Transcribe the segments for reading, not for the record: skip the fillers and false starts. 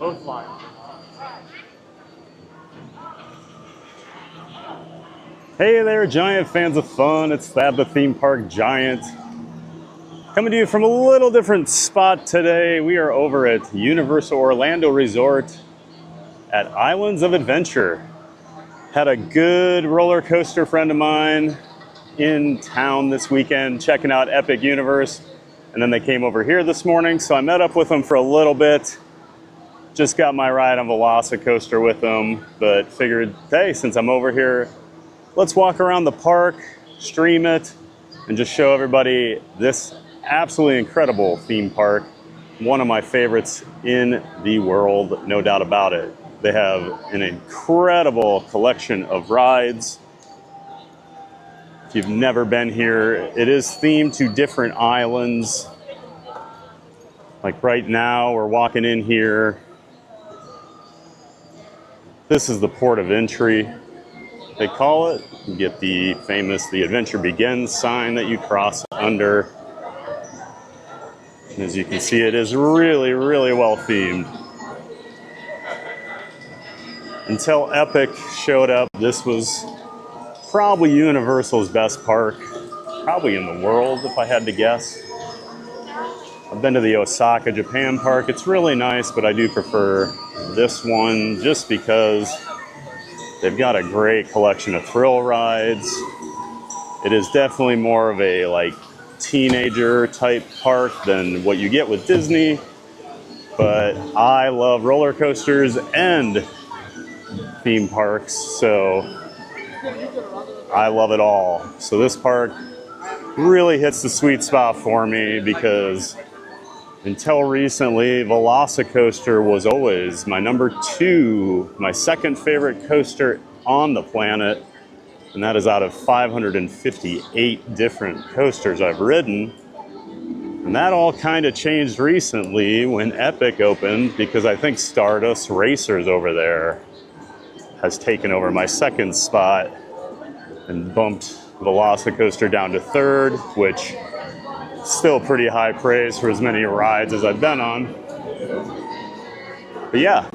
Both fine. Hey there, giant fans of fun. It's Thab the Theme Park Giant. Coming to you from a little different spot today. We are over at Universal Orlando Resort at Islands of Adventure. Had a good roller coaster friend of mine in town this weekend checking out Epic Universe. And then they came over here this morning, so I met up with them for a little bit. Just got my ride on VelociCoaster with them, but figured, hey, since I'm over here, let's walk around the park, stream it, and just show everybody this absolutely incredible theme park. One of my favorites in the world, no doubt about it. They have an incredible collection of rides. If you've never been here, it is themed to different islands. Like right now, we're walking in here. This is the port of entry, they call it. You get the famous "The Adventure Begins" sign that you cross under. And as you can see, it is really, really well themed. Until Epic showed up, this was probably Universal's best park, probably in the world if I had to guess. I've been to the Osaka, Japan park. It's really nice, but I do prefer this one just because they've got a great collection of thrill rides. It is definitely more of a like teenager type park than what you get with Disney, but I love roller coasters and theme parks, so I love it all. So this park really hits the sweet spot for me because until recently, VelociCoaster was always my number 2, my second favorite coaster on the planet. And that is out of 558 different coasters I've ridden. And that all kind of changed recently when Epic opened, because I think Stardust Racers over there has taken over my second spot and bumped VelociCoaster down to 3rd, which still pretty high praise for as many rides as I've been on. But yeah.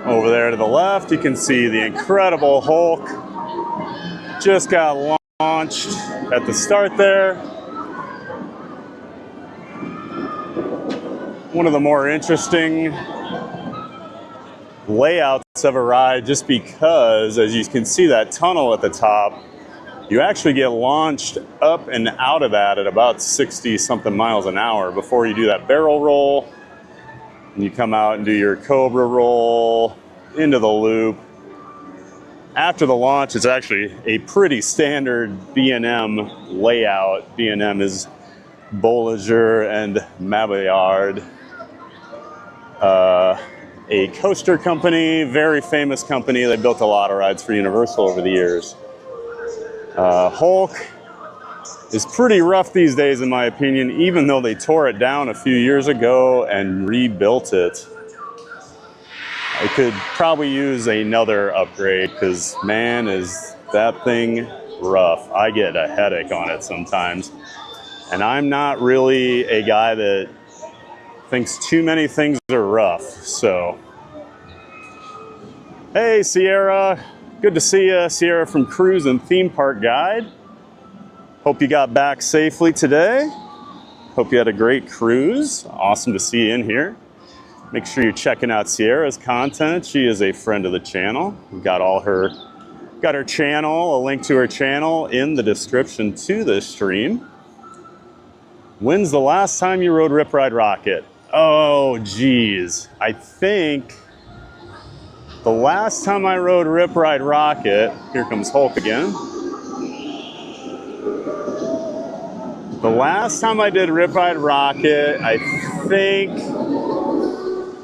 Over there to the left, you can see the incredible Hulk. Just got launched at the start there. One of the more interesting layouts of a ride, just because, as you can see that tunnel at the top, you actually get launched up and out of that at about 60 something miles an hour before you do that barrel roll. And you come out and do your Cobra roll into the loop. After the launch, it's actually a pretty standard B&M layout. B&M is Bolliger and Mabillard. A coaster company, very famous company. They built a lot of rides for Universal over the years. Hulk is pretty rough these days, in my opinion, even though they tore it down a few years ago and rebuilt it. I could probably use another upgrade because, man, is that thing rough. I get a headache on it sometimes. And I'm not really a guy that thinks too many things are rough, so. Hey, Sierra. Good to see you. Sierra from Cruise and Theme Park Guide. Hope you got back safely today. Hope you had a great cruise. Awesome to see you in here. Make sure you're checking out Sierra's content. She is a friend of the channel. We've got her channel, a link to her channel in the description to this stream. When's the last time you rode Rip Ride Rocket? Oh, geez. I think the last time I rode Rip Ride Rocket, here comes Hulk again. The last time I did Rip Ride Rocket, I think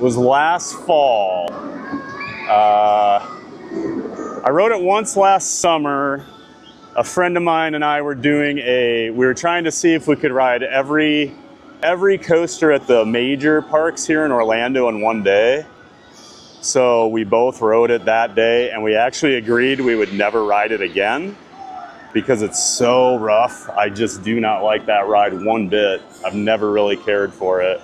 was last fall. I rode it once last summer. A friend of mine and I were we were trying to see if we could ride every coaster at the major parks here in Orlando in one day. So we both rode it that day, and we actually agreed we would never ride it again. because it's so rough. I just do not like that ride one bit. I've never really cared for it.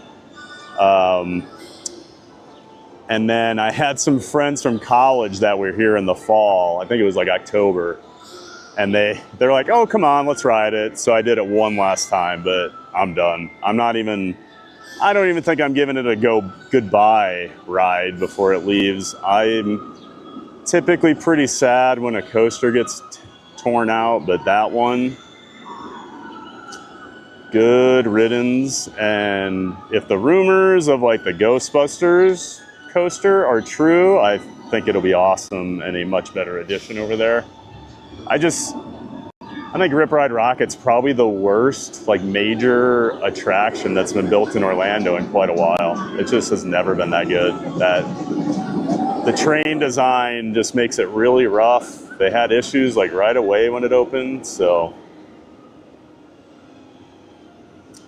And then I had some friends from college that were here in the fall. I think it was like October. And they're like, oh, come on, let's ride it. So I did it one last time, but I'm done. I don't even think I'm giving it a goodbye ride before it leaves. I'm typically pretty sad when a coaster gets torn out, but that one, good riddance. And if the rumors of like the Ghostbusters coaster are true, I think it'll be awesome and a much better addition over there. I think Rip Ride Rocket's probably the worst like major attraction that's been built in Orlando in quite a while. It just has never been that good. The train design just makes it really rough. They had issues like right away when it opened, so.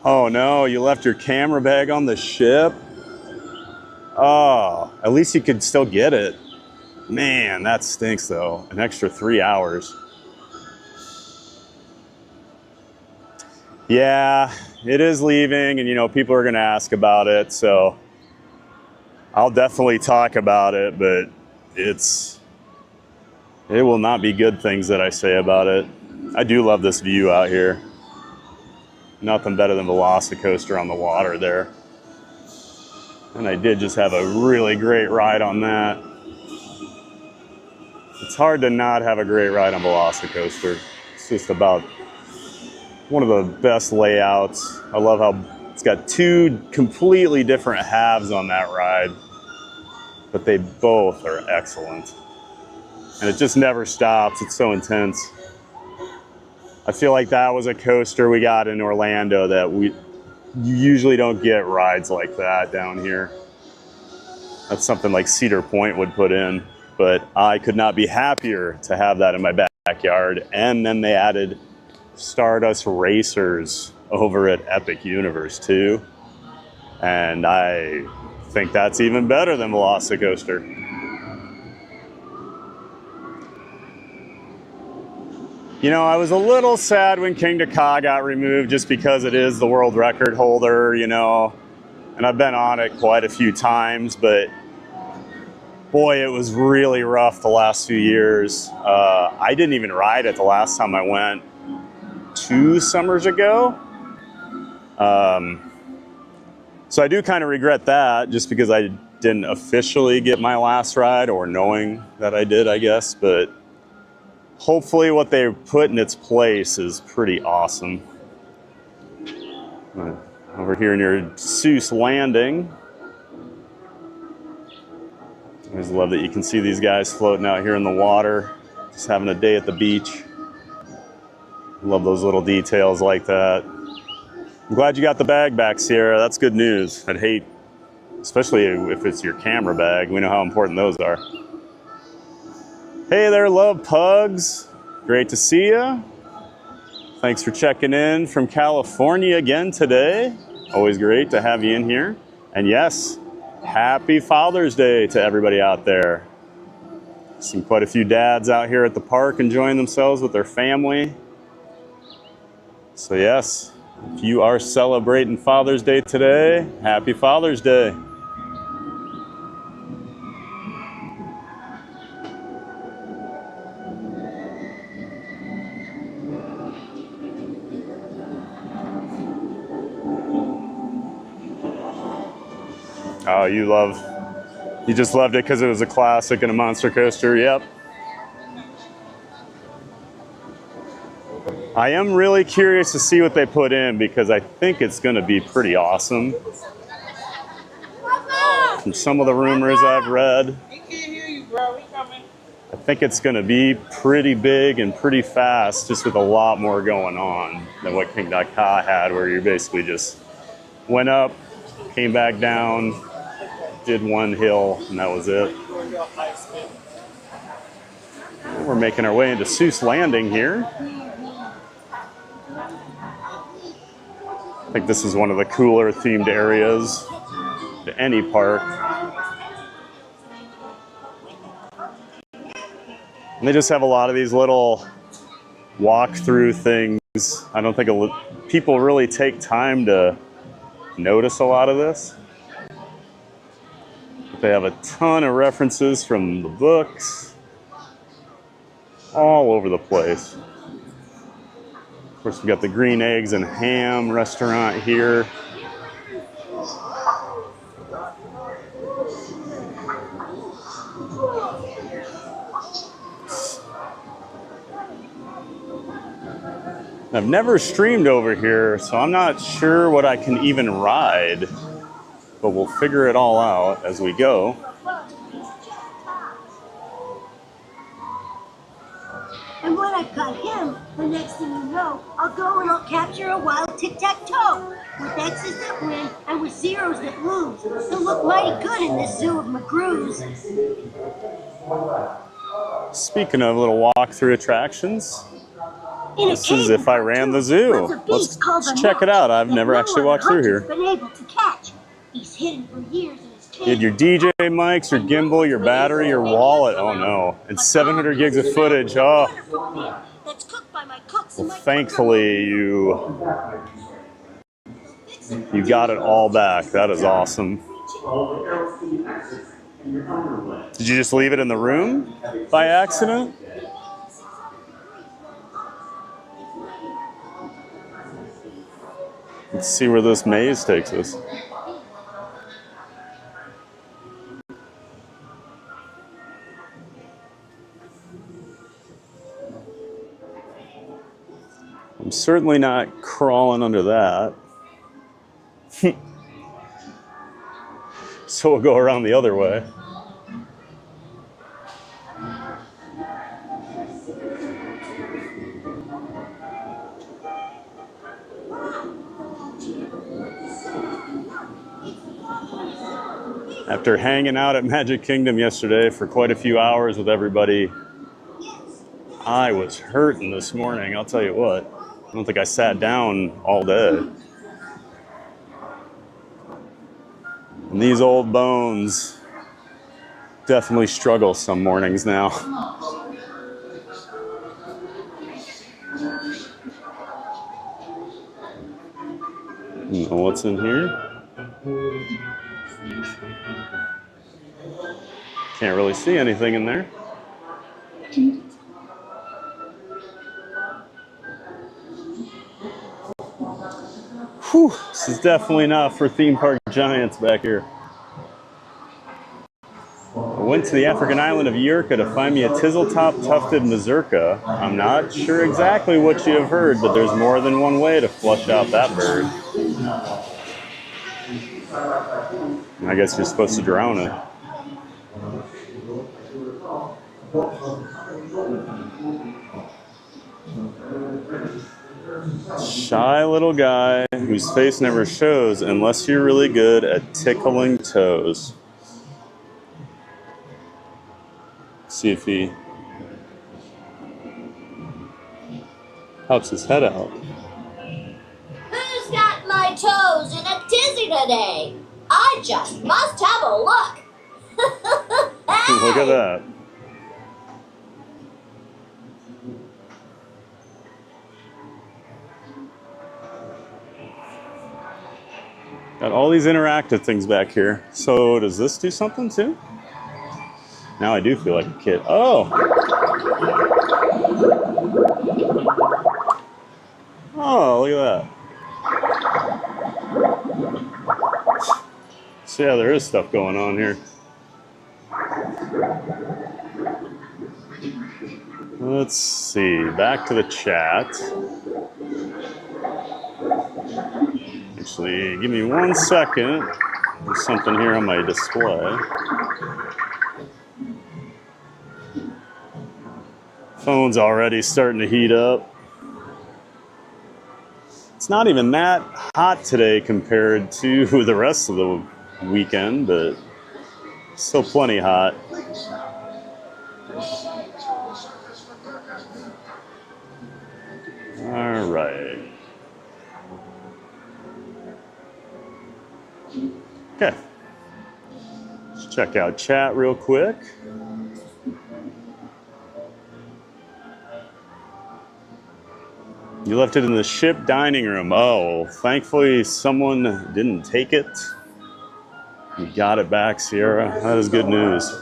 Oh no, you left your camera bag on the ship? Oh, at least you could still get it. Man, that stinks though. An extra 3 hours. Yeah, it is leaving, and you know, people are gonna ask about it, so I'll definitely talk about it, but it will not be good things that I say about it. I do love this view out here. Nothing better than VelociCoaster on the water there. And I did just have a really great ride on that. It's hard to not have a great ride on VelociCoaster. It's just about one of the best layouts. I love how it's got two completely different halves on that ride, but they both are excellent. And it just never stops. It's so intense. I feel like that was a coaster we got in Orlando that you usually don't get rides like that down here. That's something like Cedar Point would put in, but I could not be happier to have that in my backyard. And then they added Stardust Racers over at Epic Universe too. And I think that's even better than VelociCoaster. You know, I was a little sad when Kingda Ka got removed just because it is the world record holder, you know, and I've been on it quite a few times, but boy, it was really rough the last few years. I didn't even ride it the last time I went 2 summers ago. So I do kind of regret that just because I didn't officially get my last ride, or knowing that I did, I guess, but hopefully what they put in its place is pretty awesome. Over here near Seuss Landing. I always love that you can see these guys floating out here in the water, just having a day at the beach. Love those little details like that. I'm glad you got the bag back, Sierra. That's good news. I'd hate, especially if it's your camera bag. We know how important those are. Hey there, love pugs. Great to see you. Thanks for checking in from California again today. Always great to have you in here. And yes, happy Father's Day to everybody out there. Seen quite a few dads out here at the park enjoying themselves with their family. So yes, if you are celebrating Father's Day today, happy Father's Day. Oh, you just loved it because it was a classic and a monster coaster. Yep. I am really curious to see what they put in because I think it's going to be pretty awesome. From some of the rumors I've read, He can't hear you, bro. He coming. I think it's going to be pretty big and pretty fast, just with a lot more going on than what Kingda Ka had, where you basically just went up, came back down, did one hill, and that was it. We're making our way into Seuss Landing here. I think this is one of the cooler themed areas to any park. And they just have a lot of these little walk through things. I don't think people really take time to notice a lot of this. They have a ton of references from the books all over the place. Of course, we got the green eggs and ham restaurant here. I've never streamed over here, so I'm not sure what I can even ride, but we'll figure it all out as we go. And when I've got him, the next thing you know, I'll go and I'll capture a wild tic-tac-toe with X's that win and with zeros that lose. They'll look mighty good in this zoo of McGurkus. Speaking of little walk-through attractions, this is if I ran the zoo. Let's check it out. I've never actually walked through here. Been able to catch. He's hidden for years in his cave. You had your DJ mics, your gimbal, your battery, your wallet. Oh no. And 700 gigs of footage. Oh. That's cooked by my cooks. Well, thankfully you got it all back. That is awesome. Did you just leave it in the room by accident? Let's see where this maze takes us. I'm certainly not crawling under that. So we'll go around the other way. After hanging out at Magic Kingdom yesterday for quite a few hours with everybody, I was hurting this morning, I'll tell you what. I don't think I sat down all day. And these old bones definitely struggle some mornings now. What's in here? Can't really see anything in there. Whew, this is definitely not for theme park giants back here. I went to the African island of Yurka to find me a tizzle-top tufted mazurka. I'm not sure exactly what you have heard, but there's more than one way to flush out that bird. I guess you're supposed to drown it. Shy little guy whose face never shows unless you're really good at tickling toes. See if he helps his head out. Who's got my toes in a tizzy today? I just must have a look. Hey! Look at that. Got all these interactive things back here. So does this do something too? Now I do feel like a kid. Oh! Oh, look at that. So yeah, there is stuff going on here. Let's see, back to the chat. Actually, give me 1 second. There's something here on my display. Phone's already starting to heat up. It's not even that hot today compared to the rest of the weekend, but still plenty hot. All right. Okay. Let's check out chat real quick. You left it in the ship dining room. Oh, thankfully someone didn't take it. You got it back, Sierra. That is good news.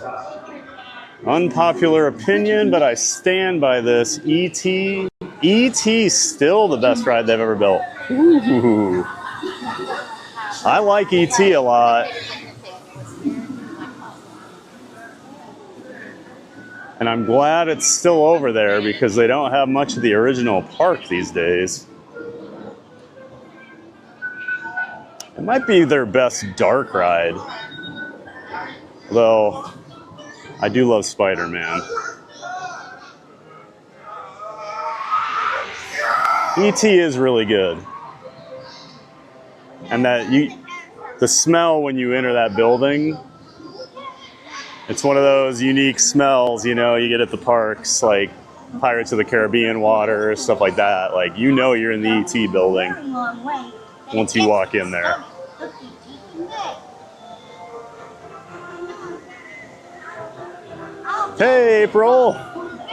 Unpopular opinion, but I stand by this. E.T. E.T.'s still the best ride they've ever built. Ooh. I like E.T. a lot. And I'm glad it's still over there because they don't have much of the original park these days. It might be their best dark ride. Though, I do love Spider-Man. E.T. is really good. And the smell when you enter that building, it's one of those unique smells, you know, you get at the parks, like Pirates of the Caribbean water, stuff like that. Like, you know you're in the E.T. building once you walk in there. Hey, April.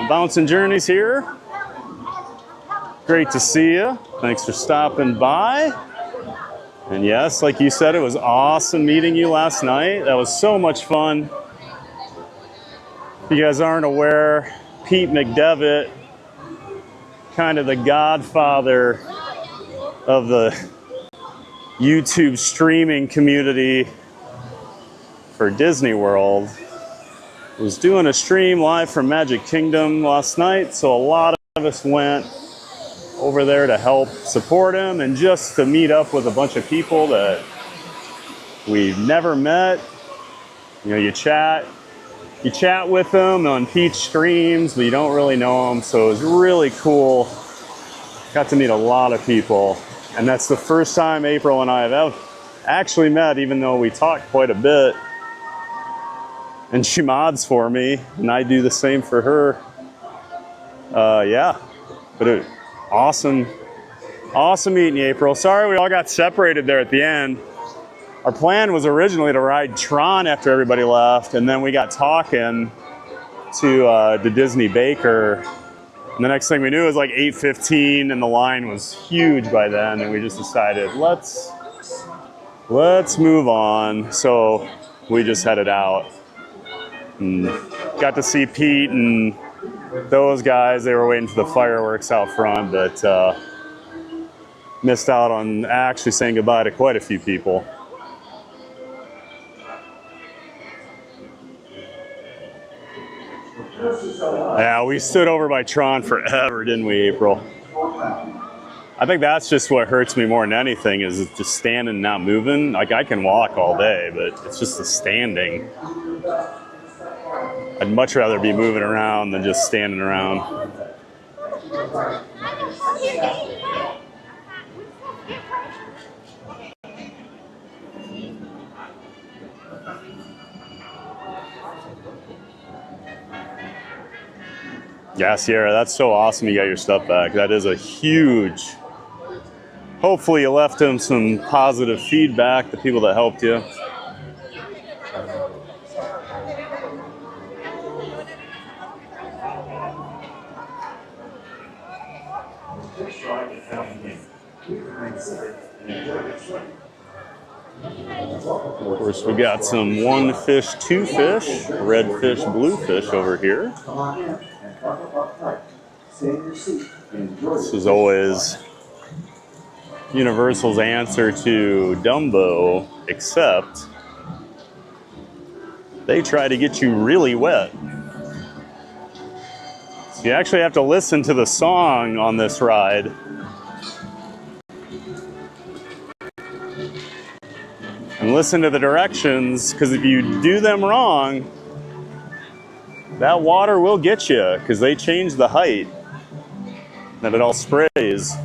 Bouncing Journeys here. Great to see you. Thanks for stopping by. And yes, like you said, it was awesome meeting you last night. That was so much fun. If you guys aren't aware, Pete McDevitt, kind of the godfather of the YouTube streaming community for Disney World, was doing a stream live from Magic Kingdom last night, so a lot of us went over there to help support him and just to meet up with a bunch of people that we've never met. You know, you chat with them on Pete's streams, but you don't really know them, so it was really cool. Got to meet a lot of people, and that's the first time April and I have ever actually met, even though we talked quite a bit. And she mods for me, and I do the same for her. Yeah, but awesome meeting you, April. Sorry we all got separated there at the end. Our plan was originally to ride Tron after everybody left, and then we got talking to the Disney Baker. And the next thing we knew, it was like 8:15, and the line was huge by then, and we just decided, let's move on. So we just headed out. And got to see Pete and those guys. They were waiting for the fireworks out front, but missed out on actually saying goodbye to quite a few people. Yeah, we stood over by Tron forever, didn't we, April? I think that's just what hurts me more than anything, is just standing and not moving. Like, I can walk all day, but it's just the standing. I'd much rather be moving around than just standing around. Yeah, Sierra, that's so awesome you got your stuff back. That is a huge... Hopefully you left them some positive feedback, the people that helped you. Of course, we got some one fish, two fish, red fish, blue fish over here. This is always Universal's answer to Dumbo, except they try to get you really wet. So you actually have to listen to the song on this ride. And listen to the directions, because if you do them wrong, that water will get you, because they change the height that it all sprays.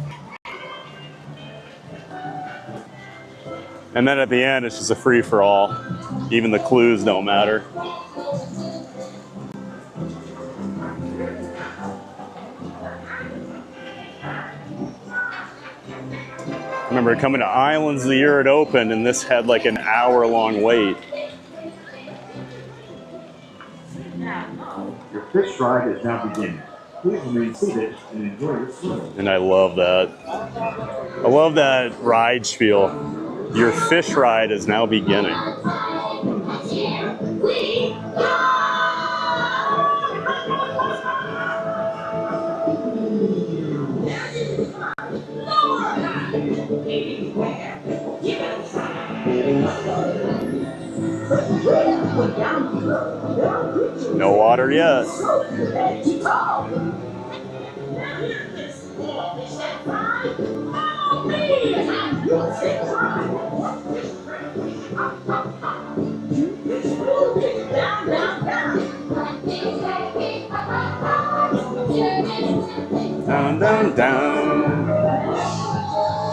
And then at the end, it's just a free-for-all. Even the clues don't matter. I remember coming to Islands the year it opened, and this had like an hour-long wait. Your fish ride is now beginning. And I love that. I love that ride spiel. Your fish ride is now beginning. No water yet. Down, down, down.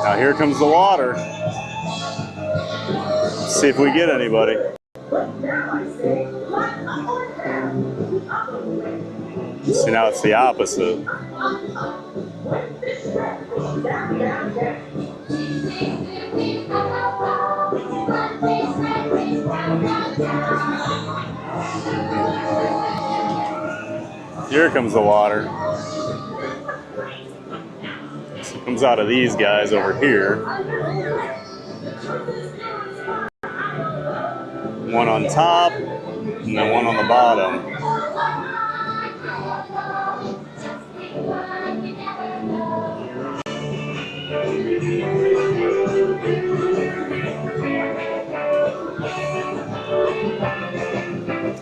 Now here comes the water. Let's see if we get anybody. See, now it's the opposite. Here comes the water. It comes out of these guys over here. One on top, and then one on the bottom.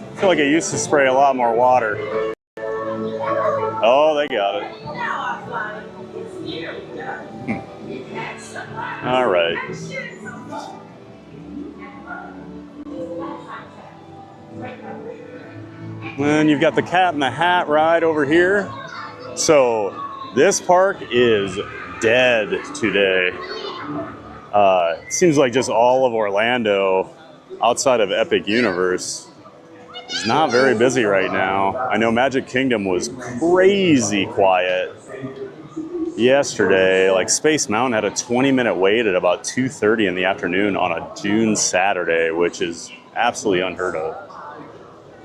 I feel like I used to spray a lot more water. Oh, they got it. All right. Then you've got the Cat in the Hat ride over here. So this park is dead today. It seems like just all of Orlando, outside of Epic Universe, is not very busy right now. I know Magic Kingdom was crazy quiet yesterday. Like Space Mountain had a 20-minute wait at about 2:30 in the afternoon on a June Saturday, which is absolutely unheard of.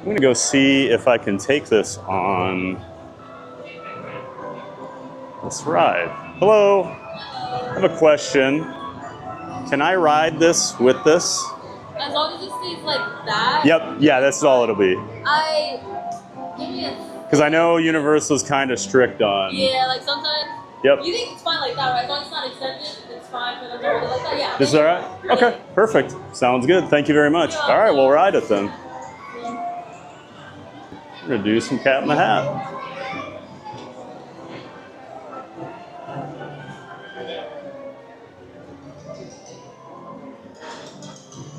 I'm gonna go see if I can take this on this ride. Hello, I have a question. Can I ride this with this? As long as it stays like that? Yep, yeah, that's all it'll be. Give me a... Because I know Universal's kind of strict on... Yeah, like sometimes... Yep. You think it's fine like that, right? As long as it's not extended, it's fine for them to hold it like that, yeah. This is all right? Okay, perfect. Sounds good. Thank you very much. All right, we'll ride it then. We're gonna do some Cat in the Hat.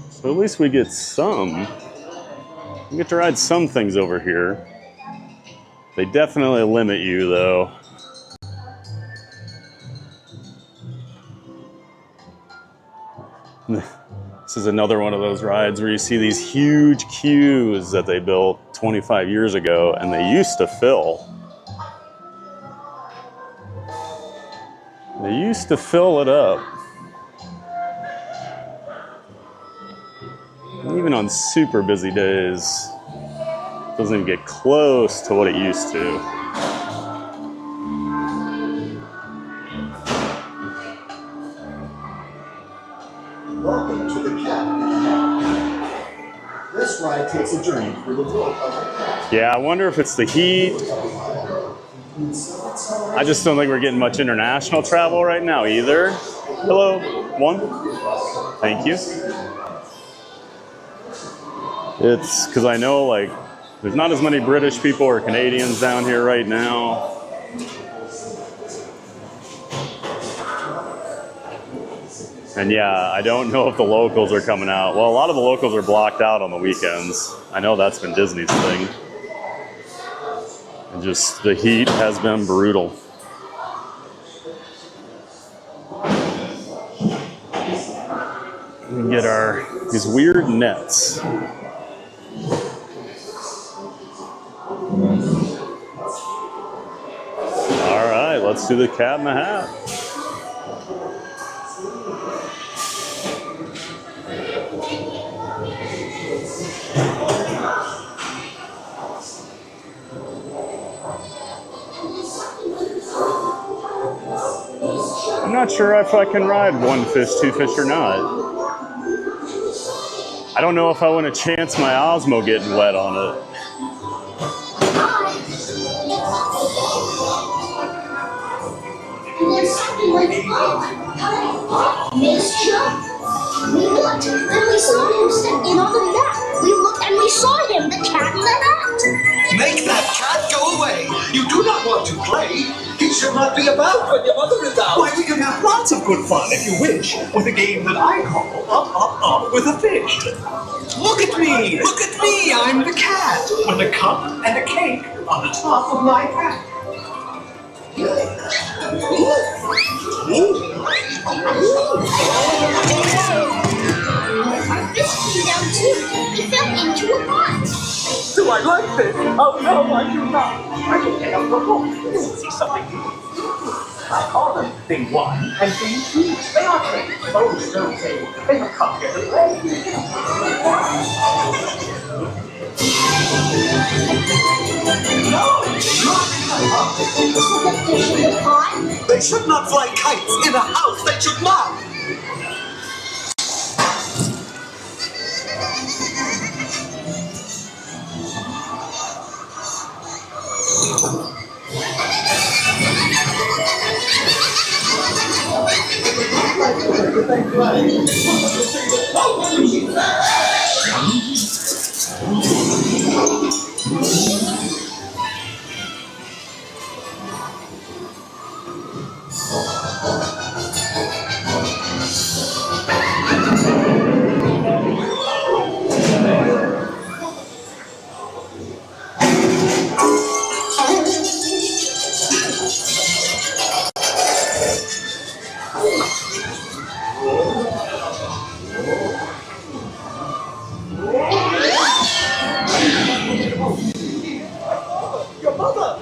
So at least we get some. We get to ride some things over here. They definitely limit you though. This is another one of those rides where you see these huge queues that they built 25 years ago, and they used to fill. They used to fill it up. And even on super busy days, it doesn't even get close to what it used to. Welcome to the Cat in the Hat. This ride takes a journey through the world of the cat. Yeah, I wonder if it's the heat. I just don't think we're getting much international travel right now either. Hello, one. Thank you. It's because I know like there's not as many British people or Canadians down here right now. And yeah, I don't know if the locals are coming out. Well, a lot of the locals are blocked out on the weekends. I know that's been Disney's thing. And just the heat has been brutal. We can get these weird nets. All right, let's do the Cat in the Hat. not sure if I can ride one fish, two fish, or not. I don't know if I want to chance my Osmo getting wet on it. And then something went wrong. Mischief? We looked, and we saw him sitting on the mat. We looked and we saw him, the cat in the hat. Make that cat go away! You do not want to play! He should not be about when your mother is out! Why, we can have lots of good fun, if you wish, with a game that I call Up, Up, Up with a Fish. Look at me! Look at me! I'm the cat! With a cup and a cake on the top of my pack. Our fish came down too. He fell into a pot. Do I like this? Oh no, I do not! I can get up the book. See something new. I call them thing one and thing two. They are great. Oh, so say, they have come here to play. They should not fly kites in a house. They should not.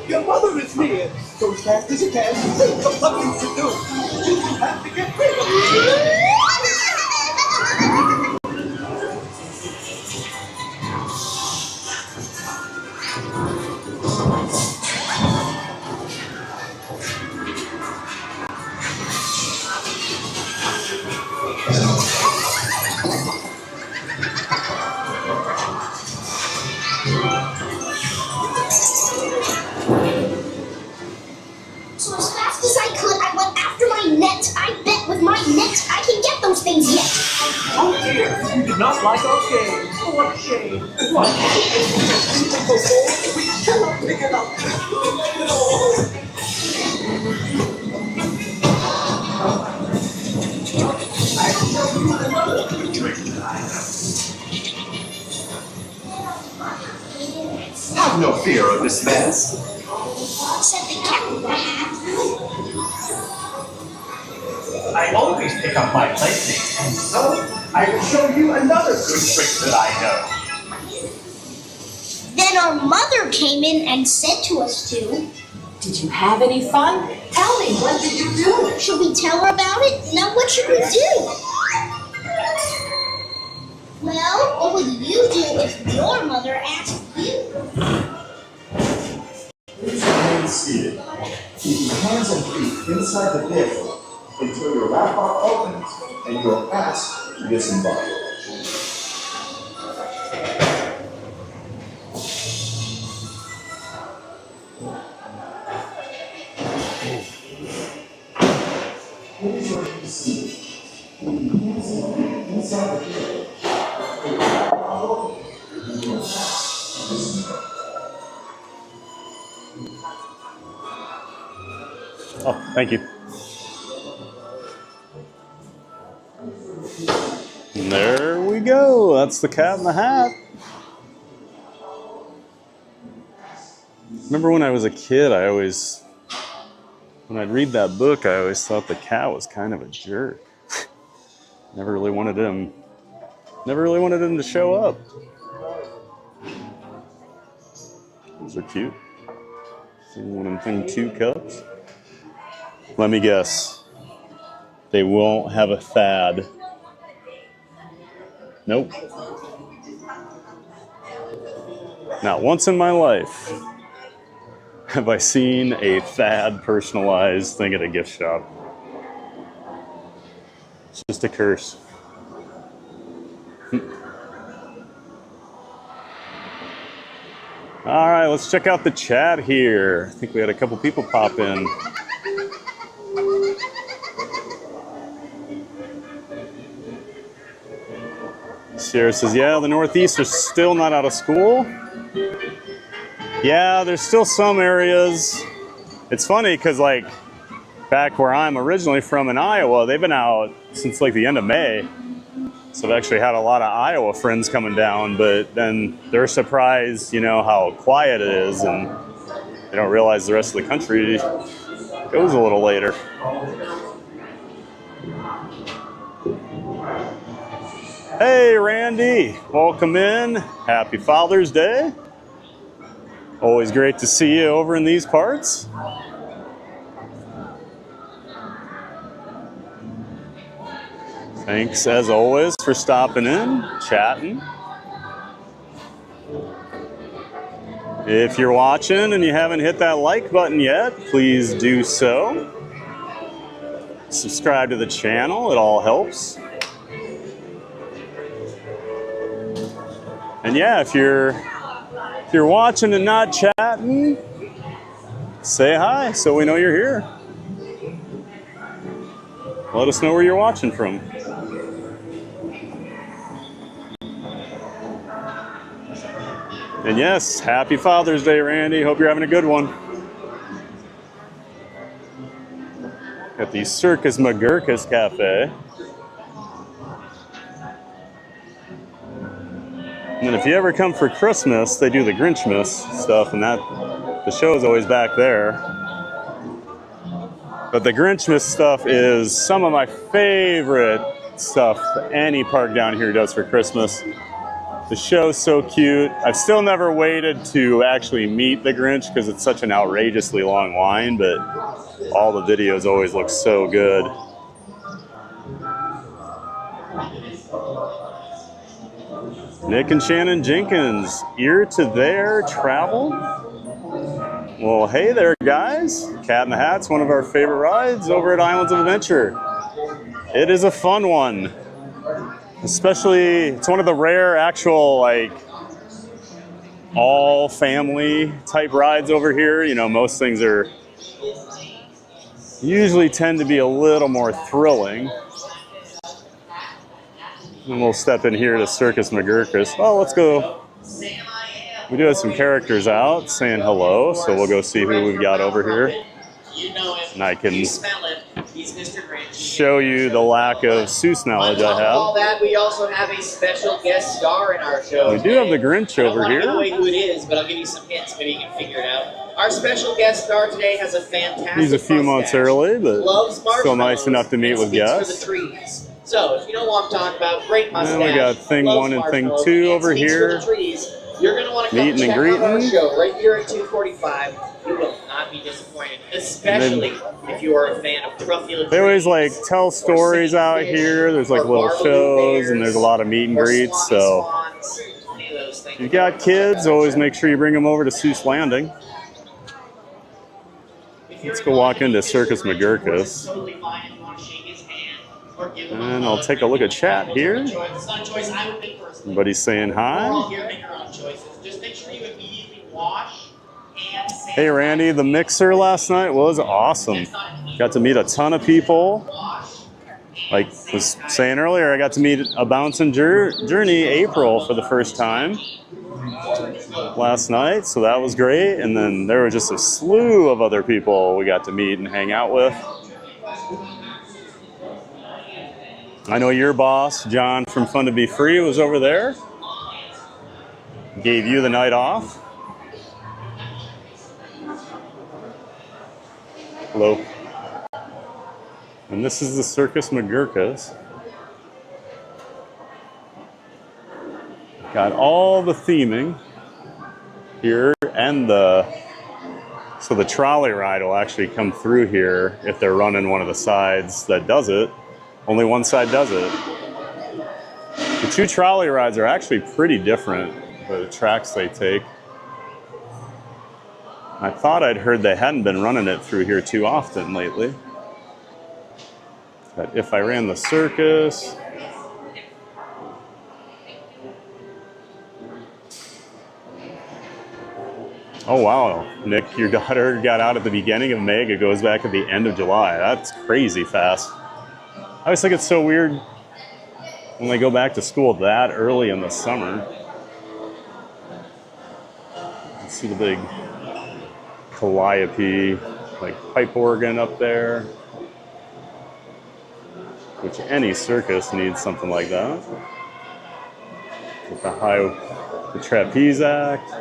Your mother is here. So as fast as you can, think of something to do. You have to get rid of it. So as fast as I could, I went after my net. I bet with my net, I can get those things yet. Oh dear, you did not like our game. Oh, what a shame. What? We cannot pick it up. Have no fear of this mess. Said the cat in the hat. I always pick up my playthings, and so I will show you another good trick that I know. Then our mother came in and said to us to. Did you have any fun? Tell me, what did you do? Should we tell her about it? Now what should we do? Well, what would you do if your mother asked you? Please remain seated. Keep your hands and feet inside the vehicle until your lap bar opens and you are asked to disembark. Please remain seated. Keep your hands and feet inside the vehicle until your lap bar opens and you are asked to disembark. Oh, thank you. And there we go. That's the Cat in the Hat. Remember when I was a kid, when I'd read that book, I always thought the cat was kind of a jerk. Never really wanted him to show up. Those are cute. One of them thing, 2 cups. Let me guess. They won't have a Thad. Nope. Not once in my life have I seen a Thad personalized thing at a gift shop. Just a curse. All right, let's check out the chat here. I think we had a couple people pop in. Sierra says, yeah, the Northeast are still not out of school. Yeah, there's still some areas. It's funny because like back where I'm originally from in Iowa, they've been out since like the end of May. So I've actually had a lot of Iowa friends coming down, but then they're surprised, you know, how quiet it is, and they don't realize the rest of the country goes a little later. Hey, Randy, welcome in. Happy Father's Day. Always great to see you over in these parts. Thanks, as always, for stopping in, chatting. If you're watching and you haven't hit that like button yet, please do so. Subscribe to the channel, it all helps. And yeah, if you're watching and not chatting, say hi so we know you're here. Let us know where you're watching from. And yes, happy Father's Day, Randy. Hope you're having a good one. Got the Circus McGurkus Cafe. And then if you ever come for Christmas, they do the Grinchmas stuff, and the show is always back there. But the Grinchmas stuff is some of my favorite stuff any park down here does for Christmas. The show's so cute. I've still never waited to actually meet the Grinch because it's such an outrageously long line, but all the videos always look so good. Nick and Shannon Jenkins, ear to there, travel. Well, hey there, guys. Cat in the Hat's one of our favorite rides over at Islands of Adventure. It is a fun one. Especially, it's one of the rare actual, like, all family type rides over here. You know, most things are usually tend to be a little more thrilling. And we'll step in here to Circus McGurkus. Well, let's go. We do have some characters out saying hello, so we'll go see who we've got over here. You know him. And I can You smell it. He's Mr. Grinch. show you the lack of Seuss knowledge I On top of all have. that, we also have a special guest star in our show. We do have the Grinch over I don't want to here. give away who it is, but I'll give you some hints. Maybe you can figure it out. Our special guest star today has a fantastic He's a few months early, but loves still nice enough to meet and with speaks guests. for the trees. So, if you know what I'm talking about, great mustache. And we got Thing loves 1 and Thing marshmallows, 2 and over speaks for here. the trees. You're going to want to come Meeting and check out our greeting. show right here at 245. You will not be disappointed, especially if you are a fan of truffula. They always like tell stories out here. There's like little shows and there's a lot of meet and greets. So if you've got kids, always make sure you bring them over to Seuss Landing. Let's go walk into Circus McGurkus. And I'll take a look at chat here. Everybody's saying hi. Hey Randy, the mixer last night was awesome. Got to meet a ton of people. Like I was saying earlier, I got to meet a Bouncing Journey April for the first time last night, so that was great. And then there were just a slew of other people we got to meet and hang out with. I know your boss, John from Fun to Be Free, was over there. Gave you the night off. Hello. And this is the Circus McGurkus. Got all the theming here, and so the trolley ride will actually come through here if they're running one of the sides that does it. Only one side does it. The two trolley rides are actually pretty different, the tracks they take. I thought I'd heard they hadn't been running it through here too often lately. But If I Ran the Circus. Oh wow, Nick, your daughter got out at the beginning of May. It goes back at the end of July. That's crazy fast. I always think it's so weird when they go back to school that early in the summer. You see the big calliope, like pipe organ up there, which any circus needs something like that. With the trapeze act.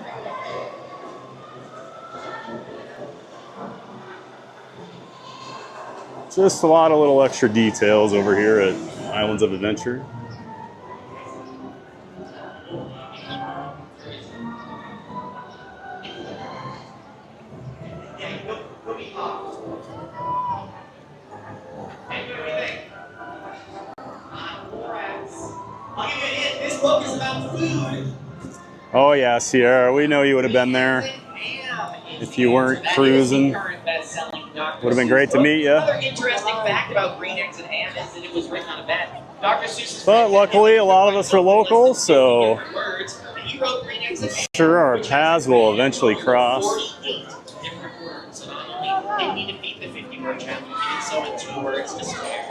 Just a lot of little extra details over here at Islands of Adventure. This book is about food. Oh yeah, Sierra, we know you would have been there if you weren't cruising. Would have been great to meet you. Another interesting fact about green eggs and ham is that it was written on a bed. Dr. Seuss. But luckily, a lot of us are local, so sure our paths will eventually cross. 48 different words. So not only did he defeat the 50-word challenge, he did so in 2 words to spare.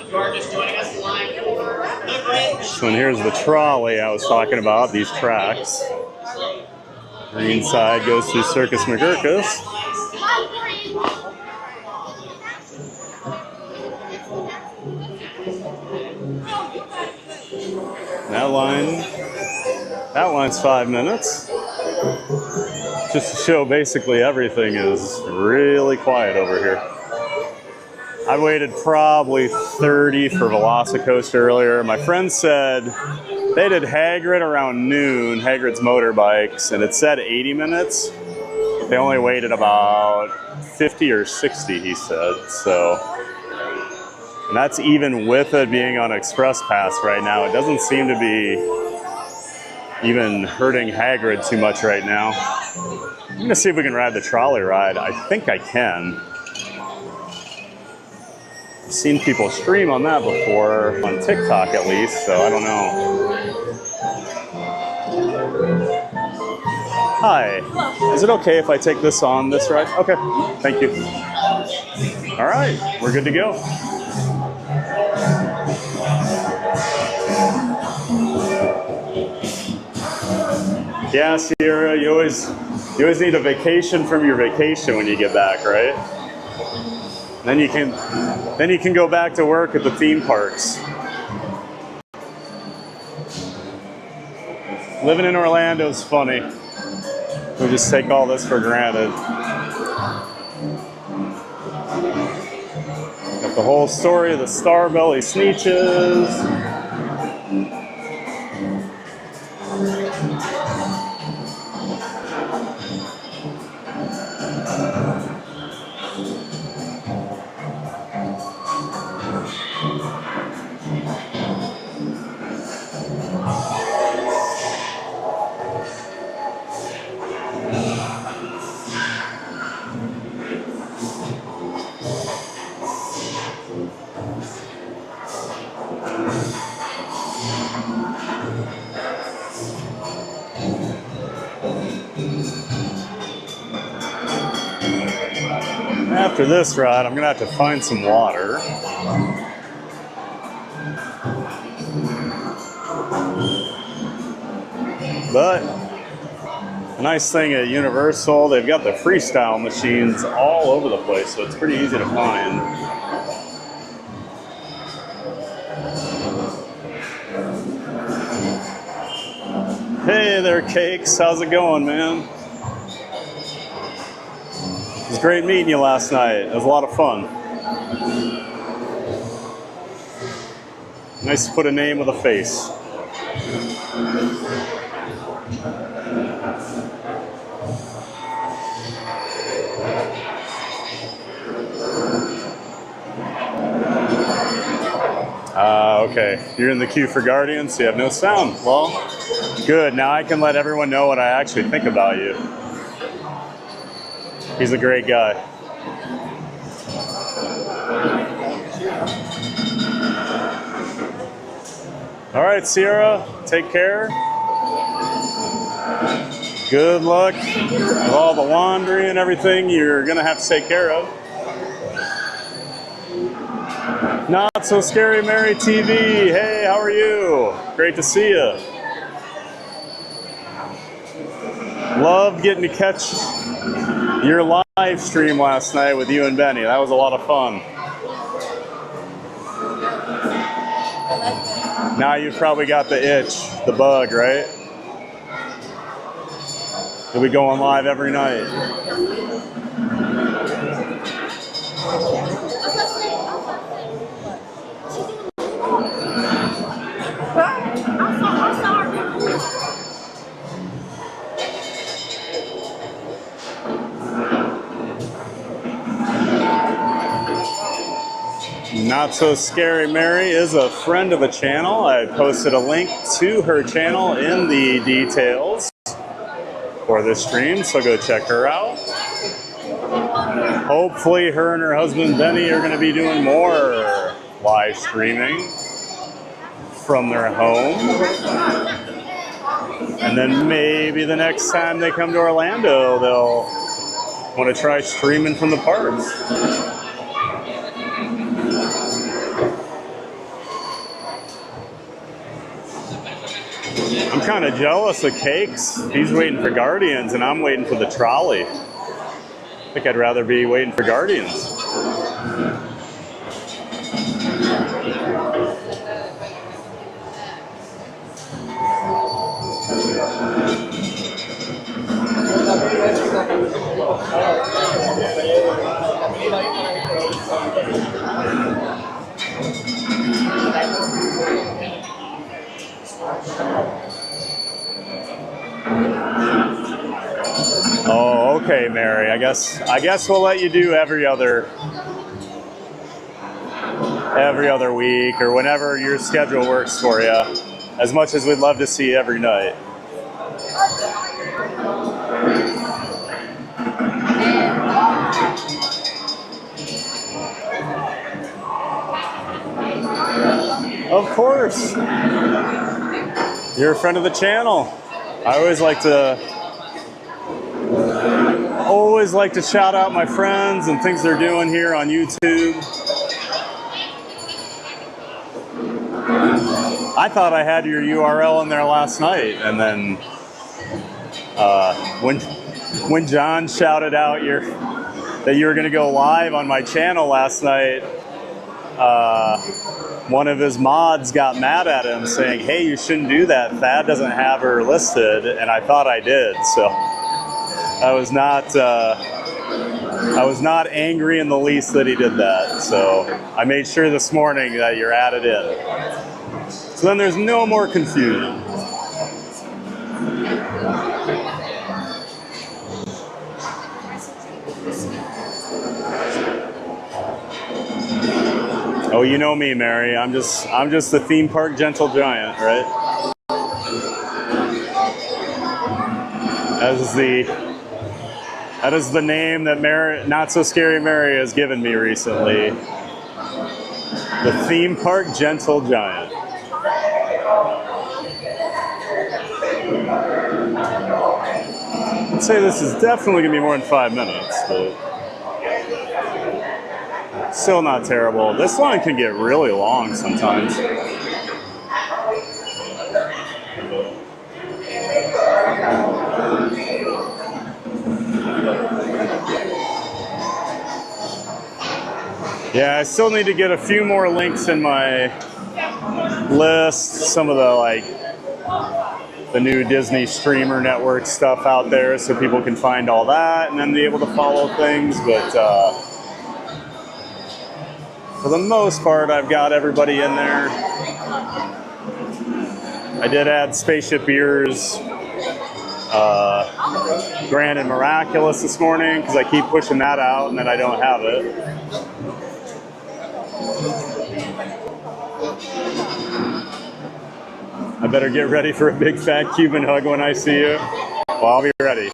You are just joining us live for the bridge. So and here's the trolley I was talking about, these tracks. Green side goes through Circus McGurkus. That line's 5 minutes. Just to show basically everything is really quiet over here. I waited probably 30 for VelociCoaster earlier. My friend said they did Hagrid around noon, Hagrid's motorbikes, and it said 80 minutes. They only waited about 50 or 60, he said. So, and that's even with it being on Express Pass right now. It doesn't seem to be even hurting Hagrid too much right now. I'm gonna see if we can ride the trolley ride. I think I can. I've seen people stream on that before, on TikTok at least, so I don't know. Hi, is it okay if I take this on this ride? Okay, thank you. All right, we're good to go. Yeah, Sierra, you always need a vacation from your vacation when you get back, right? Then you can go back to work at the theme parks. Living in Orlando is funny. We just take all this for granted. Got the whole story of the Starbelly Sneetches. After this ride, I'm gonna have to find some water. But the nice thing at Universal, they've got the freestyle machines all over the place, so it's pretty easy to find. Hey there, Cakes. How's it going, man? It was great meeting you last night. It was a lot of fun. Nice to put a name with a face. Okay, you're in the queue for Guardians, so you have no sound. Well, good. Now I can let everyone know what I actually think about you. He's a great guy. All right, Sierra, take care. Good luck with all the laundry and everything you're gonna have to take care of. Not So Scary Mary TV. Hey, how are you? Great to see you. Loved getting to catch your live stream last night with you and Benny. That was a lot of fun. Now you've probably got the itch, the bug, right? You'll be going live every night. Not So Scary Mary is a friend of the channel. I posted a link to her channel in the details for this stream, so go check her out. Hopefully her and her husband Benny are going to be doing more live streaming from their home. And then maybe the next time they come to Orlando, they'll want to try streaming from the parks. I'm kind of jealous of Cakes. He's waiting for Guardians and I'm waiting for the Trolley. I think I'd rather be waiting for Guardians. Oh, okay, Mary. I guess we'll let you do every other week or whenever your schedule works for you. As much as we'd love to see you every night. Of course. You're a friend of the channel. I always like to shout out my friends and things they're doing here on YouTube. I thought I had your URL in there last night, and then when John shouted out that you were going to go live on my channel last night, one of his mods got mad at him saying, "Hey, you shouldn't do that. Thad doesn't have her listed," and I thought I did, so I was not angry in the least that he did that. So I made sure this morning that you're added in. So then there's no more confusion. Oh, you know me, Mary. I'm just the theme park gentle giant, right? That is the name that Not So Scary Mary has given me recently. The theme park gentle giant. I'd say this is definitely gonna be more than 5 minutes, but still not terrible. This line can get really long sometimes. Yeah, I still need to get a few more links in my list. Some of the new Disney streamer network stuff out there so people can find all that and then be able to follow things. But for the most part, I've got everybody in there. I did add Spaceship Ears, Grand and Miraculous this morning because I keep pushing that out and then I don't have it. I better get ready for a big fat Cuban hug when I see you. Well, I'll be ready.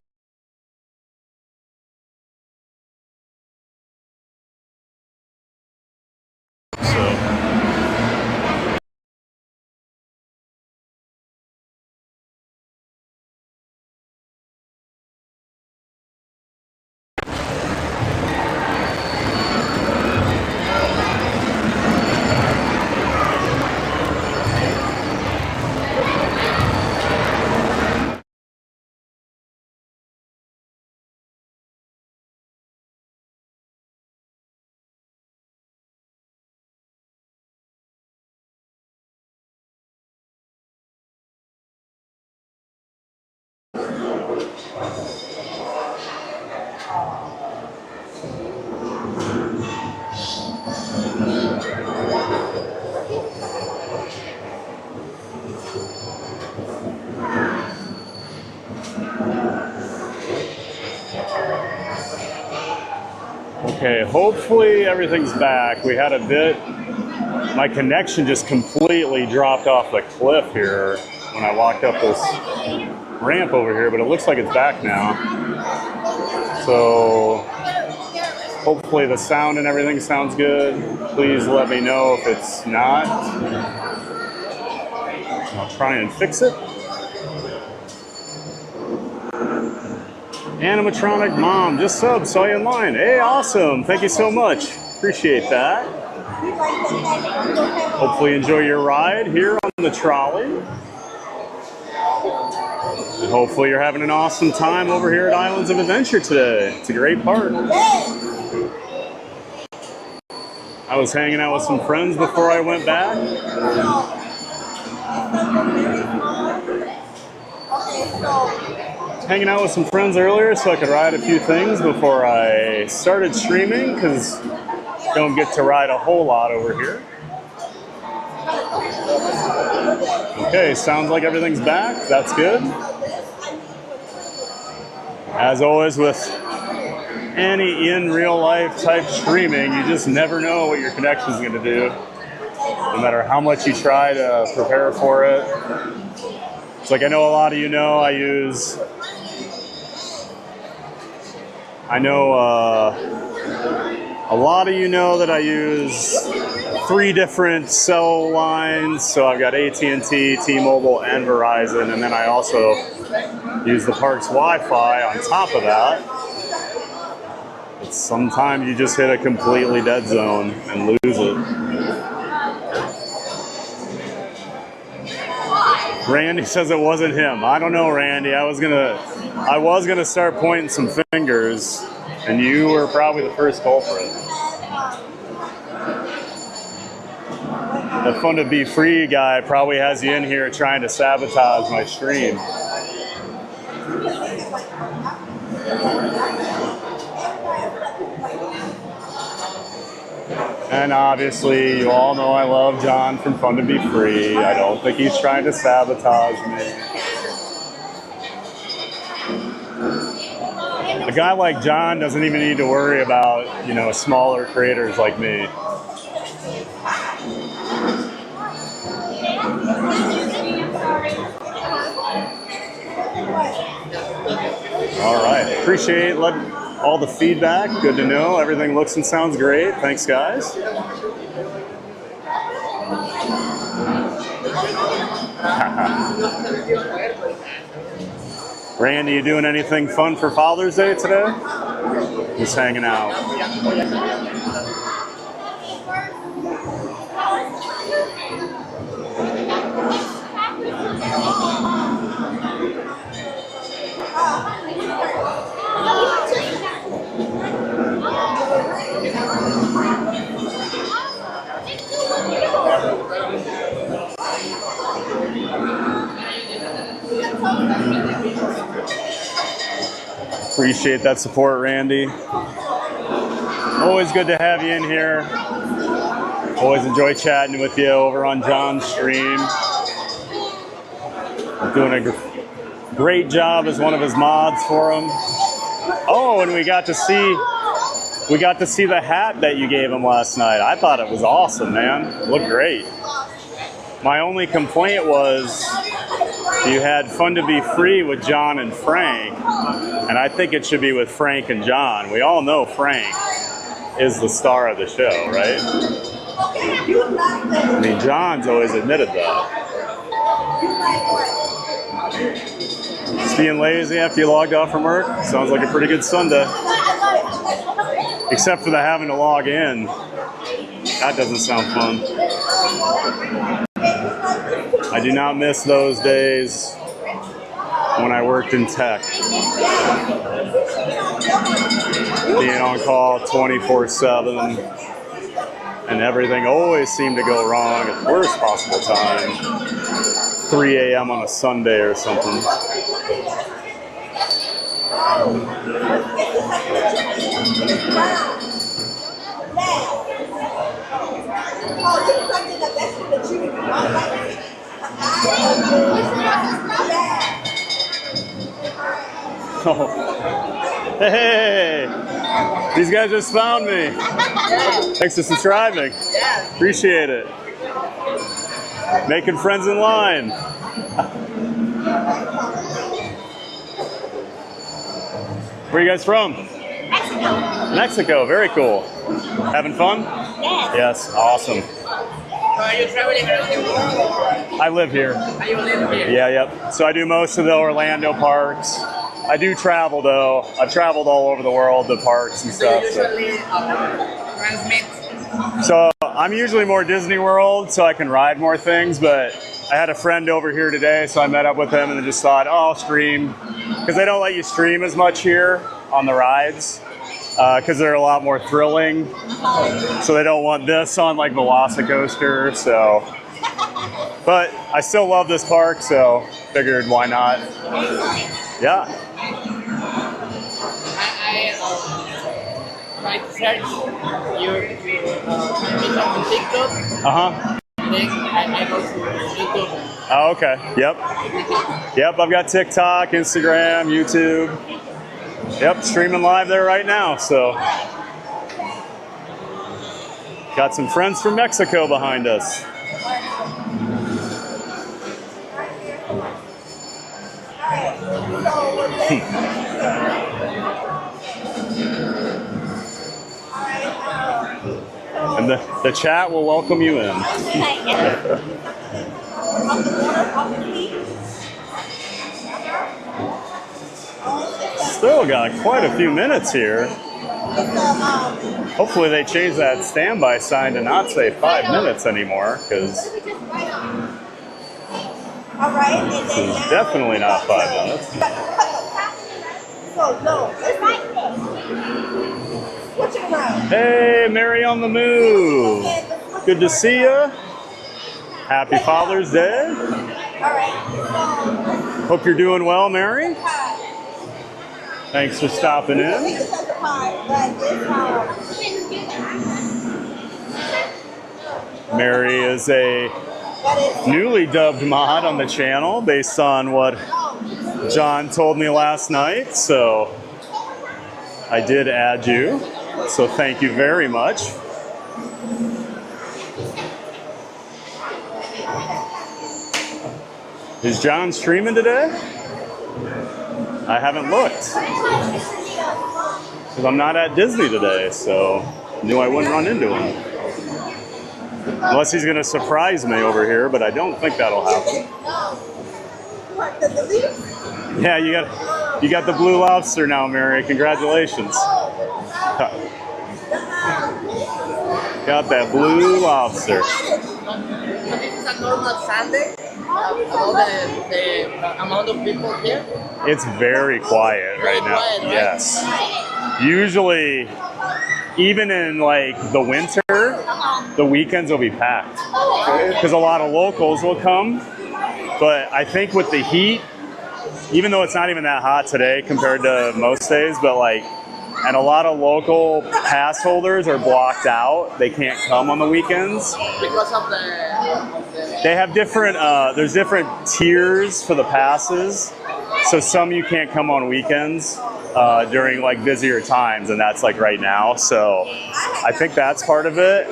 Okay, hopefully everything's back. We had a bit, my connection just completely dropped off the cliff here when I walked up this ramp over here, but it looks like it's back now. So hopefully the sound and everything sounds good. Please let me know if it's not. I'll try and fix it. Animatronic Mom, just sub, saw you in line. Hey, awesome. Thank you so much. Appreciate that. Hopefully enjoy your ride here on the trolley. And hopefully you're having an awesome time over here at Islands of Adventure today. It's a great park. I was hanging out with some friends before I went back. Hanging out with some friends earlier so I could ride a few things before I started streaming, because don't get to ride a whole lot over here. Okay, sounds like everything's back. That's good. As always with any in real life type streaming, you just never know what your connection is going to do, no matter how much you try to prepare for it. It's like, I know a lot of you know I use, a lot of you know that I use 3 different cell lines. So I've got AT&T, T-Mobile, and Verizon, and then I also use the park's Wi-Fi on top of that. But sometimes you just hit a completely dead zone and lose it. Randy says it wasn't him. I don't know, Randy. I was gonna start pointing some fingers, and you were probably the first culprit. The Fun to Be Free guy probably has you in here trying to sabotage my stream. And obviously, you all know I love John from Fun to Be Free. I don't think he's trying to sabotage me. A guy like John doesn't even need to worry about, smaller creators like me. All right, appreciate all the feedback. Good to know. Everything looks and sounds great. Thanks, guys. Randy, you doing anything fun for Father's Day today? Just hanging out. Appreciate that support, Randy. Always good to have you in here. Always enjoy chatting with you over on John's stream. Doing a great job as one of his mods for him. Oh, and we got to see the hat that you gave him last night. I thought it was awesome, man. It looked great. My only complaint was you had Fun to Be Free with John and Frank, and I think it should be with Frank and John. We all know Frank is the star of the show, right? I mean, John's always admitted that. Just being lazy after you logged off from work? Sounds like a pretty good Sunday. Except for the having to log in. That doesn't sound fun. I do not miss those days when I worked in tech. Being on call 24/7 and everything always seemed to go wrong at the worst possible time. 3 a.m. on a Sunday or something. Oh. Hey, these guys just found me. Thanks for subscribing. Appreciate it. Making friends in line. Where are you guys from? Mexico. Mexico, very cool. Having fun? Yes. Yes, awesome. So are you traveling around the world? I live here. Are you live here? Yeah, yep. So I do most of the Orlando parks. I do travel though. I've traveled all over the world, the parks and So stuff. you usually transmit. So I'm usually more Disney World, so I can ride more things, but I had a friend over here today, so I met up with him and then just thought, oh, I'll stream. Because they don't let you stream as much here on the rides, because they're a lot more thrilling. So they don't want this on like VelociCoaster, so. But I still love this park, so figured why not. Yeah. I search your on TikTok. Then I go to YouTube. Oh, okay. Yep. Yep, I've got TikTok, Instagram, YouTube. Yep, streaming live there right now, so. Got some friends from Mexico behind us. And the chat will welcome you in. Still got quite a few minutes here. Hopefully they change that standby sign to not say 5 minutes anymore, because this is definitely not 5 minutes. Hey, Mary on the move. Good to see you. Happy Father's Day. Hope you're doing well, Mary. Thanks for stopping in. Mary is a newly dubbed mod on the channel based on what John told me last night, so I did add you. So thank you very much. Is John streaming today? I haven't looked. Because I'm not at Disney today, so knew I wouldn't run into him. Unless he's going to surprise me over here, but I don't think that'll happen. Yeah, you got the blue lobster now, Mary. Congratulations. Got that blue lobster. So this is a normal Sunday. About the amount of people here. It's very quiet right now. Quiet, right? Yes. Usually, even in like the winter, the weekends will be packed because a lot of locals will come. But I think with the heat, even though it's not even that hot today compared to most days, but like, and a lot of local pass holders are blocked out. They can't come on the weekends. Because of the They have different, there's different tiers for the passes. So some you can't come on weekends during like busier times, and that's like right now. So I think that's part of it.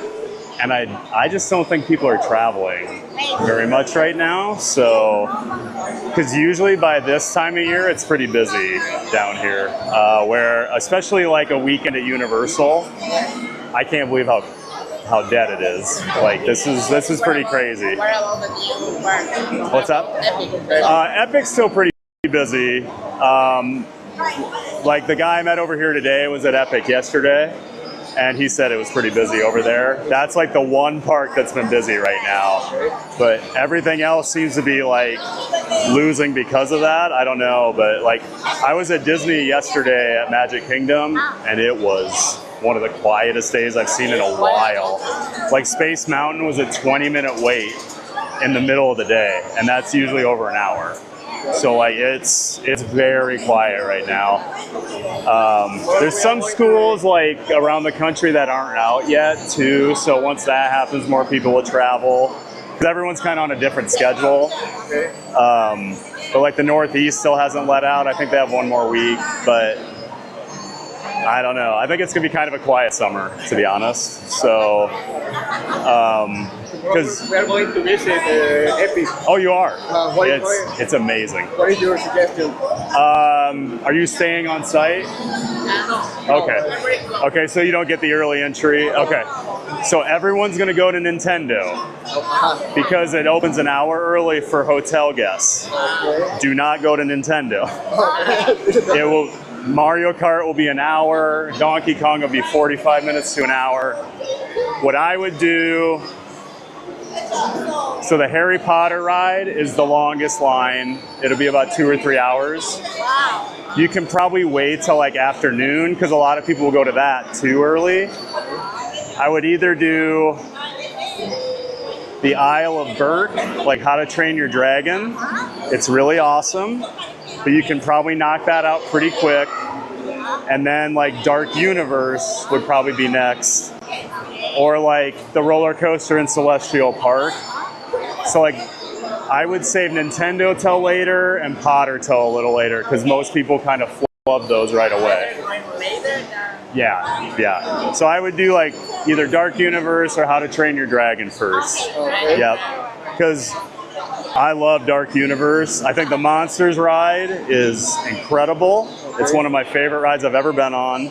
And I just don't think people are traveling very much right now. So, because usually by this time of year, it's pretty busy down here. Where, especially like a weekend at Universal, I can't believe how dead it is. Like this is pretty crazy. Where about the new park? What's up? Epic's still pretty busy. Like the guy I met over here today was at Epic yesterday, and he said it was pretty busy over there. That's like the one park that's been busy right now. But everything else seems to be like losing because of that. I don't know, but like I was at Disney yesterday at Magic Kingdom, and it was one of the quietest days I've seen in a while. Like Space Mountain was a 20-minute wait in the middle of the day, and that's usually over an hour. So like it's very quiet right now. There's some schools like around the country that aren't out yet too. So once that happens, more people will travel because everyone's kind of on a different schedule. But like the Northeast still hasn't let out. I think they have one more week, but I don't know. I think it's gonna be kind of a quiet summer, to be honest. So, because We are going to visit Epic. oh, you are. What- It's amazing. What is your suggestion? Are you staying on site? Okay. Okay, so you don't get the early entry. Okay. So everyone's gonna go to Nintendo because it opens an hour early for hotel guests. Do not go to Nintendo. It will. Mario Kart will be an hour. Donkey Kong will be 45 minutes to an hour. What I would do, so the Harry Potter ride is the longest line. It'll be about 2 or 3 hours. You can probably wait till like afternoon because a lot of people will go to that too early. I would either do the Isle of Berk, like How to Train Your Dragon. It's really awesome. But you can probably knock that out pretty quick. And then like Dark Universe would probably be next. Or like the roller coaster in Celestial Park. So like I would save Nintendo till later and Potter till a little later because most people kind of flub those right away. Yeah. So I would do like either Dark Universe or How to Train Your Dragon first. Yep. Because I love Dark Universe. I think the Monsters ride is incredible. It's one of my favorite rides I've ever been on.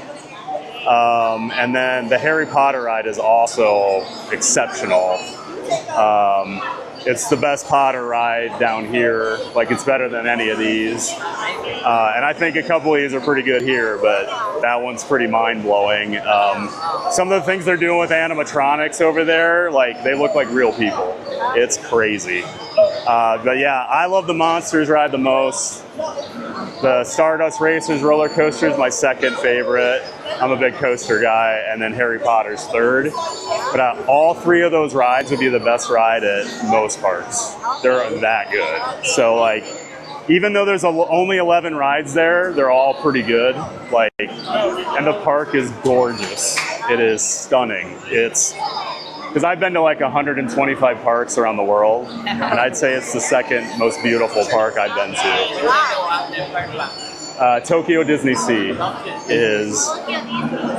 And then the Harry Potter ride is also exceptional. It's the best Potter ride down here. Like it's better than any of these. And I think a couple of these are pretty good here, but that one's pretty mind-blowing. Some of the things they're doing with animatronics over there, like they look like real people. It's crazy. But yeah, I love the Monsters ride the most. The Stardust Racers roller coaster is my second favorite. I'm a big coaster guy, and then Harry Potter's third. But all three of those rides would be the best ride at most parks. They're that good. So like, even though there's only 11 rides there, they're all pretty good. Like, and the park is gorgeous. It is stunning. Because I've been to like 125 parks around the world, and I'd say it's the second most beautiful park I've been to. Tokyo Disney Sea is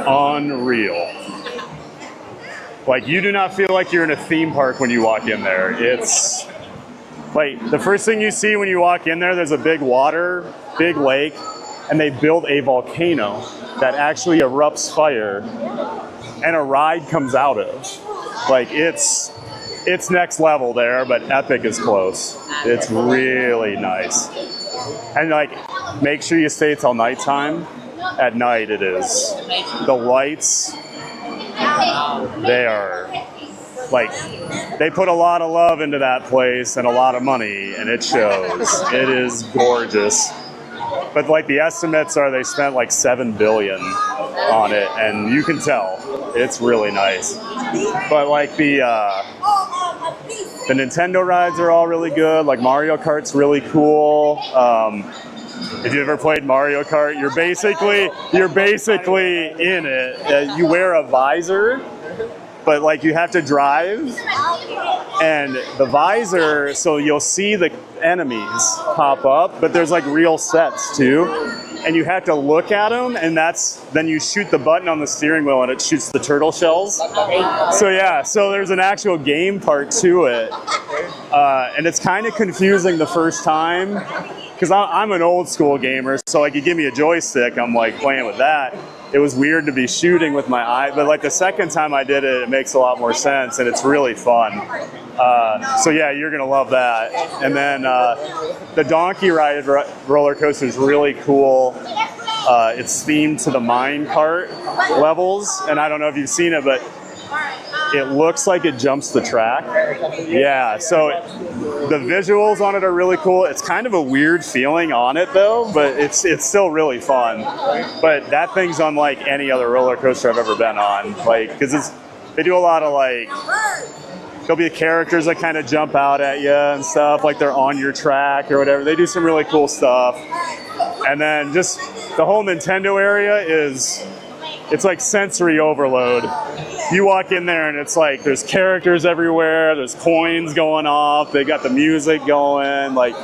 unreal. Like, you do not feel like you're in a theme park when you walk in there. It's like the first thing you see when you walk in there, there's a big lake, and they built a volcano that actually erupts fire, and a ride comes out of. Like it's next level there, but Epic is close. It's really nice. And like, make sure you stay till nighttime. At night it is. The lights, they are like, they put a lot of love into that place and a lot of money, and it shows. It is gorgeous. But like the estimates are they spent like $7 billion on it, and you can tell it's really nice. But like the Nintendo rides are all really good. Like Mario Kart's really cool. If you've ever played Mario Kart, you're basically in it. You wear a visor, but like you have to drive, and the visor, so you'll see the enemies pop up, but there's like real sets too, and you have to look at them, and then you shoot the button on the steering wheel and it shoots the turtle shells. So yeah, so there's an actual game part to it, and it's kind of confusing the first time because I'm an old school gamer, so like you give me a joystick, I'm like playing with that. It was weird to be shooting with my eye, but like the second time I did it, it makes a lot more sense, and it's really fun. So yeah, you're gonna love that. And then the Donkey Ride roller coaster is really cool. It's themed to the mine cart levels, and I don't know if you've seen it, but it looks like it jumps the track. Yeah, so the visuals on it are really cool. It's kind of a weird feeling on it though, but it's still really fun. But that thing's unlike any other roller coaster I've ever been on. Like, because they do a lot of like there'll be characters that kind of jump out at you and stuff, like they're on your track or whatever. They do some really cool stuff. And then just the whole Nintendo area it's like sensory overload. You walk in there and it's like there's characters everywhere, there's coins going off, they got the music going, like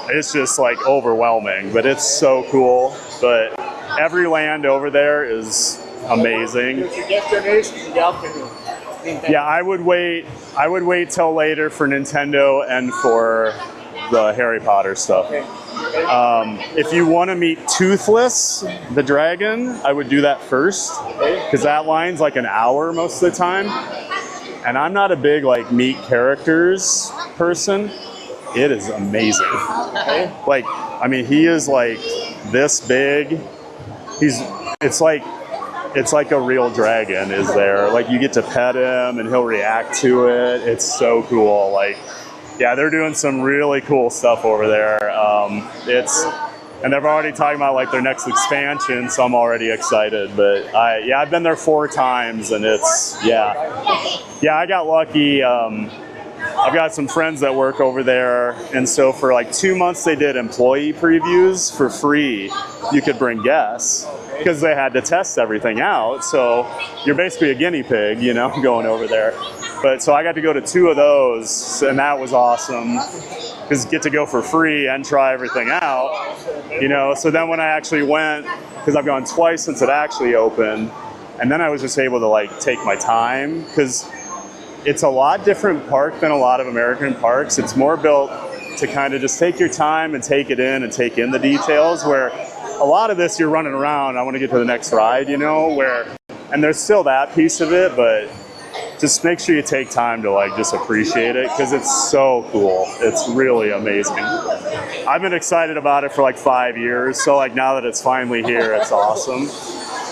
it's just like overwhelming, but it's so cool. But every land over there is amazing. Yeah, I would wait till later for Nintendo and for the Harry Potter stuff. If you want to meet Toothless, the dragon, I would do that first, because that line's like an hour most of the time. And I'm not a big like meet characters person. It is amazing. Like, I mean, he is like this big. It's like a real dragon is there. Like you get to pet him and he'll react to it. It's so cool. Like, yeah, they're doing some really cool stuff over there. And they're already talking about like their next expansion, so I'm already excited. But I've been there 4 times, and it's I got lucky. I've got some friends that work over there, and so for like 2 months they did employee previews for free. You could bring guests because they had to test everything out. So you're basically a guinea pig, you know, going over there. But so I got to go to 2 of those, and that was awesome because get to go for free and try everything out, you know. So then when I actually went, because I've gone twice since it actually opened, and then I was just able to like take my time, because it's a lot different park than a lot of American parks. It's more built to kind of just take your time and take it in and take in the details, where a lot of this you're running around, I want to get to the next ride, you know, and there's still that piece of it, but just make sure you take time to like just appreciate it, because it's so cool. It's really amazing. I've been excited about it for like 5 years, so like now that it's finally here, it's awesome.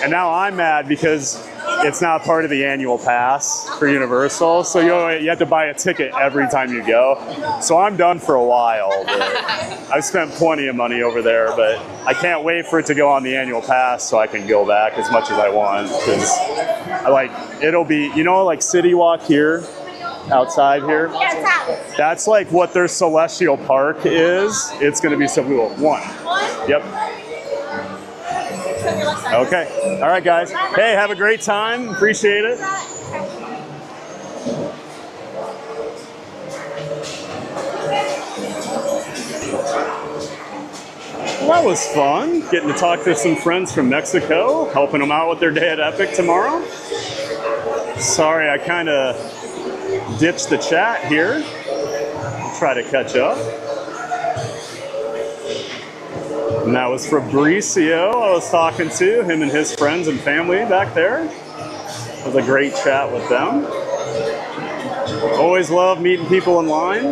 And now I'm mad because it's not part of the annual pass for Universal, so you have to buy a ticket every time you go. So I'm done for a while. But I've spent plenty of money over there, but I can't wait for it to go on the annual pass so I can go back as much as I want, because it'll be, you know, like City Walk here, outside here. That's like what their Celestial Park is. It's going to be so cool. 1. Yep. Okay. All right, guys. Hey, have a great time. Appreciate it. Well, that was fun. Getting to talk to some friends from Mexico, helping them out with their day at Epic tomorrow. Sorry, I kind of ditched the chat here. I'll try to catch up. And that was Fabricio I was talking to, him and his friends and family back there. It was a great chat with them. Always love meeting people in line.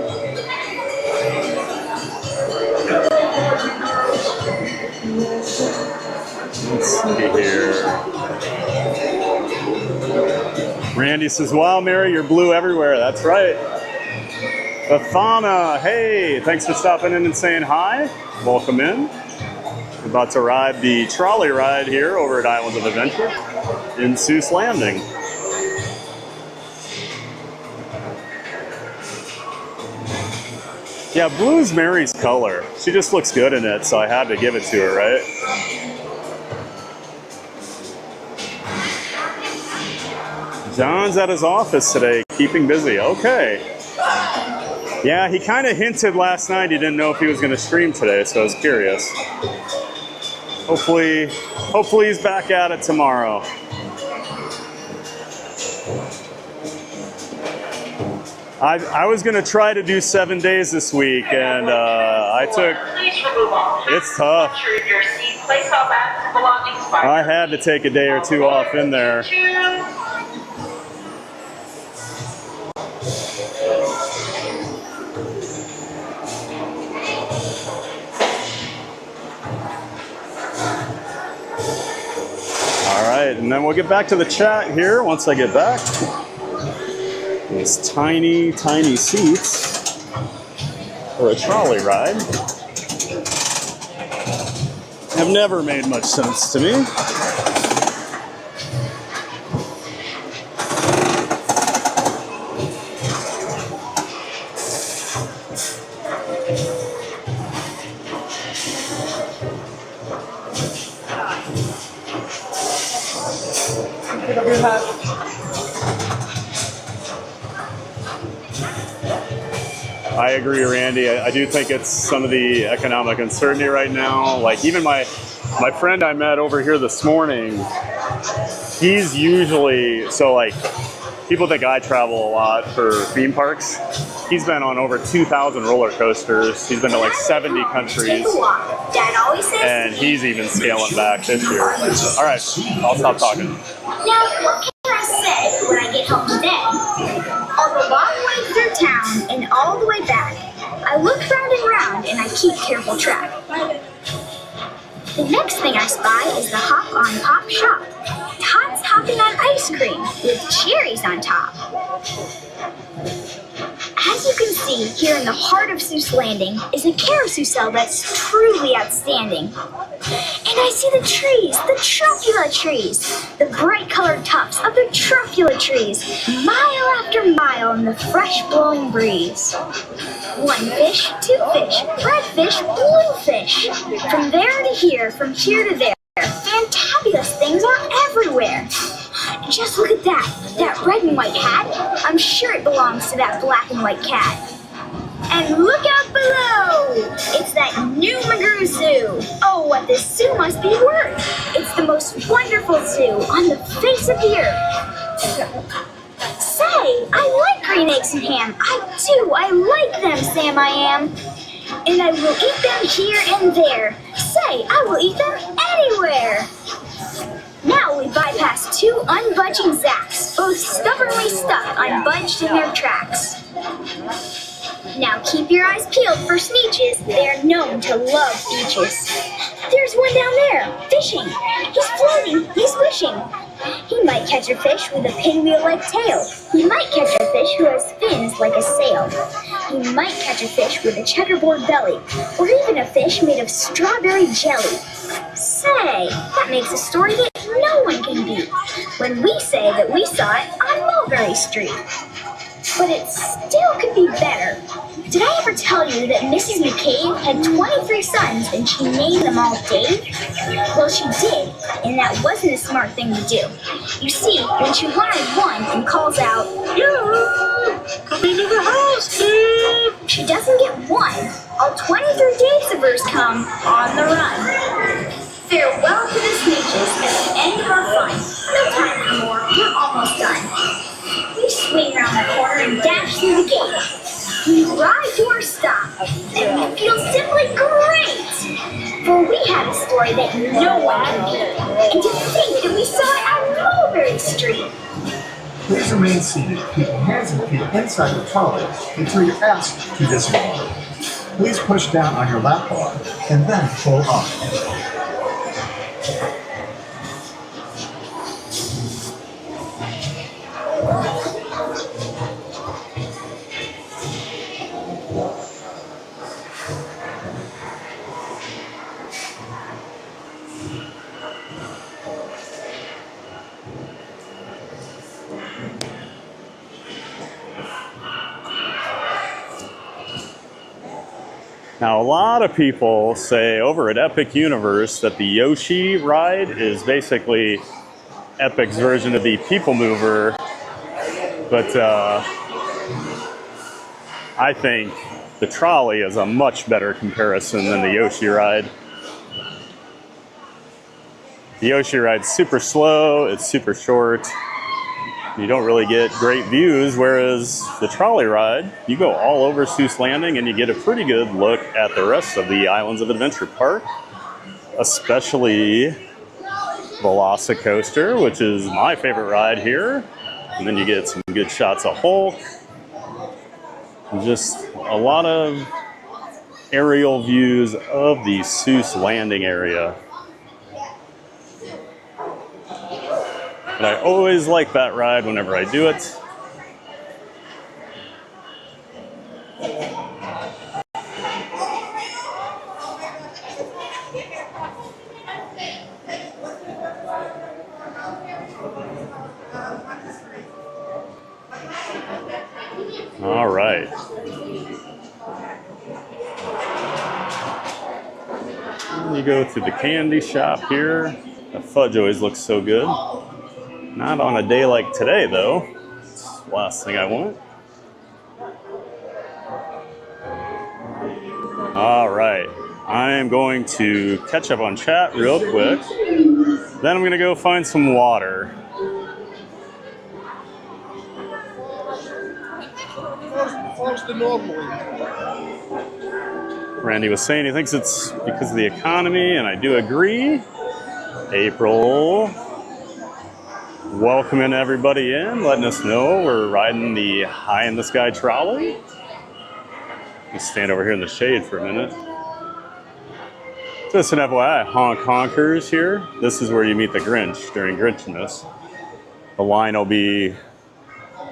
Let's see here. Randy says, wow, Mary, you're blue everywhere. That's right. Bafana, hey, thanks for stopping in and saying hi. Welcome in. We're about to ride the trolley ride here over at Islands of Adventure in Seuss Landing. Yeah, blue's Mary's color. She just looks good in it, so I had to give it to her, right? John's at his office today, keeping busy. Okay. Yeah, he kind of hinted last night he didn't know if he was going to stream today, so I was curious. Hopefully he's back at it tomorrow. I was going to try to do 7 days this week, and it's tough. I had to take a day or 2 off in there. Alright, and then we'll get back to the chat here once I get back. These tiny, tiny seats for a trolley ride have never made much sense to me. Pick up your hat. I agree, Randy. I do think it's some of the economic uncertainty right now. Like even my friend I met over here this morning, he's usually, so like people think I travel a lot for theme parks. He's been on over 2,000 roller coasters. He's been to like 70 countries. Dad always says. And he's even scaling back this year. All right, I'll stop talking. Now, what can I say when I get home today? All the long way through town and all the way back, I look round and round and I keep careful track. The next thing I spy is the Hop on Pop shop. Tots hopping on ice cream with cherries on top. As you can see, here in the heart of Seuss Landing is a carousel that's truly outstanding. And I see the trees, the truffula trees, the bright colored tops of the truffula trees, mile after mile in the fresh blowing breeze. One fish, two fish, red fish, blue fish. From there to here, from here to there, fantabulous things are everywhere. Just look at that red and white hat. I'm sure it belongs to that black and white cat. And look out below! It's that new McGurk Zoo. Oh, what this zoo must be worth! It's the most wonderful zoo on the face of the earth. Say, I like green eggs and ham. I do. I like them, Sam I am. And I will eat them here and there. Say, I will eat them anywhere. Now we bypass two unbudging zaps, both stubbornly stuck unbudged in their tracks. Now keep your eyes peeled for sneeches. They are known to love beaches. There's one down there, fishing. He's floating, he's wishing. He might catch a fish with a pinwheel-like tail. He might catch a fish who has fins like a sail. He might catch a fish with a checkerboard belly, or even a fish made of strawberry jelly. Say, that makes a story that no one can beat when we say that we saw it on Mulberry Street. But it still could be better. Did I ever tell you that Mrs. McCabe had 23 sons and she named them all Dave? Well, she did, and that wasn't a smart thing to do. You see, when she wanted one and calls out, "Yeah, come into the house, Dave!" she doesn't get one. All 23 Daves of hers come on the run. Farewell to the sneeches at the end of our fun. No time for more, we're almost done. We swing around the corner and dash through the gate. We ride to our stop, and we feel simply great. For we have a story that no one can beat. And to think that we saw it on Mulberry Street. Please remain seated, keep your hands and feet inside the trolley until you're asked to dismount. Please push down on your lap bar and then pull up. Now, a lot of people say over at Epic Universe that the Yoshi ride is basically Epic's version of the People Mover, but I think the Trolley is a much better comparison than the Yoshi ride. The Yoshi ride's super slow, it's super short. You don't really get great views, whereas the Trolley ride, you go all over Seuss Landing and you get a pretty good look at the rest of the Islands of Adventure Park, especially VelociCoaster, which is my favorite ride here. And then you get some good shots of Hulk. And just a lot of aerial views of the Seuss Landing area. But I always like that ride whenever I do it. All right. You go to the candy shop here. The fudge always looks so good. Not on a day like today, though. It's the last thing I want. All right. I am going to catch up on chat real quick. Then I'm going to go find some water. First the normal. Randy was saying he thinks it's because of the economy, and I do agree. April, welcoming everybody in, letting us know we're riding the High in the Sky trolley. Let's stand over here in the shade for a minute. Just an FYI, Honk Honkers here. This is where you meet the Grinch during Grinchmas. The line will be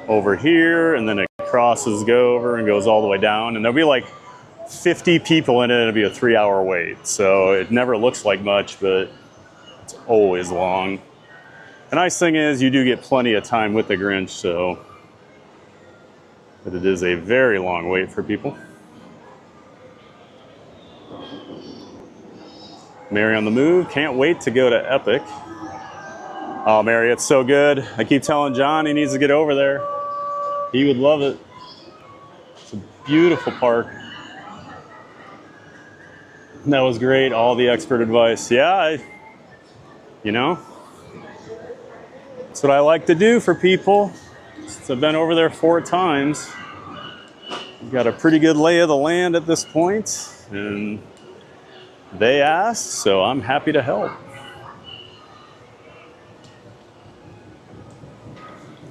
over here, and then it crosses over and goes all the way down. And there'll be like 50 people in it. It'll be a 3-hour wait. So it never looks like much, but it's always long. The nice thing is you do get plenty of time with the Grinch, so but it is a very long wait for people. Mary on the move. Can't wait to go to Epic. Oh, Mary, it's so good. I keep telling John he needs to get over there. He would love it. It's a beautiful park. That was great. All the expert advice. Yeah, you know, that's what I like to do for people. Since I've been over there 4 times. I've got a pretty good lay of the land at this point, and they asked, so I'm happy to help.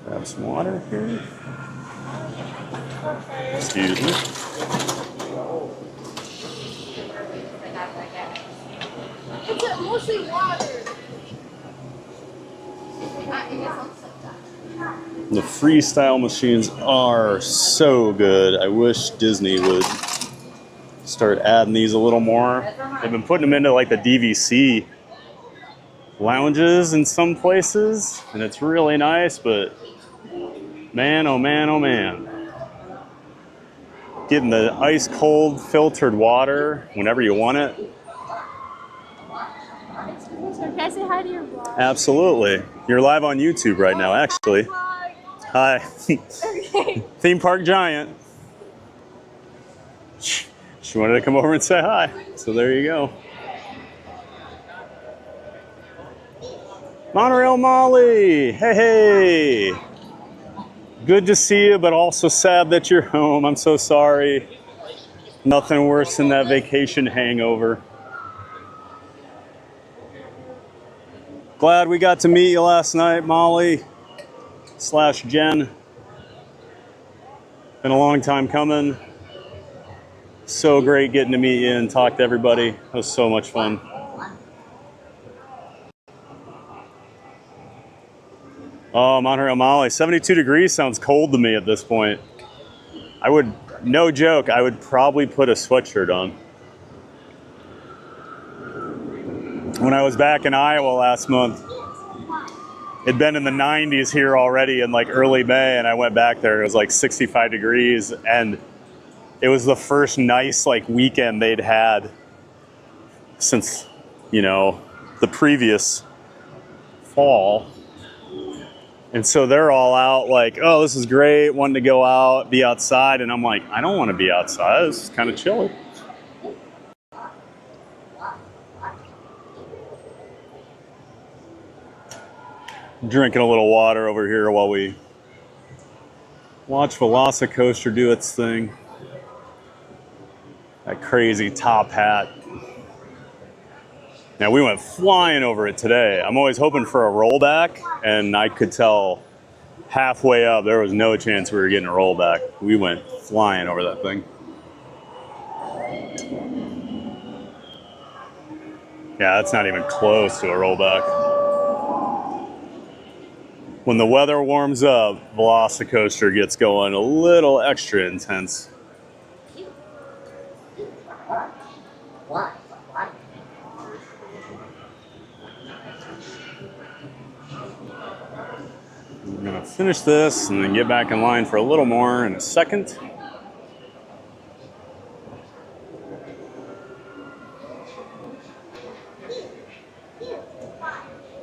Grab some water here. Excuse me. It's mostly water. The freestyle machines are so good. I wish Disney would start adding these a little more. They've been putting them into like the DVC lounges in some places, and it's really nice, but man, oh man, oh man. Getting the ice cold filtered water whenever you want it. Can I say hi to your vlog? Absolutely. You're live on YouTube right now, actually. Hi. Okay. Theme Park Giant. She wanted to come over and say hi, so there you go. Monorail Molly, hey, hey. Good to see you, but also sad that you're home. I'm so sorry. Nothing worse than that vacation hangover. Glad we got to meet you last night, Molly / Jen. Been a long time coming. So great getting to meet you and talk to everybody. It was so much fun. Oh, Monorail Molly, 72 degrees sounds cold to me at this point. I would, no joke, I would probably put a sweatshirt on. When I was back in Iowa last month, it'd been in the 90s here already in like early May, and I went back there. It was like 65 degrees, and it was the first nice like weekend they'd had since, you know, the previous fall. And so they're all out like, oh, this is great, wanting to go out, be outside. And I'm like, I don't want to be outside. This is kind of chilly. Drinking a little water over here while we watch VelociCoaster do its thing. That crazy top hat. Now, we went flying over it today. I'm always hoping for a rollback, and I could tell halfway up there was no chance we were getting a rollback. We went flying over that thing. Yeah, that's not even close to a rollback. When the weather warms up, VelociCoaster gets going a little extra intense. I'm gonna finish this and then get back in line for a little more in a second.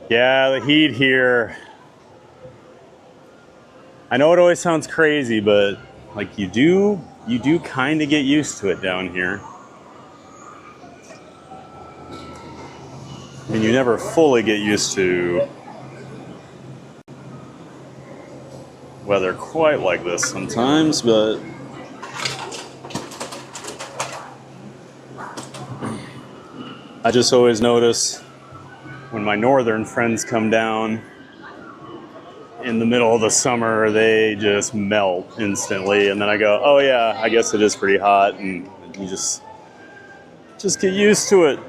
Yeah, the heat here I know it always sounds crazy, but like you do kind of get used to it down here. I mean, you never fully get used to weather quite like this sometimes, but I just always notice when my northern friends come down in the middle of the summer, they just melt instantly. And then I go, oh yeah, I guess it is pretty hot. And you just get used to it.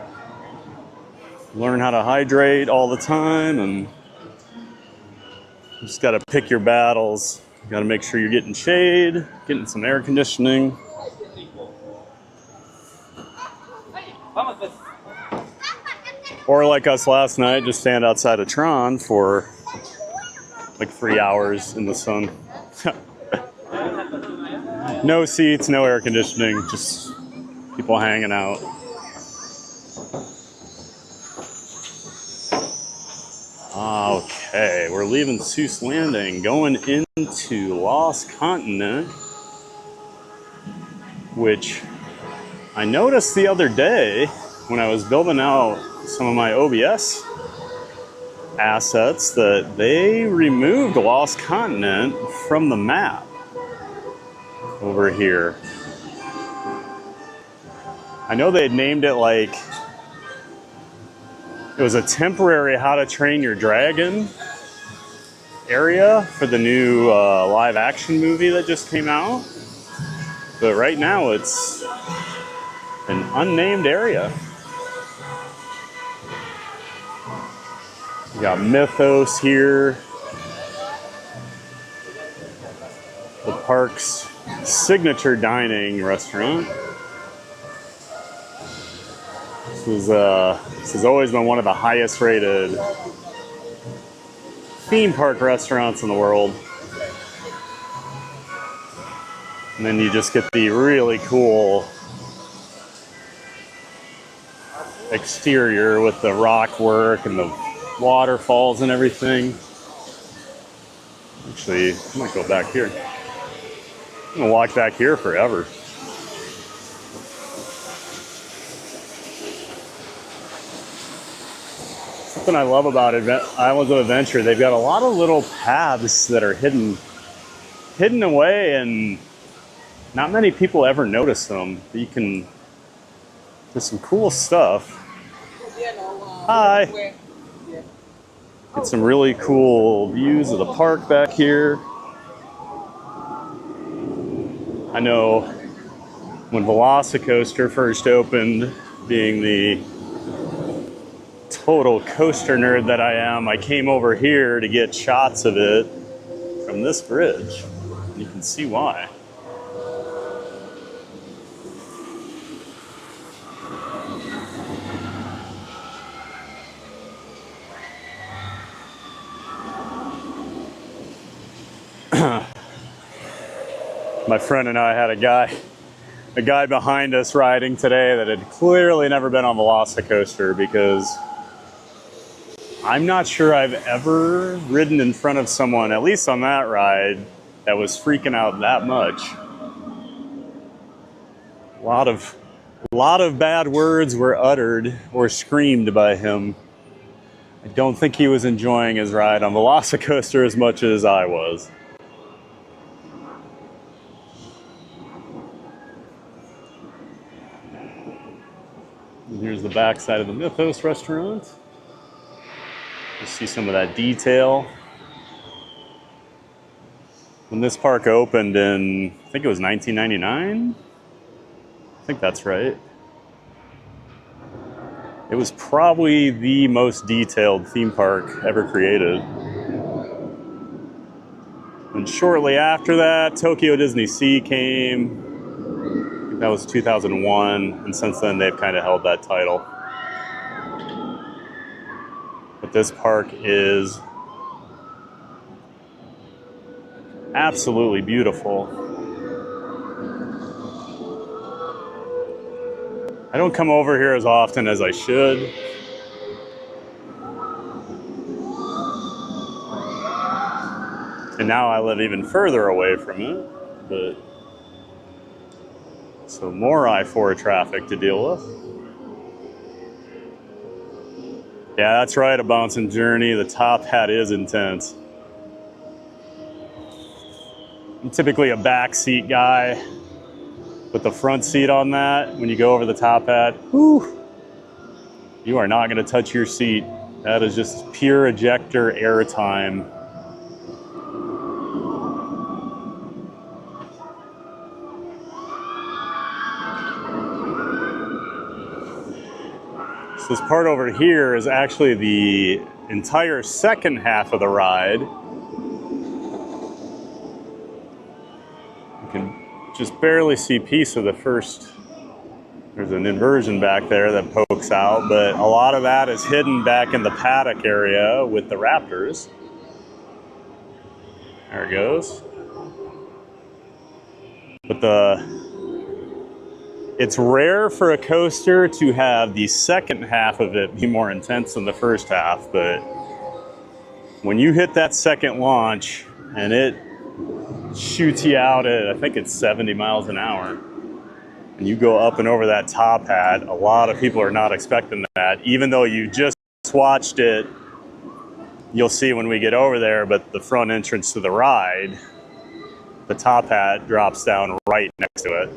Learn how to hydrate all the time, and you just got to pick your battles. You got to make sure you're getting shade, getting some air conditioning. Or like us last night, just stand outside of Tron for like 3 hours in the sun. No seats, no air conditioning, just people hanging out. Okay, we're leaving Seuss Landing, going into Lost Continent, which I noticed the other day when I was building out some of my OBS assets that they removed Lost Continent from the map over here. I know they had named it like it was a temporary How to Train Your Dragon area for the new live action movie that just came out. But right now it's an unnamed area. We got Mythos here. The park's signature dining restaurant. This has always been one of the highest rated theme park restaurants in the world. And then you just get the really cool exterior with the rock work and the waterfalls and everything. Actually, I might go back here. I'm gonna walk back here forever. Something I love about Islands of Adventure, they've got a lot of little paths that are hidden away, and not many people ever notice them. You can, there's some cool stuff. Hi. Get some really cool views of the park back here. I know when VelociCoaster first opened, being the total coaster nerd that I am, I came over here to get shots of it from this bridge. You can see why. My friend and I had a guy behind us riding today that had clearly never been on VelociCoaster, because I'm not sure I've ever ridden in front of someone, at least on that ride, that was freaking out that much. A lot of bad words were uttered or screamed by him. I don't think he was enjoying his ride on VelociCoaster as much as I was. And here's the back side of the Mythos restaurant. You see some of that detail. When this park opened in, I think it was 1999? I think that's right. It was probably the most detailed theme park ever created. And shortly after that, Tokyo Disney Sea came. I think that was 2001, and since then they've kind of held that title. But this park is absolutely beautiful. I don't come over here as often as I should. And now I live even further away from it, but so more I-4 traffic to deal with. Yeah, that's right, a bouncing journey. The top hat is intense. I'm typically a back seat guy, but the front seat on that, when you go over the top hat, whew, you are not going to touch your seat. That is just pure ejector air time. So this part over here is actually the entire second half of the ride. You can just barely see piece of the first. There's an inversion back there that pokes out, but a lot of that is hidden back in the paddock area with the raptors. There it goes. But it's rare for a coaster to have the second half of it be more intense than the first half, but when you hit that second launch and it shoots you out at, I think it's 70 miles an hour, and you go up and over that top hat, a lot of people are not expecting that. Even though you just watched it, you'll see when we get over there, but the front entrance to the ride, the top hat drops down right next to it.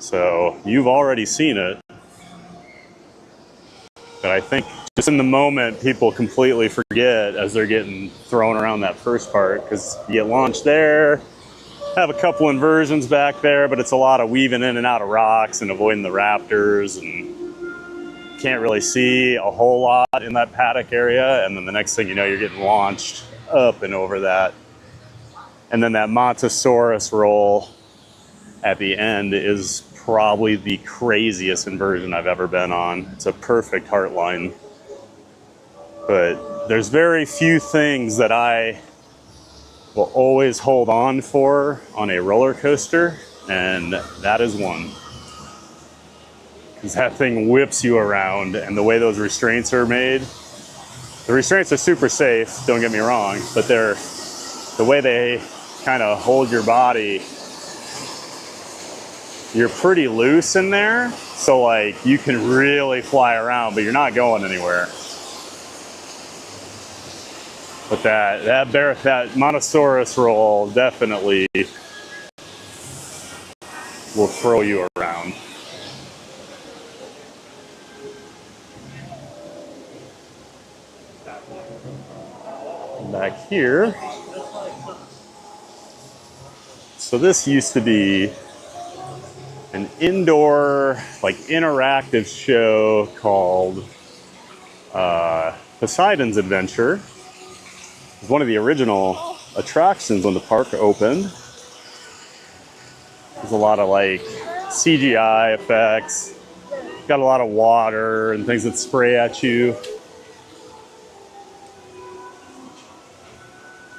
So you've already seen it. But I think just in the moment, people completely forget as they're getting thrown around that first part, because you get launched there, have a couple inversions back there, but it's a lot of weaving in and out of rocks and avoiding the raptors, and can't really see a whole lot in that paddock area. And then the next thing you know, you're getting launched up and over that. And then that Montosaurus roll at the end is probably the craziest inversion I've ever been on. It's a perfect heartline. But there's very few things that I will always hold on for on a roller coaster, and that is one. Because that thing whips you around, and the way those restraints are made, the restraints are super safe, don't get me wrong, but the way they kind of hold your body, you're pretty loose in there, so like you can really fly around, but you're not going anywhere. But that Montosaurus roll definitely will throw you around. Back here. So this used to be an indoor, like interactive show called Poseidon's Adventure. It was one of the original attractions when the park opened. There's a lot of like CGI effects. Got a lot of water and things that spray at you.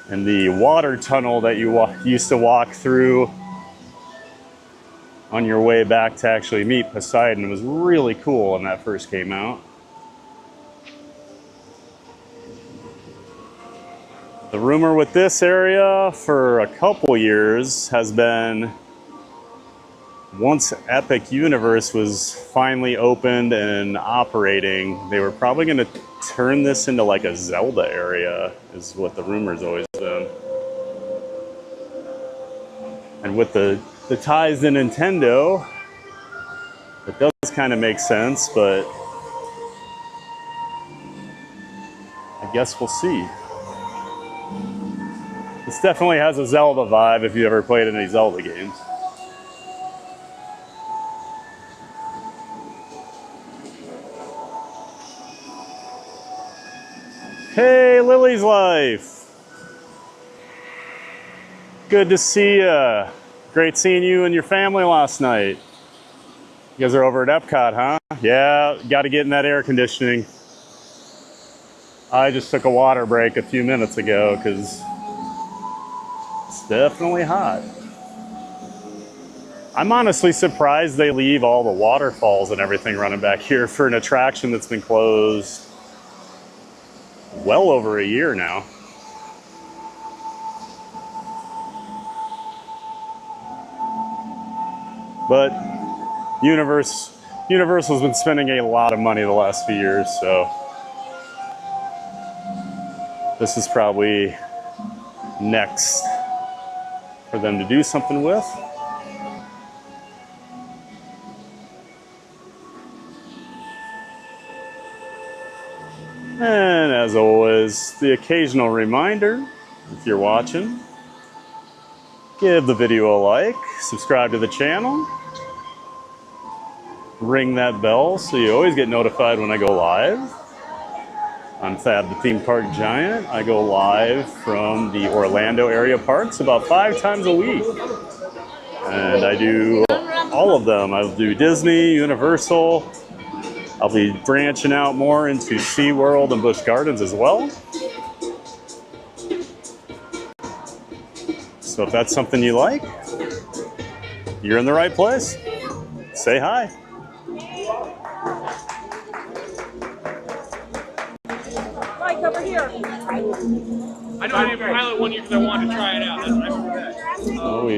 And the water tunnel that you used to walk through on your way back to actually meet Poseidon was really cool when that first came out. The rumor with this area for a couple years has been, once Epic Universe was finally opened and operating, they were probably going to turn this into like a Zelda area, is what the rumor's always been. And with the ties to Nintendo, it does kind of make sense, but I guess we'll see. This definitely has a Zelda vibe if you ever played any Zelda games. Hey, Lily's Life. Good to see you. Great seeing you and your family last night. You guys are over at Epcot, huh? Yeah, got to get in that air conditioning. I just took a water break a few minutes ago because it's definitely hot. I'm honestly surprised they leave all the waterfalls and everything running back here for an attraction that's been closed well over a year now. But Universal's been spending a lot of money the last few years, so this is probably next for them to do something with. And as always, the occasional reminder, if you're watching, give the video a like, subscribe to the channel, ring that bell so you always get notified when I go live. I'm Thad the Theme Park Giant. I go live from the Orlando area parks about 5 times a week. And I do all of them. I'll do Disney, Universal. I'll be branching out more into SeaWorld and Busch Gardens as well. So if that's something you like, you're in the right place. Say hi. Mike, over here. I know I didn't pilot one year because I wanted to try it out. That's right over that. Oh,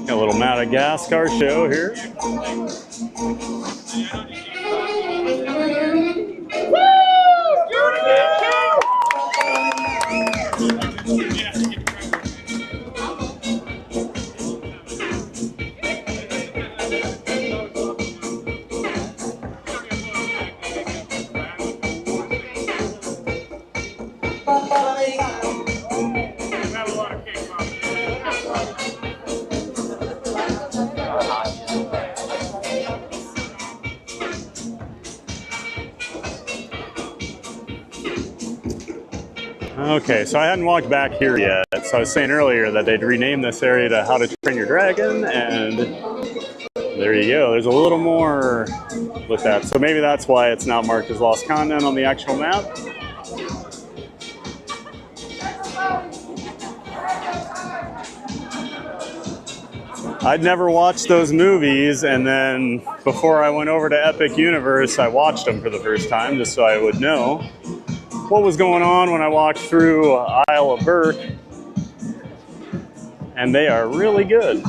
got a little Madagascar show here. Okay, so I hadn't walked back here yet. So I was saying earlier that they'd rename this area to How to Train Your Dragon, and there you go. There's a little more with that. So maybe that's why it's not marked as Lost Continent on the actual map. I'd never watched those movies, and then before I went over to Epic Universe, I watched them for the first time just so I would know what was going on when I walked through Isle of Burke, and they are really good.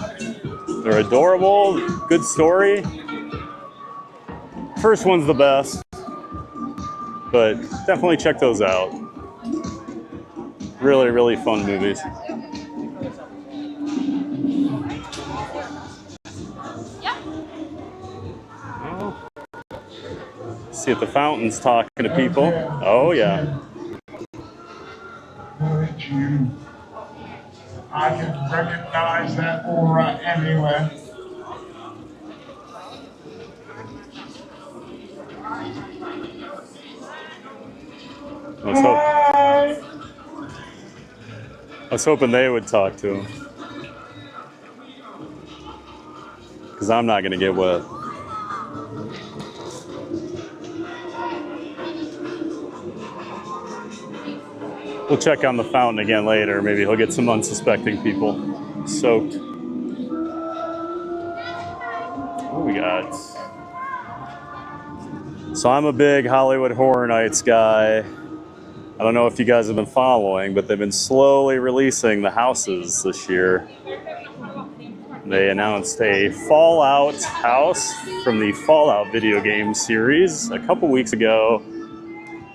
They're adorable, good story. First one's the best, but definitely check those out. Really, really fun movies. See at the fountains talking to people. Oh, yeah. Look at you. I can recognize that aura anywhere. I was hoping they would talk to him. Because I'm not going to get wet. We'll check on the fountain again later. Maybe he'll get some unsuspecting people soaked. What we got? So I'm a big Hollywood Horror Nights guy. I don't know if you guys have been following, but they've been slowly releasing the houses this year. They announced a Fallout house from the Fallout video game series a couple weeks ago.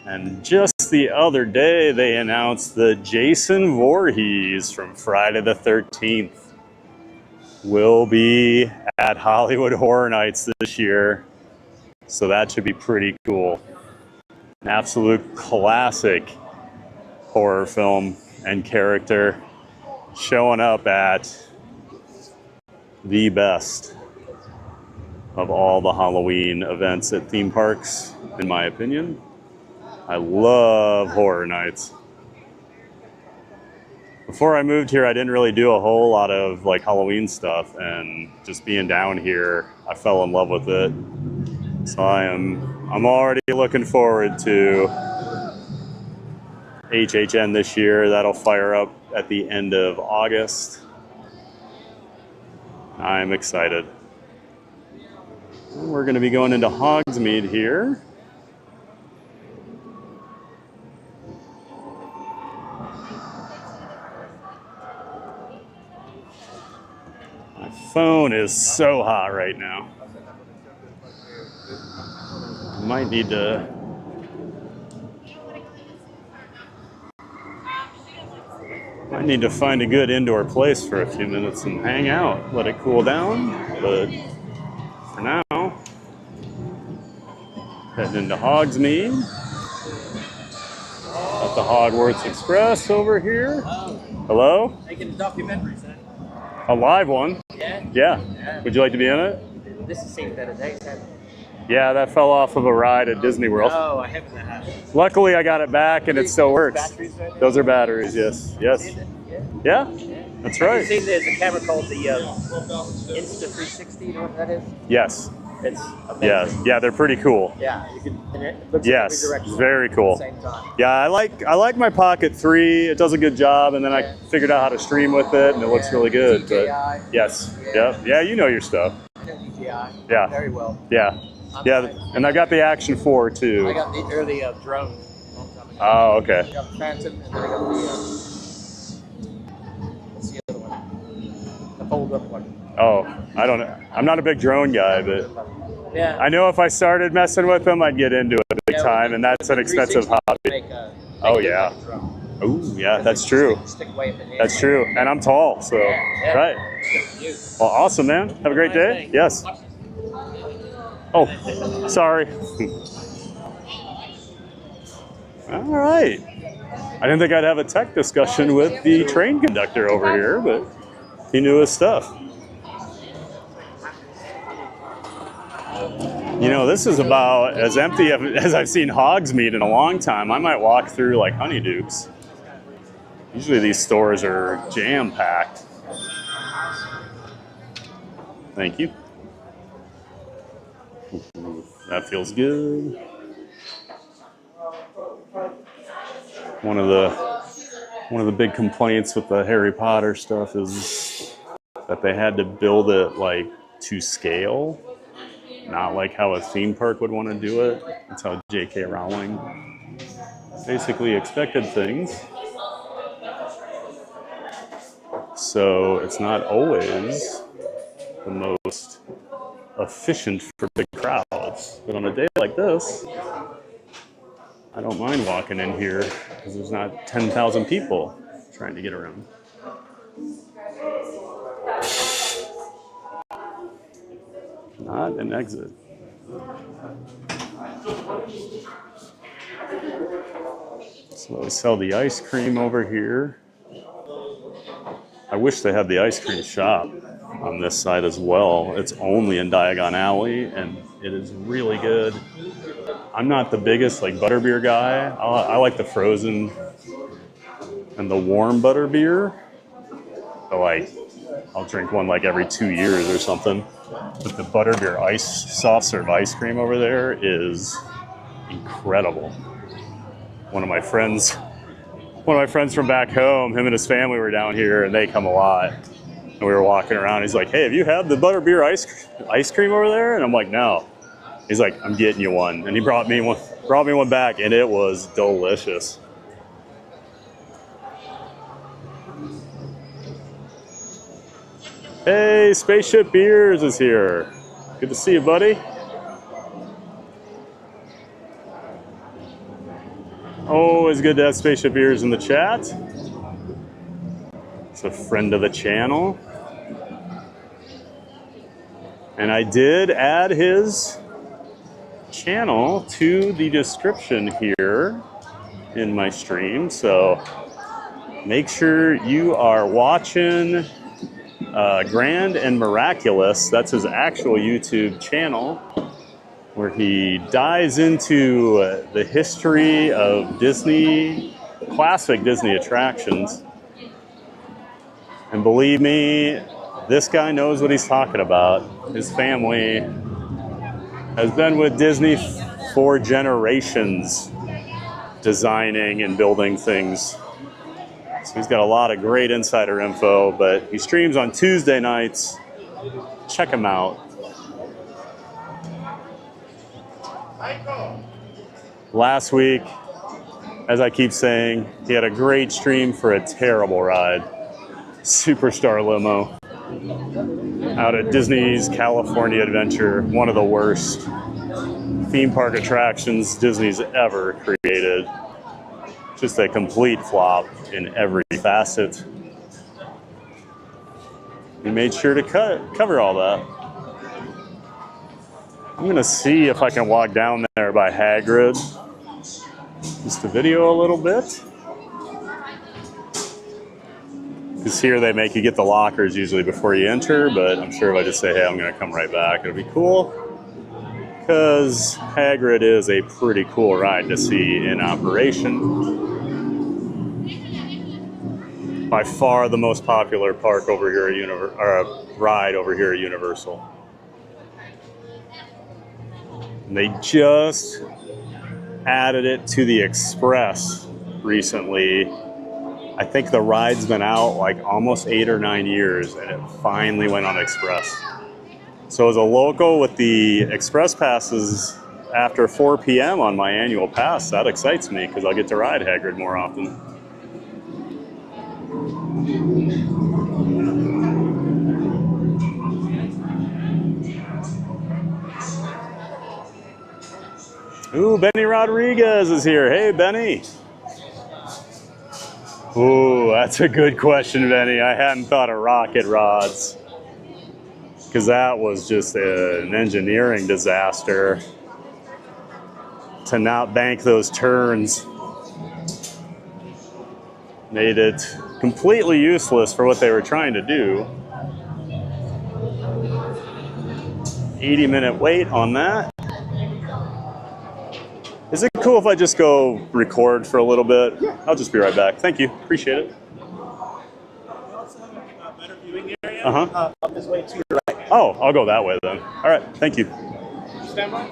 And just the other day, they announced the Jason Voorhees from Friday the 13th will be at Hollywood Horror Nights this year. So that should be pretty cool. An absolute classic horror film and character showing up at the best of all the Halloween events at theme parks, in my opinion. I love horror nights. Before I moved here, I didn't really do a whole lot of like Halloween stuff, and just being down here, I fell in love with it. So I'm already looking forward to HHN this year. That'll fire up at the end of August. I'm excited. We're going to be going into Hogsmeade here. My phone is so hot right now. Might need to find a good indoor place for a few minutes and hang out, let it cool down. But for now, heading into Hogsmeade. Got the Hogwarts Express over here. Hello? Making documentaries, huh? A live one? Yeah? Yeah. Would you like to be in it? This has seen better days, hasn't it? Yeah, that fell off of a ride at Disney World. Oh, I haven't had it. Luckily, I got it back and it still works. Batteries right there? Those are batteries, yes. Yes. Yeah. Yeah? That's Have right. you seen there's a camera called the Insta360, you know what that is? Yes. It's amazing. Yeah, they're pretty cool. Yeah, you can, and it looks Yes, in every direction very cool. at the same time. Yeah, I like my Pocket 3. It does a good job, and then I figured out how to stream with it, and it looks really good. But DJI. yes, yeah, you know your stuff. I know DJI. Yeah. Very well. Yeah, and I got the Action 4 too. I got the early drone. a long time ago. Oh, okay. I got the Phantom, and then I got the what's the other one? The fold-up one. Oh, I don't know. I'm not a big drone guy, but Yeah. I know if I started messing with them, I'd get into it big time, and that's an expensive hobby. Oh yeah. Oh yeah, that's true. That's true, and I'm tall, so right. Well, awesome, man. Have a great day. Yes. Oh, sorry. All right. I didn't think I'd have a tech discussion with the train conductor over here, but he knew his stuff. You know, this is about as empty as I've seen Hogsmeade in a long time. I might walk through like Honeyduke's. Usually these stores are jam-packed. Thank you. That feels good. One of the big complaints with the Harry Potter stuff is that they had to build it like to scale, not like how a theme park would want to do it. That's how J.K. Rowling basically expected things. So it's not always the most efficient for big crowds. But on a day like this, I don't mind walking in here because there's not 10,000 people trying to get around. Not an exit. So they sell the ice cream over here. I wish they had the ice cream shop on this side as well. It's only in Diagon Alley, and it is really good. I'm not the biggest like butterbeer guy. I like the frozen and the warm butterbeer. So like, I'll drink one like every 2 years or something. But the butterbeer ice soft serve ice cream over there is incredible. One of my friends from back home, him and his family were down here, and they come a lot. And we were walking around. He's like, "Hey, have you had the butterbeer ice cream over there?" And I'm like, "No." He's like, "I'm getting you one." And he brought me one back, and it was delicious. Hey, Spaceship Beers is here. Good to see you, buddy. Always good to have Spaceship Beers in the chat. It's a friend of the channel. And I did add his channel to the description here in my stream. So make sure you are watching Grand and Miraculous. That's his actual YouTube channel, where he dives into the history of Disney, classic Disney attractions. And believe me, this guy knows what he's talking about. His family has been with Disney for generations, designing and building things. So he's got a lot of great insider info, but he streams on Tuesday nights. Check him out. Last week, as I keep saying, he had a great stream for a terrible ride. Superstar Limo out at Disney's California Adventure, one of the worst theme park attractions Disney's ever created. Just a complete flop in every facet. He made sure to cover all that. I'm gonna see if I can walk down there by Hagrid. Just to video a little bit. Because here they make you get the lockers usually before you enter, but I'm sure if I just say, hey, I'm gonna come right back, it'll be cool. Because Hagrid is a pretty cool ride to see in operation. By far the most popular park over here at ride over here at Universal. And they just added it to the Express recently. I think the ride's been out like almost 8 or 9 years, and it finally went on Express. So as a local with the Express passes after 4 p.m. on my annual pass, that excites me because I'll get to ride Hagrid more often. Ooh, Benny Rodriguez is here. Hey, Benny. Ooh, that's a good question, Benny. I hadn't thought of rocket rods because that was just an engineering disaster to not bank those turns. Made it completely useless for what they were trying to do. 80-minute wait on that. Is it cool if I just go record for a little bit? Yeah. I'll just be right back. Thank you. Appreciate it. Better viewing area. Up this way to your right. Oh, I'll go that way then. All right. Thank you. Stand by.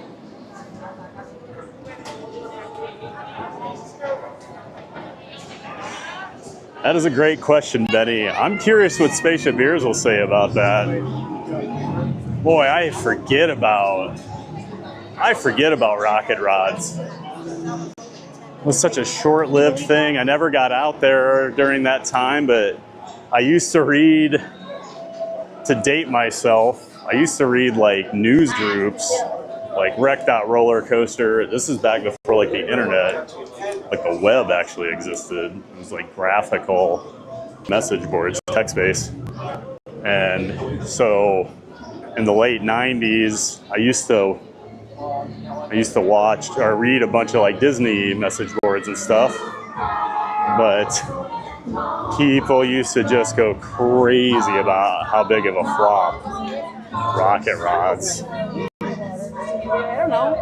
That is a great question, Benny. I'm curious what Spaceship Ears will say about that. Boy, I forget about rocket rods. It was such a short-lived thing. I never got out there during that time, but I used to read, to date myself, I used to read like news groups, like Wreck.Rollercoaster. This is back before like the internet, like the web actually existed. It was like graphical message boards, text-based. And so in the late 90s, I used to watch or read a bunch of like Disney message boards and stuff, but people used to just go crazy about how big of a flop rocket rods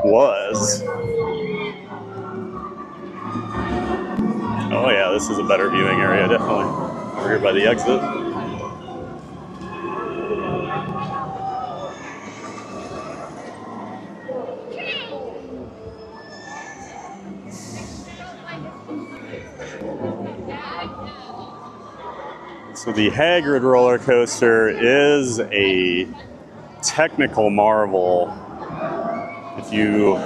was. Oh yeah, this is a better viewing area, definitely. Over here by the exit. So the Hagrid roller coaster is a technical marvel. If you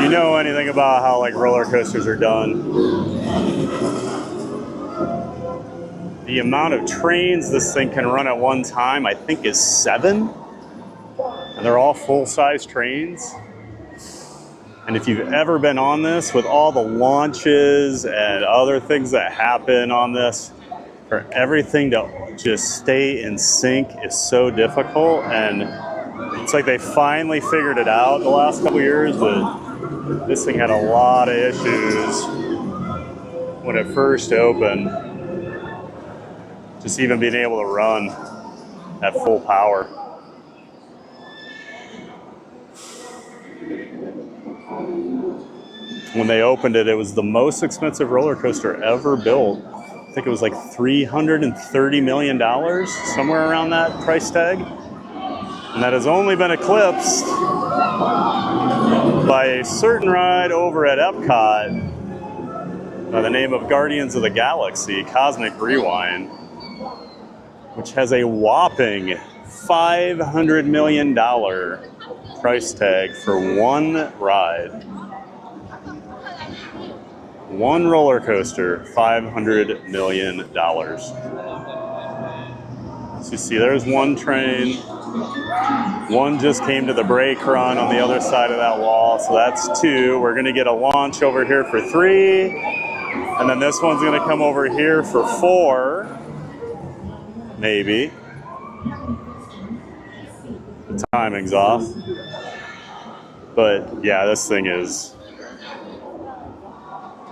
know anything about how like roller coasters are done, the amount of trains this thing can run at one time, I think, is 7, and they're all full-size trains. And if you've ever been on this, with all the launches and other things that happen on this, for everything to just stay in sync is so difficult. And it's like they finally figured it out the last couple years, but this thing had a lot of issues when it first opened. Just even being able to run at full power. When they opened it, it was the most expensive roller coaster ever built. I think it was like $330 million, somewhere around that price tag. And that has only been eclipsed by a certain ride over at Epcot by the name of Guardians of the Galaxy, Cosmic Rewind, which has a whopping $500 million price tag for one ride. One roller coaster, $500 million. So you see, there's one train. One just came to the brake run on the other side of that wall, so that's two. We're gonna get a launch over here for 3, and then this one's gonna come over here for 4, maybe. The timing's off. But yeah, this thing is,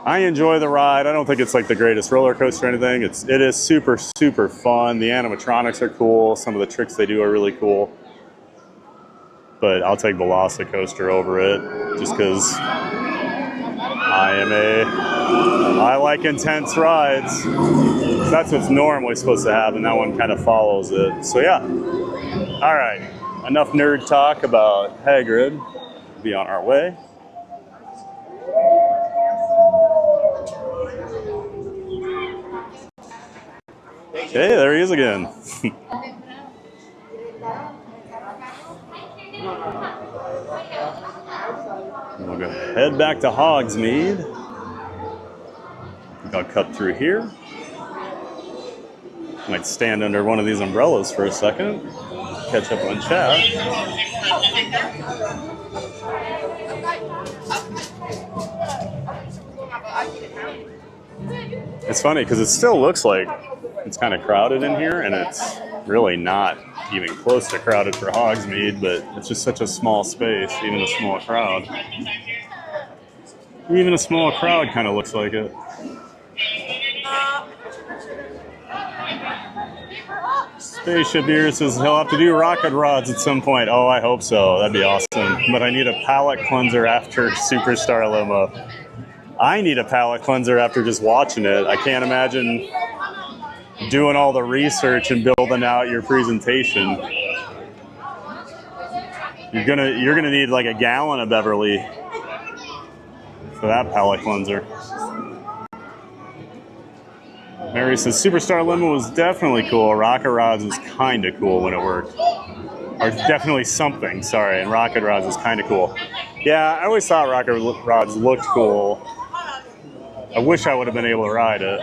I enjoy the ride. I don't think it's like the greatest roller coaster or anything. It is super, super fun. The animatronics are cool. Some of the tricks they do are really cool. But I'll take VelociCoaster over it just because I like intense rides. That's what's normally supposed to happen. That one kind of follows it. So yeah. All right. Enough nerd talk about Hagrid. We'll be on our way. Okay, there he is again. We'll go head back to Hogsmeade. I'll cut through here. Might stand under one of these umbrellas for a second. Catch up on chat. It's funny because it still looks like it's kind of crowded in here, and it's really not even close to crowded for Hogsmeade, but it's just such a small space, even a small crowd. Even a small crowd kind of looks like it. Spaceship Beer says he'll have to do rocket rods at some point. Oh, I hope so. That'd be awesome. But I need a palate cleanser after Superstar Limo. I need a palate cleanser after just watching it. I can't imagine doing all the research and building out your presentation. You're gonna need like a gallon of Beverly for that palate cleanser. Mary says Superstar Limo was definitely cool. Rocket Rods was kind of cool when it worked. Or definitely something, sorry, and Rocket Rods was kind of cool. Yeah, I always thought Rocket Rods looked cool. I wish I would have been able to ride it.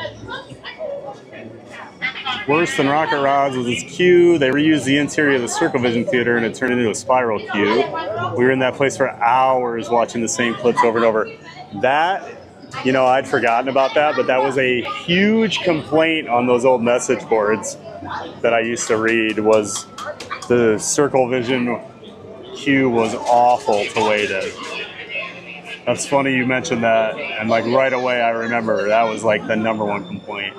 Worse than Rocket Rods was its queue. They reused the interior of the Circle Vision Theater and it turned into a spiral queue. We were in that place for hours watching the same clips over and over. That, you know, I'd forgotten about that, but that was a huge complaint on those old message boards that I used to read, was the Circle Vision queue was awful to wait in. That's funny you mentioned that, and like right away I remember that was like the #1 complaint.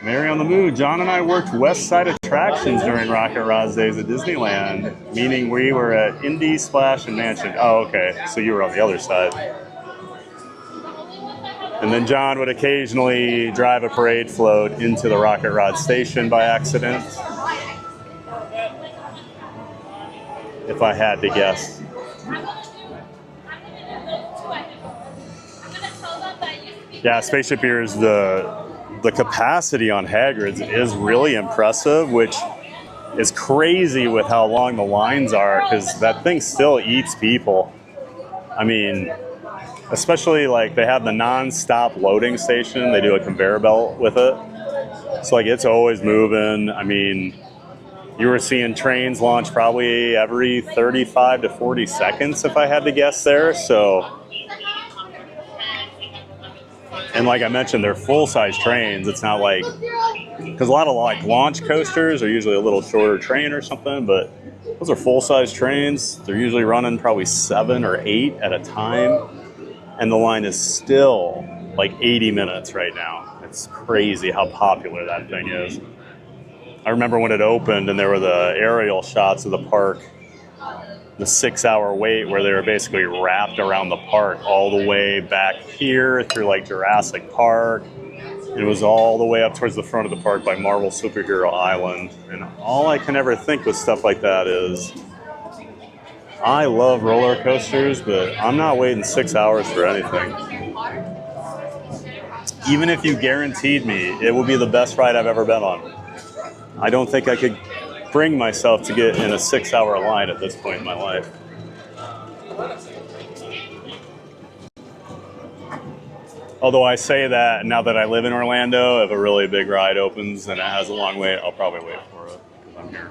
Mary on the Moon, John and I worked West Side attractions during Rocket Rod's days at Disneyland, meaning we were at Indy, Splash, and Mansion. Oh, okay, so you were on the other side. And then John would occasionally drive a parade float into the Rocket Rod station by accident, if I had to guess. Yeah, Spaceship Beer is the capacity on Hagrid's is really impressive, which is crazy with how long the lines are, because that thing still eats people. I mean, especially like they have the non-stop loading station. They do a conveyor belt with it. So like it's always moving. I mean, you were seeing trains launch probably every 35 to 40 seconds if I had to guess there. So, and like I mentioned, they're full-size trains. It's not like, because a lot of like launch coasters are usually a little shorter train or something, but those are full-size trains. They're usually running probably 7 or 8 at a time. And the line is still like 80 minutes right now. It's crazy how popular that thing is. I remember when it opened and there were the aerial shots of the park, the 6-hour wait where they were basically wrapped around the park all the way back here through like Jurassic Park. And it was all the way up towards the front of the park by Marvel Superhero Island. And all I can ever think with stuff like that is, I love roller coasters, but I'm not waiting 6 hours for anything. Even if you guaranteed me it would be the best ride I've ever been on, I don't think I could bring myself to get in a 6-hour line at this point in my life. Although I say that now that I live in Orlando, if a really big ride opens and it has a long wait, I'll probably wait for it because I'm here.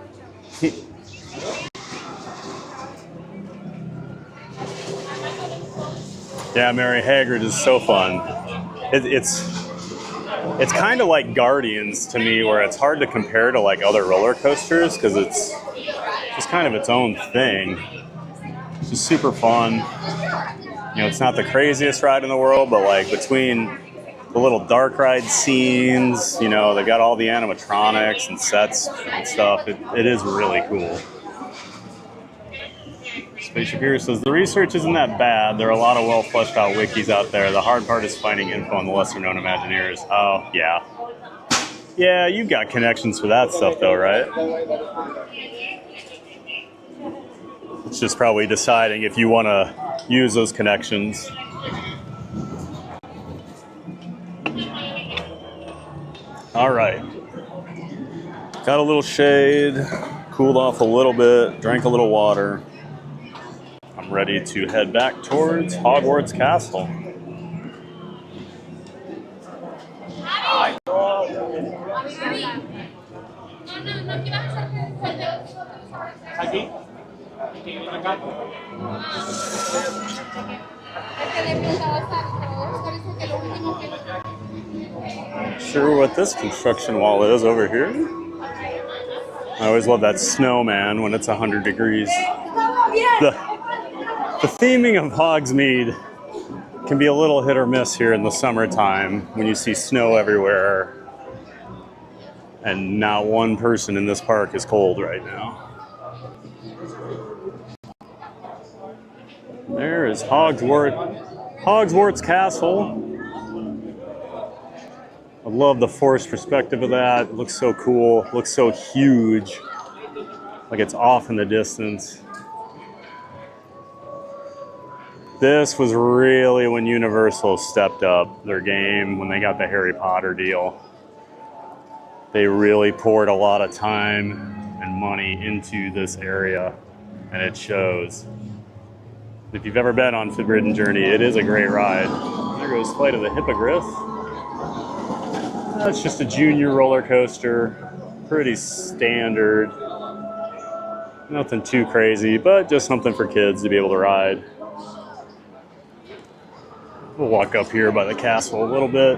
Yeah, Mary, Hagrid is so fun. It's kind of like Guardians to me, where it's hard to compare to like other roller coasters because it's just kind of its own thing. It's just super fun. You know, it's not the craziest ride in the world, but like between the little dark ride scenes, you know, they've got all the animatronics and sets and stuff. It is really cool. Spaceship Hero says, the research isn't that bad. There are a lot of well fleshed out wikis out there. The hard part is finding info on the lesser known Imagineers. Oh, yeah. Yeah, you've got connections for that stuff though, right? It's just probably deciding if you want to use those connections. All right. Got a little shade, cooled off a little bit, drank a little water. I'm ready to head back towards Hogwarts Castle. Not sure what this construction wall is over here. I always love that snowman when it's 100 degrees. The theming of Hogsmeade can be a little hit or miss here in the summertime when you see snow everywhere and not one person in this park is cold right now. There is Hogwarts Castle. I love the forced perspective of that. It looks so cool. It looks so huge. Like it's off in the distance. This was really when Universal stepped up their game when they got the Harry Potter deal. They really poured a lot of time and money into this area, and it shows. If you've ever been on Forbidden Journey, it is a great ride. There goes Flight of the Hippogriff. That's just a junior roller coaster, pretty standard. Nothing too crazy, but just something for kids to be able to ride. We'll walk up here by the castle a little bit.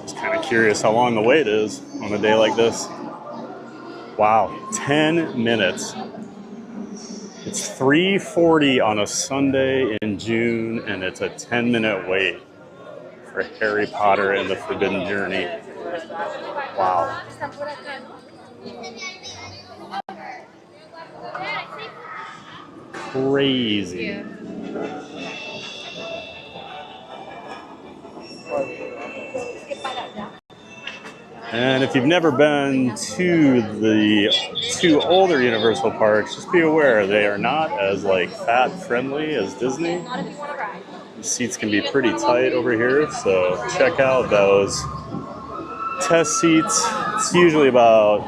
Just kind of curious how long the wait is on a day like this. Wow, 10 minutes. It's 3:40 on a Sunday in June, and it's a 10-minute wait for Harry Potter and the Forbidden Journey. Wow. Crazy. And if you've never been to the two older Universal parks, just be aware they are not as like fat friendly as Disney. The seats can be pretty tight over here, so check out those test seats. It's usually about,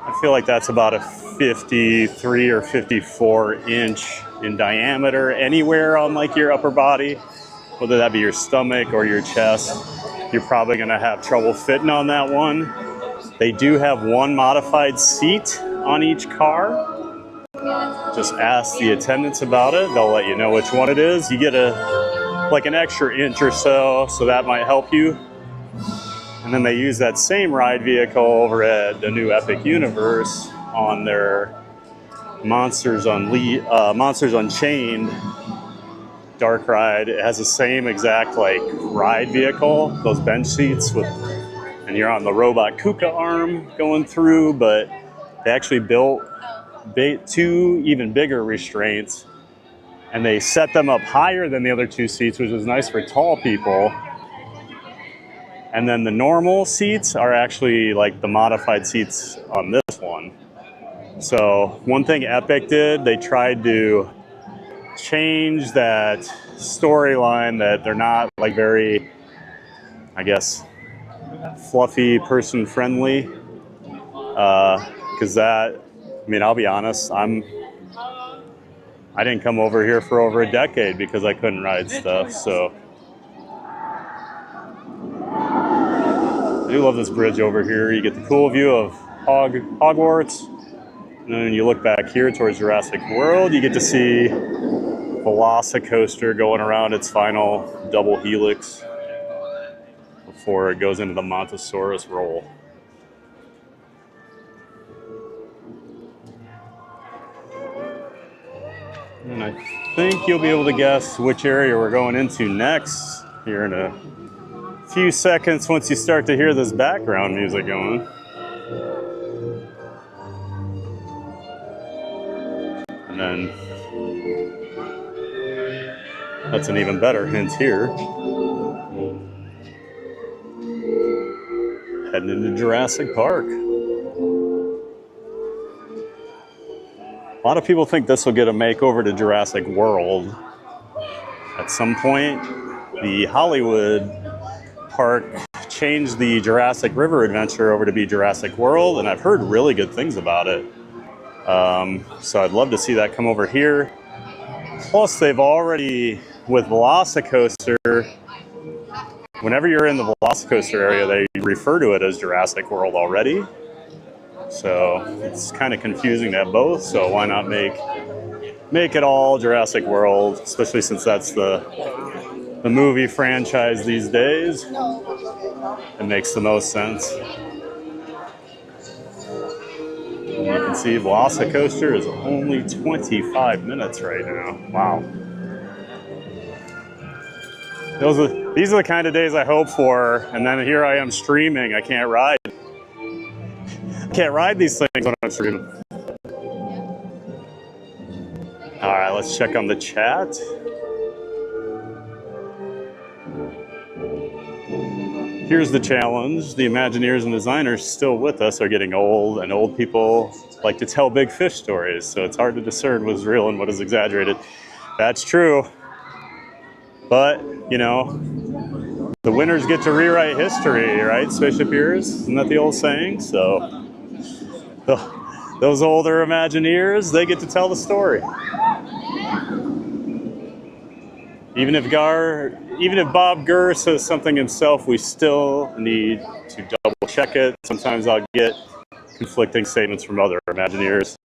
I feel like that's about a 53 or 54 inch in diameter anywhere on like your upper body, whether that be your stomach or your chest. You're probably going to have trouble fitting on that one. They do have one modified seat on each car. Just ask the attendants about it. They'll let you know which one it is. You get like an extra inch or so that might help you. And then they use that same ride vehicle over at the new Epic Universe on their Monsters Unchained dark ride. It has the same exact like ride vehicle, those bench seats and you're on the robot Kuka arm going through, but they actually built two even bigger restraints and they set them up higher than the other two seats, which is nice for tall people. And then the normal seats are actually like the modified seats on this one. So one thing Epic did, they tried to change that storyline, that they're not like very, I guess, fluffy, person friendly. Because that, I mean, I'll be honest, I didn't come over here for over a decade because I couldn't ride stuff. So I do love this bridge over here. You get the cool view of Hogwarts. And then you look back here towards Jurassic World, you get to see VelociCoaster going around its final double helix before it goes into the Montosaurus roll. And I think you'll be able to guess which area we're going into next here in a few seconds once you start to hear this background music going. And then that's an even better hint here. Heading into Jurassic Park. A lot of people think this will get a makeover to Jurassic World. At some point, the Hollywood park changed the Jurassic River Adventure over to be Jurassic World, and I've heard really good things about it. So I'd love to see that come over here. Plus, they've already, with VelociCoaster, whenever you're in the VelociCoaster area, they refer to it as Jurassic World already. So it's kind of confusing to have both, so why not make it all Jurassic World, especially since that's the movie franchise these days. It makes the most sense. And you can see VelociCoaster is only 25 minutes right now. Wow. These are the kind of days I hope for, and then here I am streaming. I can't ride. Can't ride these things when I'm streaming. All right, let's check on the chat. Here's the challenge. The Imagineers and designers still with us are getting old, and old people like to tell big fish stories, so it's hard to discern what's real and what is exaggerated. That's true. But, you know, the winners get to rewrite history, right? Spaceship Ears, isn't that the old saying? So those older Imagineers, they get to tell the story. Even if Bob Gurr says something himself, we still need to double check it. Sometimes I'll get conflicting statements from other Imagineers.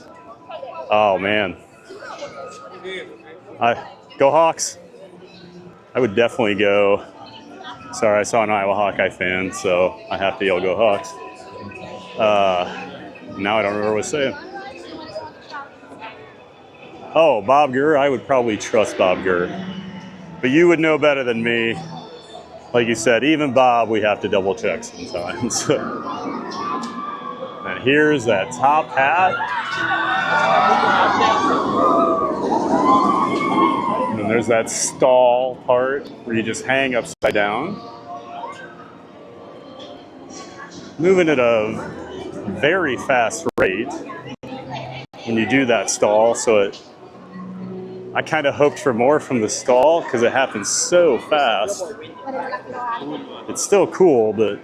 Oh man. Go Hawks. I would definitely go. Sorry, I saw an Iowa Hawkeye fan, so I have to yell Go Hawks. Now I don't remember what I was saying. Oh, Bob Gurr, I would probably trust Bob Gurr. But you would know better than me. Like you said, even Bob, we have to double check sometimes. And here's that top hat. And there's that stall part where you just hang upside down. Moving at a very fast rate when you do that stall, so I kind of hoped for more from the stall because it happens so fast. It's still cool, but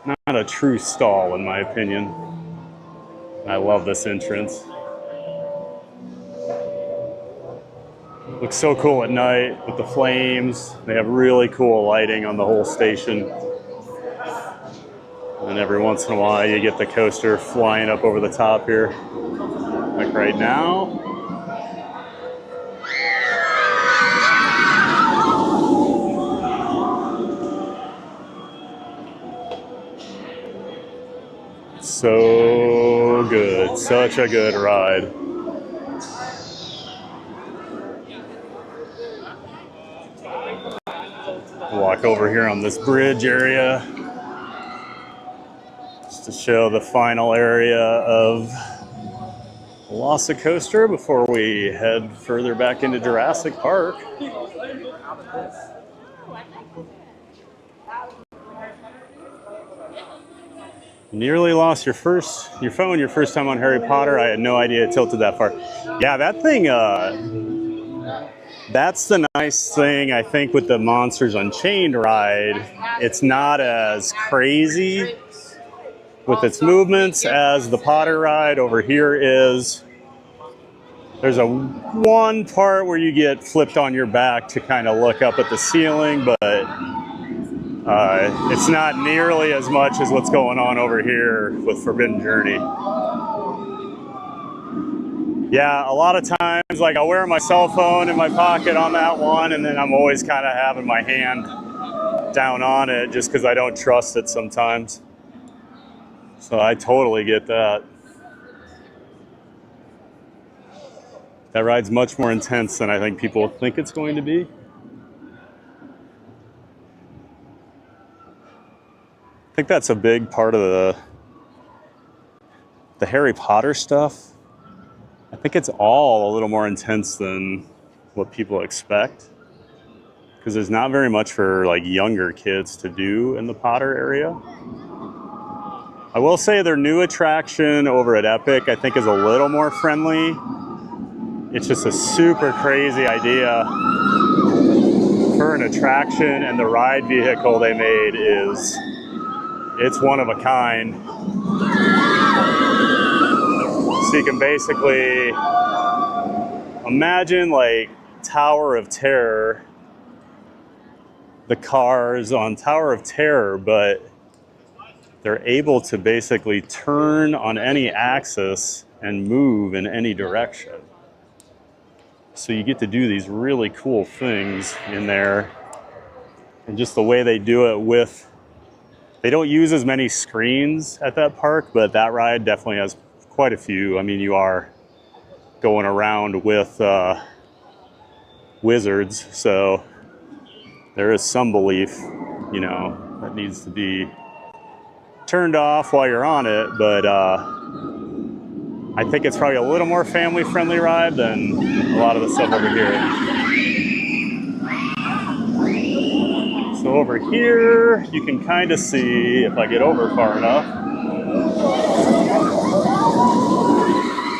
not a true stall in my opinion. I love this entrance. Looks so cool at night with the flames. They have really cool lighting on the whole station. And every once in a while you get the coaster flying up over the top here. Like right now. So good, such a good ride. Walk over here on this bridge area just to show the final area of VelociCoaster before we head further back into Jurassic Park. Nearly lost your phone your first time on Harry Potter. I had no idea it tilted that far. Yeah, that thing, that's the nice thing, I think, with the Monsters Unchained ride. It's not as crazy with its movements as the Potter ride over here is. There's one part where you get flipped on your back to kind of look up at the ceiling, but it's not nearly as much as what's going on over here with Forbidden Journey. Yeah, a lot of times, like, I'll wear my cell phone in my pocket on that one, and then I'm always kind of having my hand down on it just because I don't trust it sometimes. So I totally get that. That ride's much more intense than I think people think it's going to be. I think that's a big part of the Harry Potter stuff. I think it's all a little more intense than what people expect, because there's not very much for like younger kids to do in the Potter area. I will say their new attraction over at Epic, I think, is a little more friendly. It's just a super crazy idea for an attraction, and the ride vehicle they made it's one of a kind. So you can basically imagine like Tower of Terror, the cars on Tower of Terror, but they're able to basically turn on any axis and move in any direction. So you get to do these really cool things in there. And just the way they do it they don't use as many screens at that park, but that ride definitely has quite a few. I mean, you are going around with wizards, so there is some belief, that needs to be turned off while you're on it, but I think it's probably a little more family-friendly ride than a lot of the stuff over here. So over here, you can kind of see, if I get over far enough,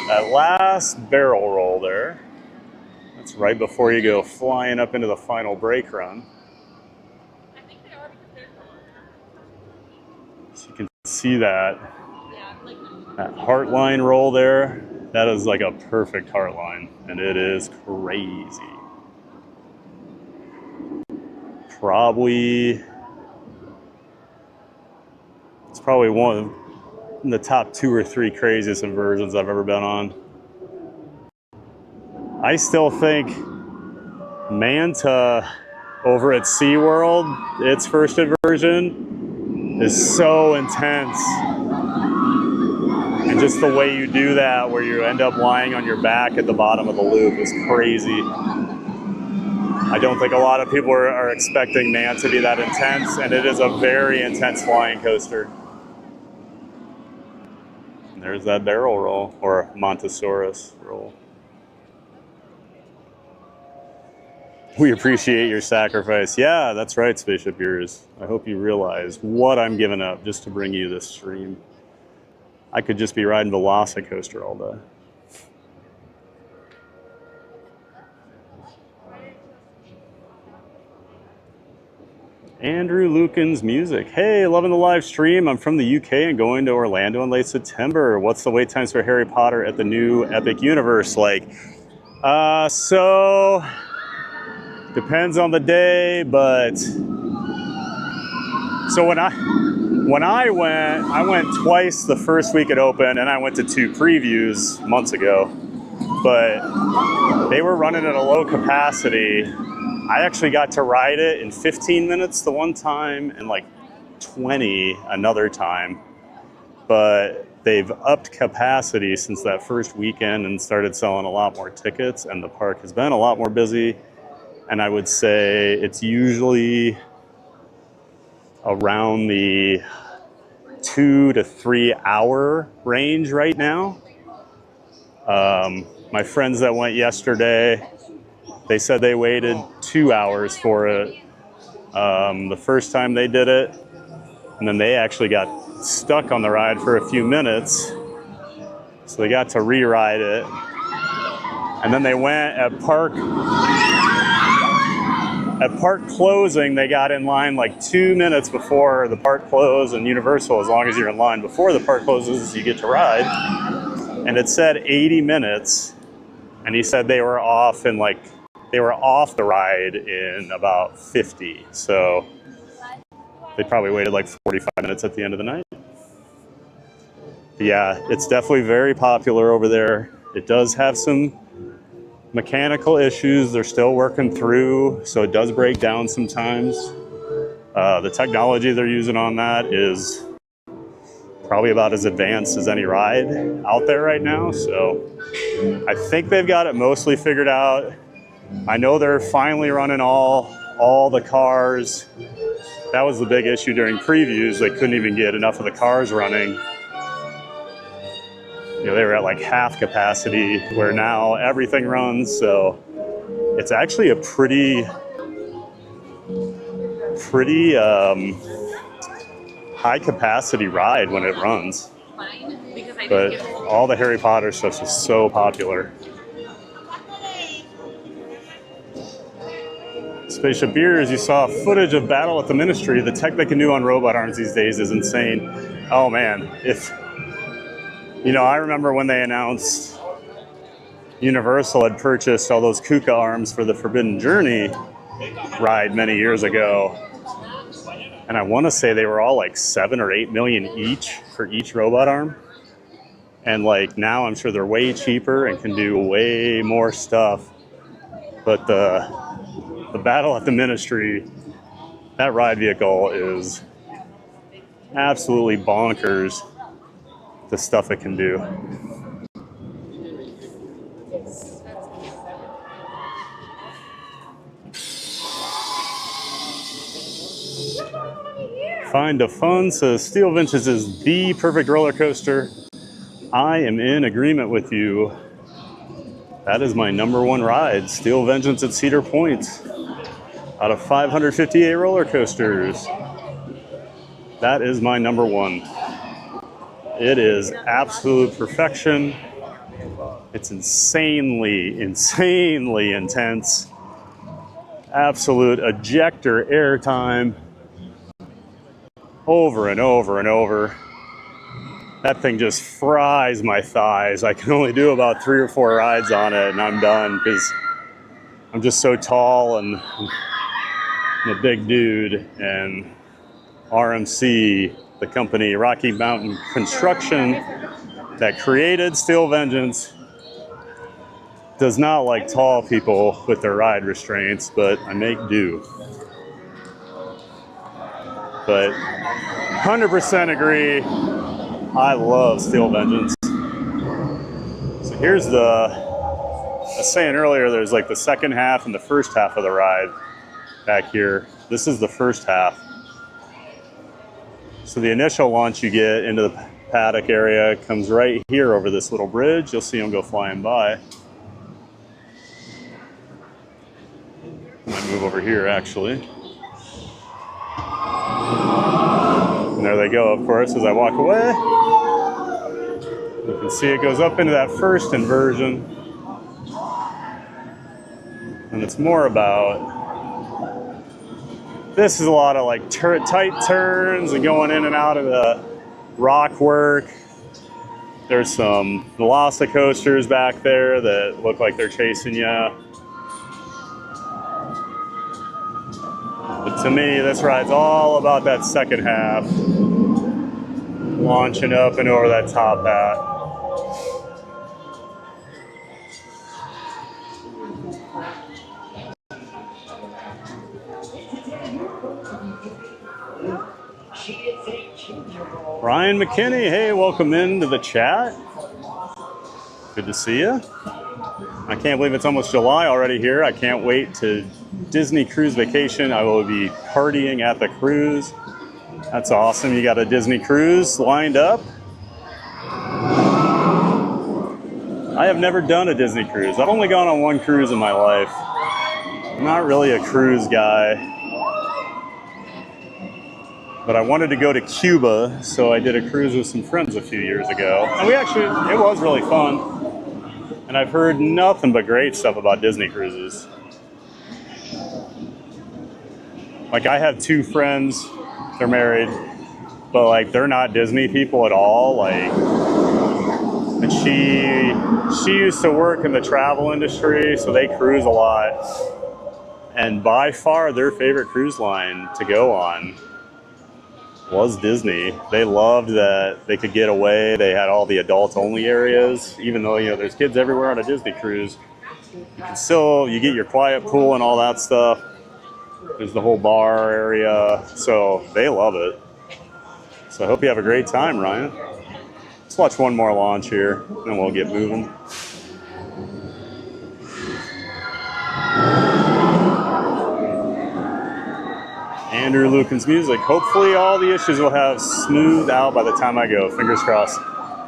that last barrel roll there. That's right before you go flying up into the final brake run. So you can see that heart line roll there. That is like a perfect heart line, and it is crazy. It's probably one of the top 2 or 3 craziest inversions I've ever been on. I still think Manta over at SeaWorld, its first inversion, is so intense. And just the way you do that, where you end up lying on your back at the bottom of the loop, is crazy. I don't think a lot of people are expecting Man to be that intense, and it is a very intense flying coaster. And there's that barrel roll, or Montosaurus roll. We appreciate your sacrifice. Yeah, that's right, Spaceship Ears. I hope you realize what I'm giving up just to bring you this stream. I could just be riding VelociCoaster all day. Andrew Lucan's music. Hey, loving the live stream. I'm from the UK and going to Orlando in late September. What's the wait times for Harry Potter at the new Epic Universe like? So depends on the day, but so when I went twice the first week it opened, and I went to 2 previews months ago, but they were running at a low capacity. I actually got to ride it in 15 minutes the one time and like 20 another time, but they've upped capacity since that first weekend and started selling a lot more tickets, and the park has been a lot more busy. And I would say it's usually around the 2 to 3 hour range right now. My friends that went yesterday, they said they waited 2 hours for it the first time they did it, and then they actually got stuck on the ride for a few minutes. So they got to re-ride it. And then they went at park closing, they got in line like 2 minutes before the park closed. And Universal, as long as you're in line before the park closes, you get to ride. And it said 80 minutes. And he said they were off the ride in about 50. So they probably waited like 45 minutes at the end of the night. But yeah, it's definitely very popular over there. It does have some mechanical issues they're still working through, so it does break down sometimes. The technology they're using on that is probably about as advanced as any ride out there right now, so I think they've got it mostly figured out. I know they're finally running all the cars. That was the big issue during previews. They couldn't even get enough of the cars running. You know, they were at like half capacity, where now everything runs. So it's actually a pretty high capacity ride when it runs. But all the Harry Potter stuff is so popular. Spaceship Beers, you saw footage of Battle at the Ministry. The tech they can do on robot arms these days is insane. Oh man, you know, I remember when they announced Universal had purchased all those Kuka arms for the Forbidden Journey ride many years ago. And I want to say they were all like 7 or 8 million each for each robot arm. And like now I'm sure they're way cheaper and can do way more stuff. But the Battle at the Ministry, that ride vehicle is absolutely bonkers. The stuff it can do. Find a Fun says Steel Vintage is the perfect roller coaster. I am in agreement with you. That is my #1 ride, Steel Vengeance at Cedar Point. Out of 558 roller coasters, that is my #1. It is absolute perfection. It's insanely intense. Absolute ejector air time. Over and over and over. That thing just fries my thighs. I can only do about 3 or 4 rides on it and I'm done because I'm just so tall and I'm a big dude. And RMC, the company Rocky Mountain Construction that created Steel Vengeance, does not like tall people with their ride restraints, but I make do. But 100% agree, I love Steel Vengeance. So here's I was saying earlier, there's like the second half and the first half of the ride back here. This is the first half. So the initial launch you get into the paddock area comes right here over this little bridge. You'll see them go flying by. Might move over here actually. And there they go, of course, as I walk away. You can see it goes up into that first inversion. And it's more about, this is a lot of like tight turns and going in and out of the rock work. There's some VelociCoasters back there that look like they're chasing you. But to me, this ride's all about that second half. Launching up and over that top hat. Ryan McKinney, hey, welcome into the chat. Good to see you. I can't believe it's almost July already here. I can't wait to Disney Cruise Vacation. I will be partying at the cruise. That's awesome. You got a Disney cruise lined up? I have never done a Disney cruise. I've only gone on one cruise in my life. I'm not really a cruise guy. But I wanted to go to Cuba, so I did a cruise with some friends a few years ago. And it was really fun. And I've heard nothing but great stuff about Disney cruises. Like, I have two friends, they're married, but like, they're not Disney people at all. Like, and she used to work in the travel industry, so they cruise a lot. And by far their favorite cruise line to go on was Disney. They loved that they could get away. They had all the adult only areas, even though, you know, there's kids everywhere on a Disney cruise. You get your quiet pool and all that stuff. There's the whole bar area, so they love it. So I hope you have a great time, Ryan. Let's watch one more launch here, and we'll get moving. Andrew Lucan's music. Hopefully all the issues will have smoothed out by the time I go. Fingers crossed.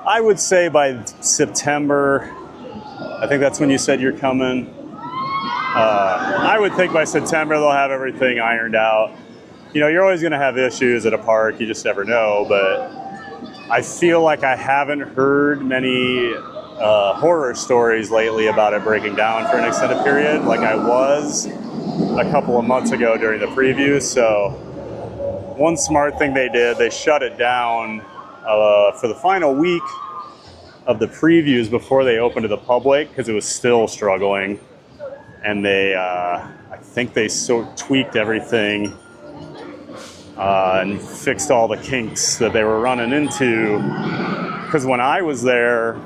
I would say by September. I think that's when you said you're coming. I would think by September they'll have everything ironed out. You know, you're always going to have issues at a park. You just never know. But I feel like I haven't heard many horror stories lately about it breaking down for an extended period like I was a couple of months ago during the preview. So one smart thing they did, they shut it down for the final week of the previews before they opened to the public because it was still struggling. And they, I think they tweaked everything and fixed all the kinks that they were running into. Because when I was there,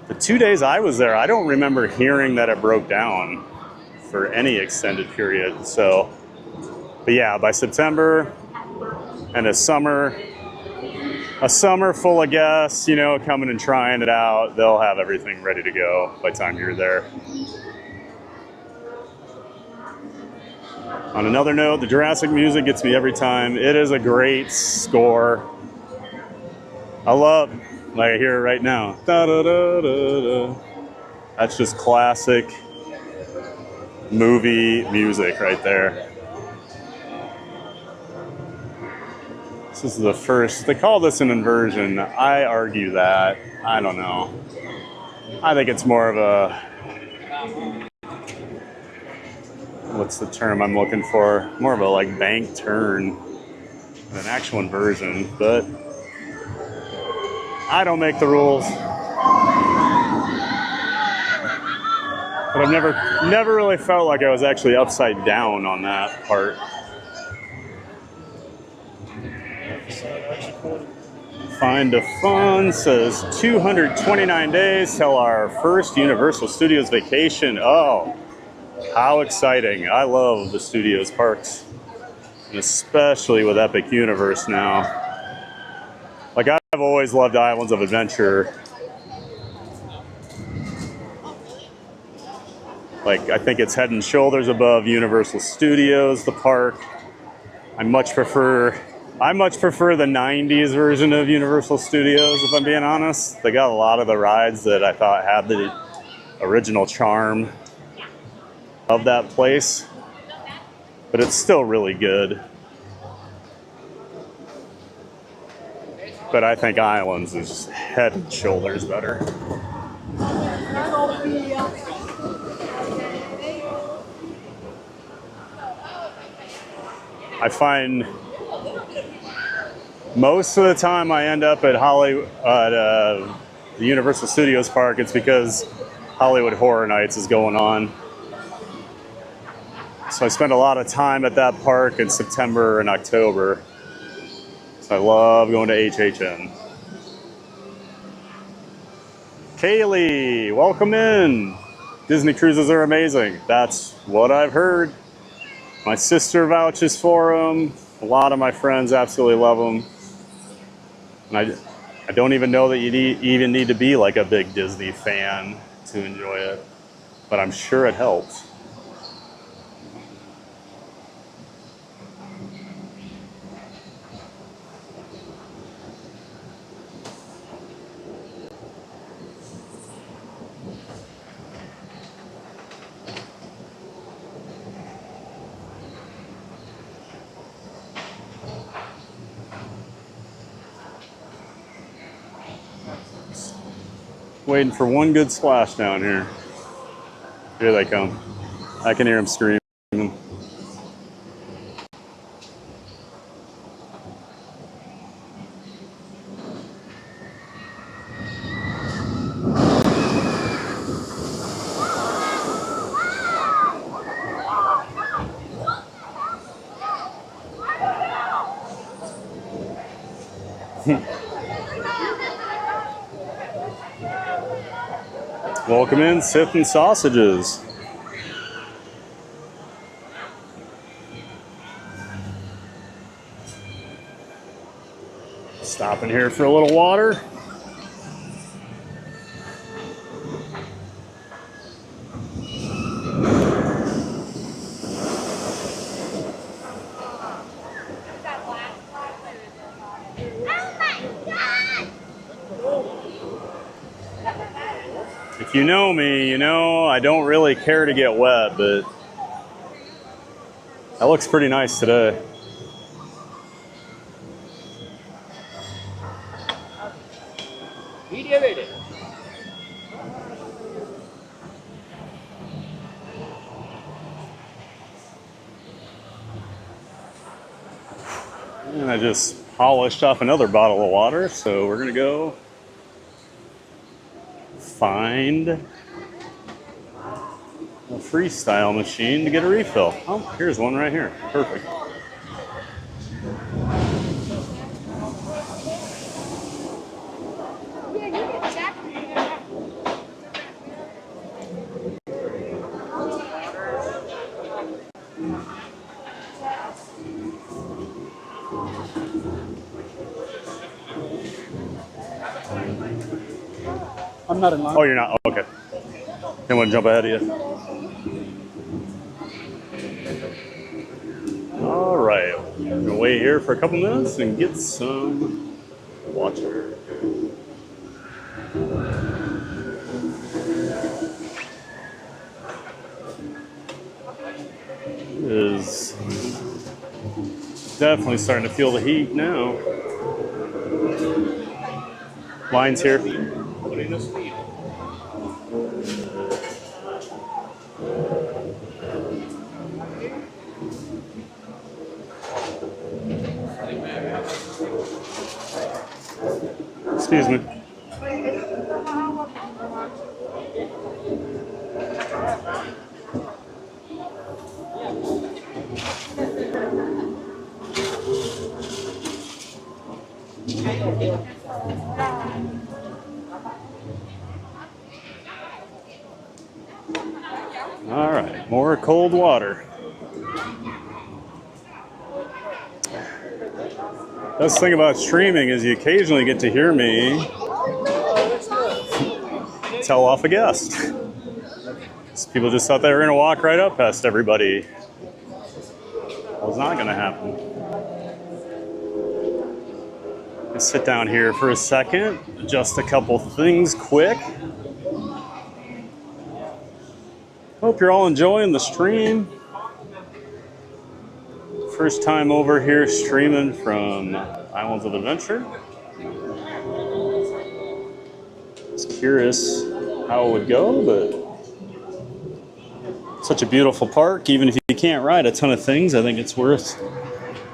the 2 days I was there, I don't remember hearing that it broke down for any extended period. So, but yeah, by September and a summer full of guests, you know, coming and trying it out, they'll have everything ready to go by the time you're there. On another note, the Jurassic music gets me every time. It is a great score. I love, like I hear it right now. Da, da, da, da, da. That's just classic movie music right there. This is the first, they call this an inversion. I argue that. I don't know. I think it's more of a, what's the term I'm looking for? More of a like bank turn than an actual inversion, but I don't make the rules. But I've never really felt like I was actually upside down on that part. Find a Fun says 229 days till our first Universal Studios vacation. Oh, how exciting. I love the Studios parks, and especially with Epic Universe now. Like, I've always loved Islands of Adventure. Like, I think it's head and shoulders above Universal Studios, the park. I much prefer the 90s version of Universal Studios, if I'm being honest. They got a lot of the rides that I thought had the original charm of that place, but it's still really good. But I think Islands is head and shoulders better. I find most of the time I end up at the Universal Studios park, it's because Hollywood Horror Nights is going on. So I spend a lot of time at that park in September and October. So I love going to HHN. Kaylee, welcome in. Disney cruises are amazing. That's what I've heard. My sister vouches for them. A lot of my friends absolutely love them. And I don't even know that you even need to be like a big Disney fan to enjoy it, but I'm sure it helps. Waiting for one good splash down here. Here they come. I can hear them screaming. Welcome in, Sith and Sausages. Stopping here for a little water. If you know me, you know I don't really care to get wet, but that looks pretty nice today. And I just polished off another bottle of water, so we're gonna go find a freestyle machine to get a refill. Oh, here's one right here. Perfect. I'm not in line. Oh, you're not? Oh, okay. Didn't want to jump ahead of you. All right. I'm going to wait here for a couple minutes and get some water. It is definitely starting to feel the heat now. Line's here. Putting the speed. Excuse me. All right, more cold water. That's the thing about streaming is you occasionally get to hear me tell off a guest. People just thought they were going to walk right up past everybody. That was not going to happen. Let's sit down here for a second. Just a couple things quick. Hope you're all enjoying the stream. First time over here streaming from Islands of Adventure. Just curious how it would go, but such a beautiful park. Even if you can't ride a ton of things, I think it's worth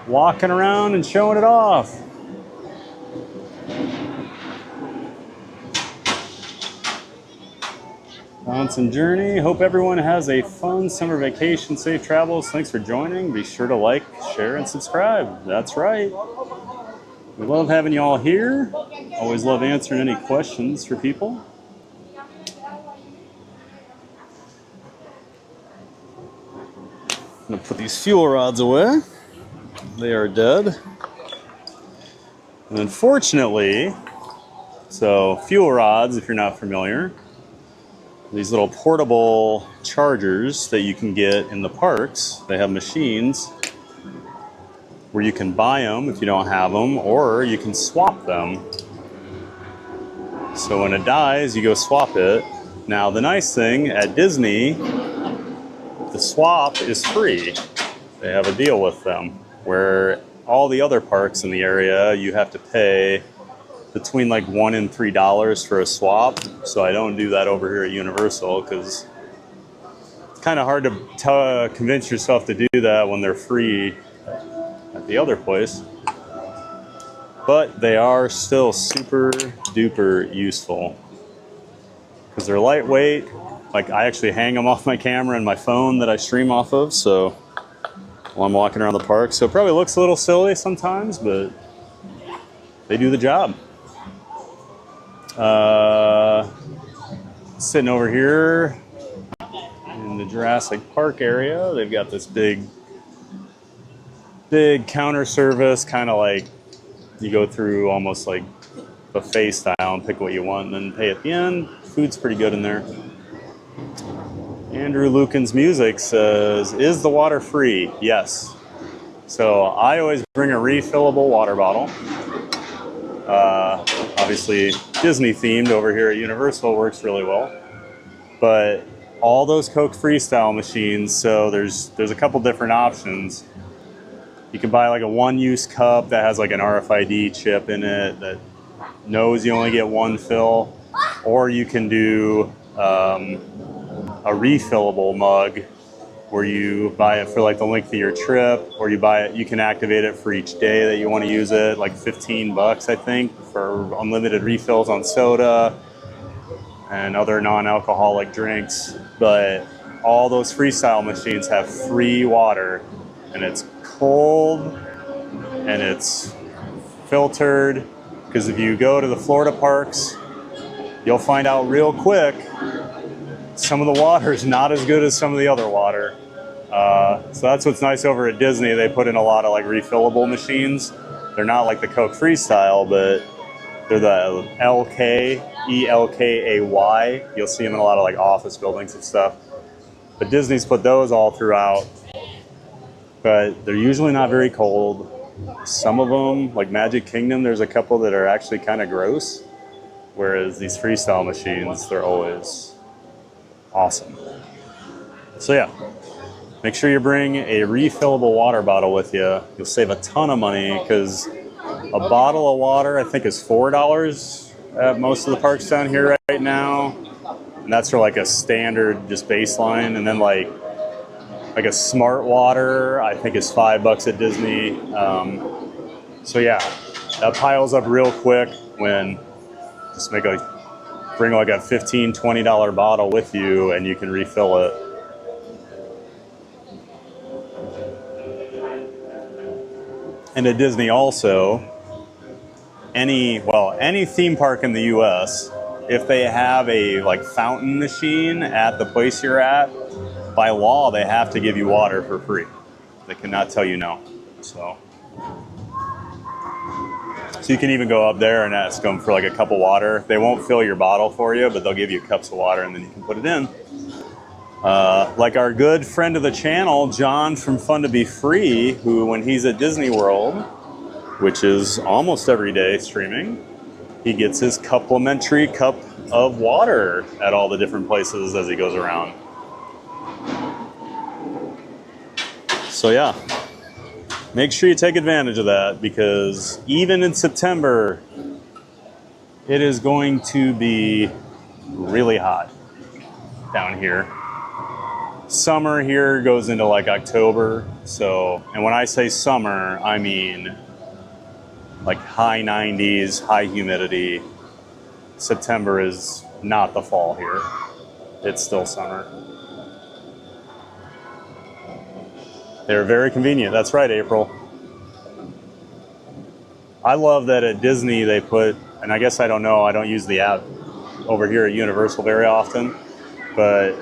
walking around and showing it off. Johnson Journey. Hope everyone has a fun summer vacation. Safe travels. Thanks for joining. Be sure to like, share, and subscribe. That's right. We love having you all here. Always love answering any questions for people. I'm going to put these fuel rods away. They are dead. And unfortunately, so fuel rods, if you're not familiar, these little portable chargers that you can get in the parks. They have machines where you can buy them if you don't have them, or you can swap them. So when it dies, you go swap it. Now the nice thing at Disney, the swap is free. They have a deal with them, where all the other parks in the area, you have to pay between like $1 and $3 for a swap. So I don't do that over here at Universal because it's kind of hard to convince yourself to do that when they're free at the other place. But they are still super duper useful because they're lightweight. Like I actually hang them off my camera and my phone that I stream off of, so while I'm walking around the park. So it probably looks a little silly sometimes, but they do the job. Sitting over here in the Jurassic Park area, they've got this big counter service, kind of like you go through almost like buffet style and pick what you want and then pay at the end. Food's pretty good in there. Andrew Lucan's Music says, is the water free? Yes. So I always bring a refillable water bottle. Obviously Disney themed over here at Universal works really well. But all those Coke Freestyle machines, so there's a couple different options. You can buy like a one-use cup that has like an RFID chip in it that knows you only get one fill, or you can do a refillable mug where you buy it for like the length of your trip, or you buy it, you can activate it for each day that you want to use it, like $15 I think for unlimited refills on soda and other non-alcoholic drinks. But all those Freestyle machines have free water, and it's cold and it's filtered, because if you go to the Florida parks, you'll find out real quick some of the water is not as good as some of the other water. So that's what's nice over at Disney. They put in a lot of like refillable machines. They're not like the Coke Freestyle, but they're the ELKAY. You'll see them in a lot of like office buildings and stuff. But Disney's put those all throughout. But they're usually not very cold. Some of them, like Magic Kingdom, there's a couple that are actually kind of gross. Whereas these Freestyle machines, they're always awesome. So yeah, make sure you bring a refillable water bottle with you. You'll save a ton of money because a bottle of water, I think, is $4 at most of the parks down here right now. And that's for like a standard, just baseline. And then like a smart water, I think is $5 at Disney. So yeah, that piles up real quick when just bring like a $15, $20 bottle with you and you can refill it. And at Disney also, any theme park in the US, if they have a like fountain machine at the place you're at, by law, they have to give you water for free. They cannot tell you no. So you can even go up there and ask them for like a cup of water. They won't fill your bottle for you, but they'll give you cups of water and then you can put it in. Like our good friend of the channel, John from Fun to Be Free, who when he's at Disney World, which is almost every day streaming, he gets his complimentary cup of water at all the different places as he goes around. So yeah, make sure you take advantage of that, because even in September, it is going to be really hot down here. Summer here goes into like October. So, and when I say summer, I mean like high 90s, high humidity. September is not the fall here. It's still summer. They're very convenient. That's right, April. I love that at Disney they put, and I guess I don't know, I don't use the app over here at Universal very often, but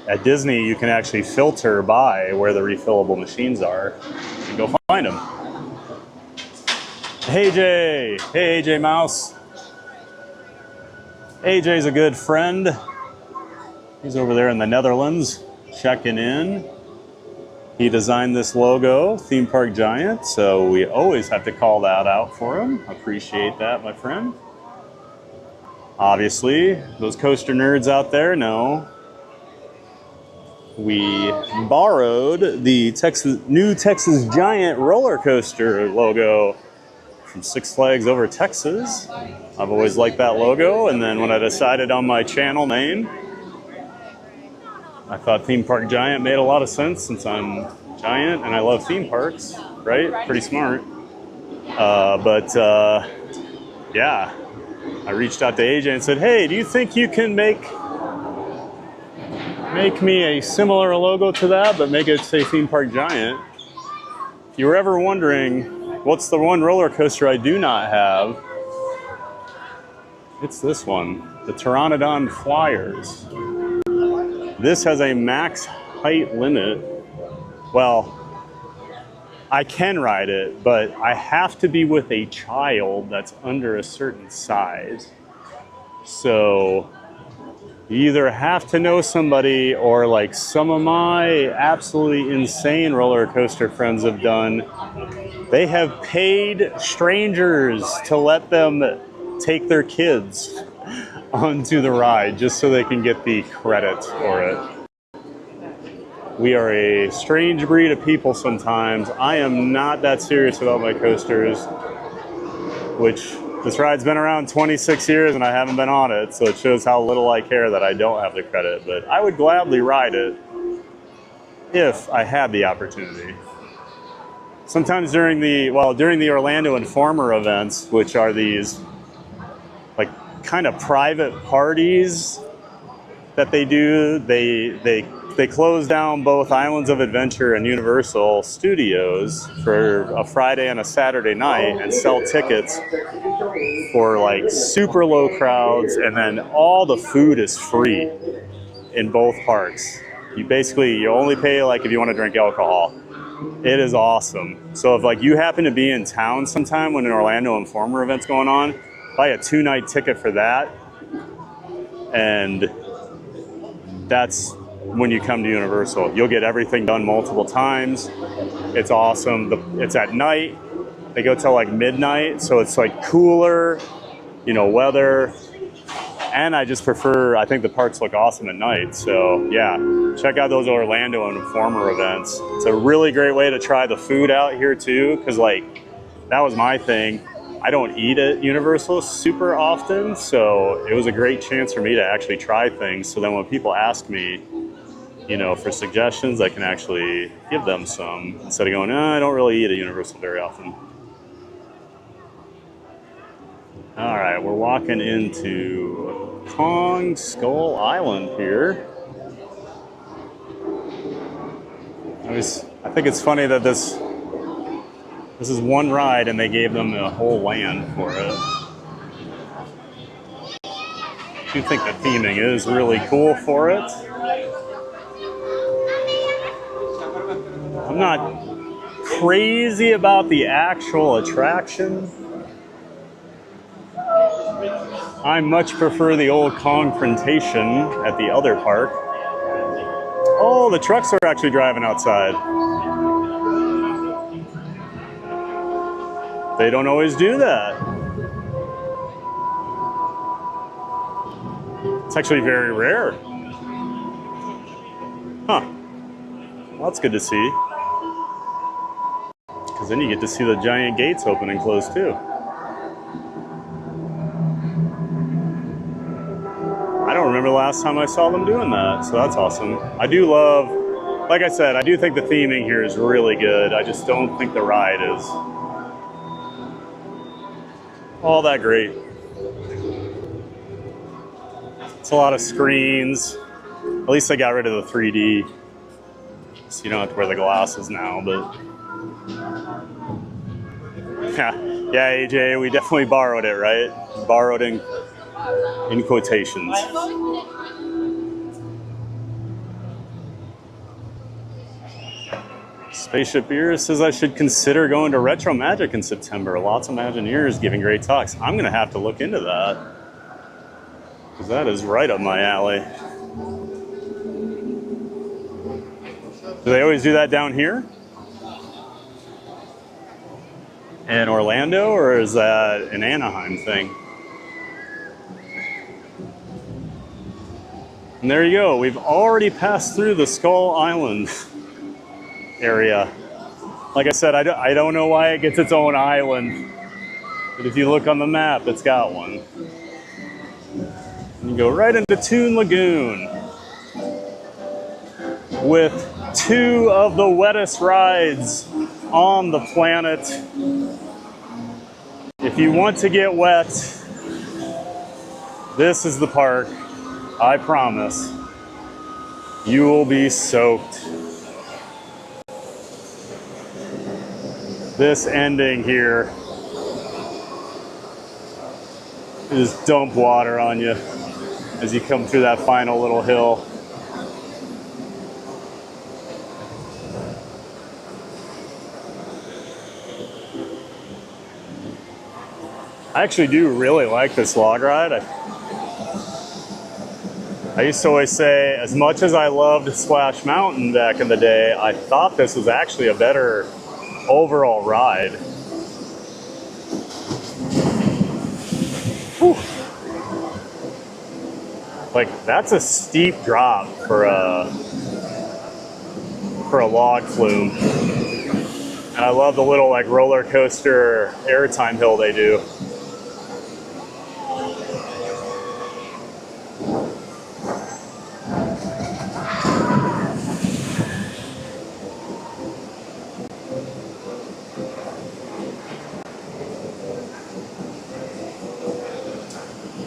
at Disney you can actually filter by where the refillable machines are and go find them. Hey Jay! Hey AJ Mouse! AJ's a good friend. He's over there in the Netherlands checking in. He designed this logo, Theme Park Giant, so we always have to call that out for him. Appreciate that, my friend. Obviously, those coaster nerds out there know we borrowed the new Texas Giant roller coaster logo from Six Flags Over Texas. I've always liked that logo, and then when I decided on my channel name, I thought Theme Park Giant made a lot of sense since I'm giant and I love theme parks, right? Pretty smart. Yeah, I reached out to AJ and said, hey, do you think you can make me a similar logo to that, but make it say Theme Park Giant? If you were ever wondering, what's the one roller coaster I do not have? It's this one, the Pteranodon Flyers. This has a max height limit. Well, I can ride it, but I have to be with a child that's under a certain size. So you either have to know somebody, or like some of my absolutely insane roller coaster friends have done, they have paid strangers to let them take their kids onto the ride just so they can get the credit for it. We are a strange breed of people sometimes. I am not that serious about my coasters, which this ride's been around 26 years and I haven't been on it, so it shows how little I care that I don't have the credit. But I would gladly ride it if I had the opportunity. Sometimes during the Orlando Informer events, which are these like kind of private parties that they do, they close down both Islands of Adventure and Universal Studios for a Friday and a Saturday night and sell tickets for like super low crowds, and then all the food is free in both parks. You only pay like if you want to drink alcohol. It is awesome. So if like you happen to be in town sometime when an Orlando Informer event's going on, buy a 2-night ticket for that, and that's when you come to Universal. You'll get everything done multiple times. It's awesome. It's at night. They go till like midnight, so it's like cooler, weather. And I think the parks look awesome at night. So yeah, check out those Orlando Informer events. It's a really great way to try the food out here too, because like that was my thing. I don't eat at Universal super often, so it was a great chance for me to actually try things. So then when people ask me, for suggestions, I can actually give them some instead of going, no, I don't really eat at Universal very often. All right, we're walking into Kong Skull Island here. I think it's funny that this is one ride and they gave them the whole land for it. I do think the theming is really cool for it. I'm not crazy about the actual attraction. I much prefer the old confrontation at the other park. Oh, the trucks are actually driving outside. They don't always do that. It's actually very rare. Huh. Well, that's good to see. Because then you get to see the giant gates open and close too. I don't remember the last time I saw them doing that, so that's awesome. I do love, like I said, I do think the theming here is really good. I just don't think the ride is all that great. It's a lot of screens. At least I got rid of the 3D, so you don't have to wear the glasses now, but yeah, AJ, we definitely borrowed it, right? Borrowed in quotations. Spaceship Beer says I should consider going to Retro Magic in September. Lots of Imagineers giving great talks. I'm going to have to look into that, because that is right up my alley. Do they always do that down here in Orlando, or is that an Anaheim thing? And there you go. We've already passed through the Skull Island area. Like I said, I don't know why it gets its own island. But if you look on the map, it's got one. And you go right into Toon Lagoon with two of the wettest rides on the planet. If you want to get wet, this is the park. I promise. You will be soaked. This ending here is dump water on you as you come through that final little hill. I actually do really like this log ride. I used to always say, as much as I loved Splash Mountain back in the day, I thought this was actually a better overall ride. Whew. Like, that's a steep drop for a log flume. And I love the little like roller coaster airtime hill they do.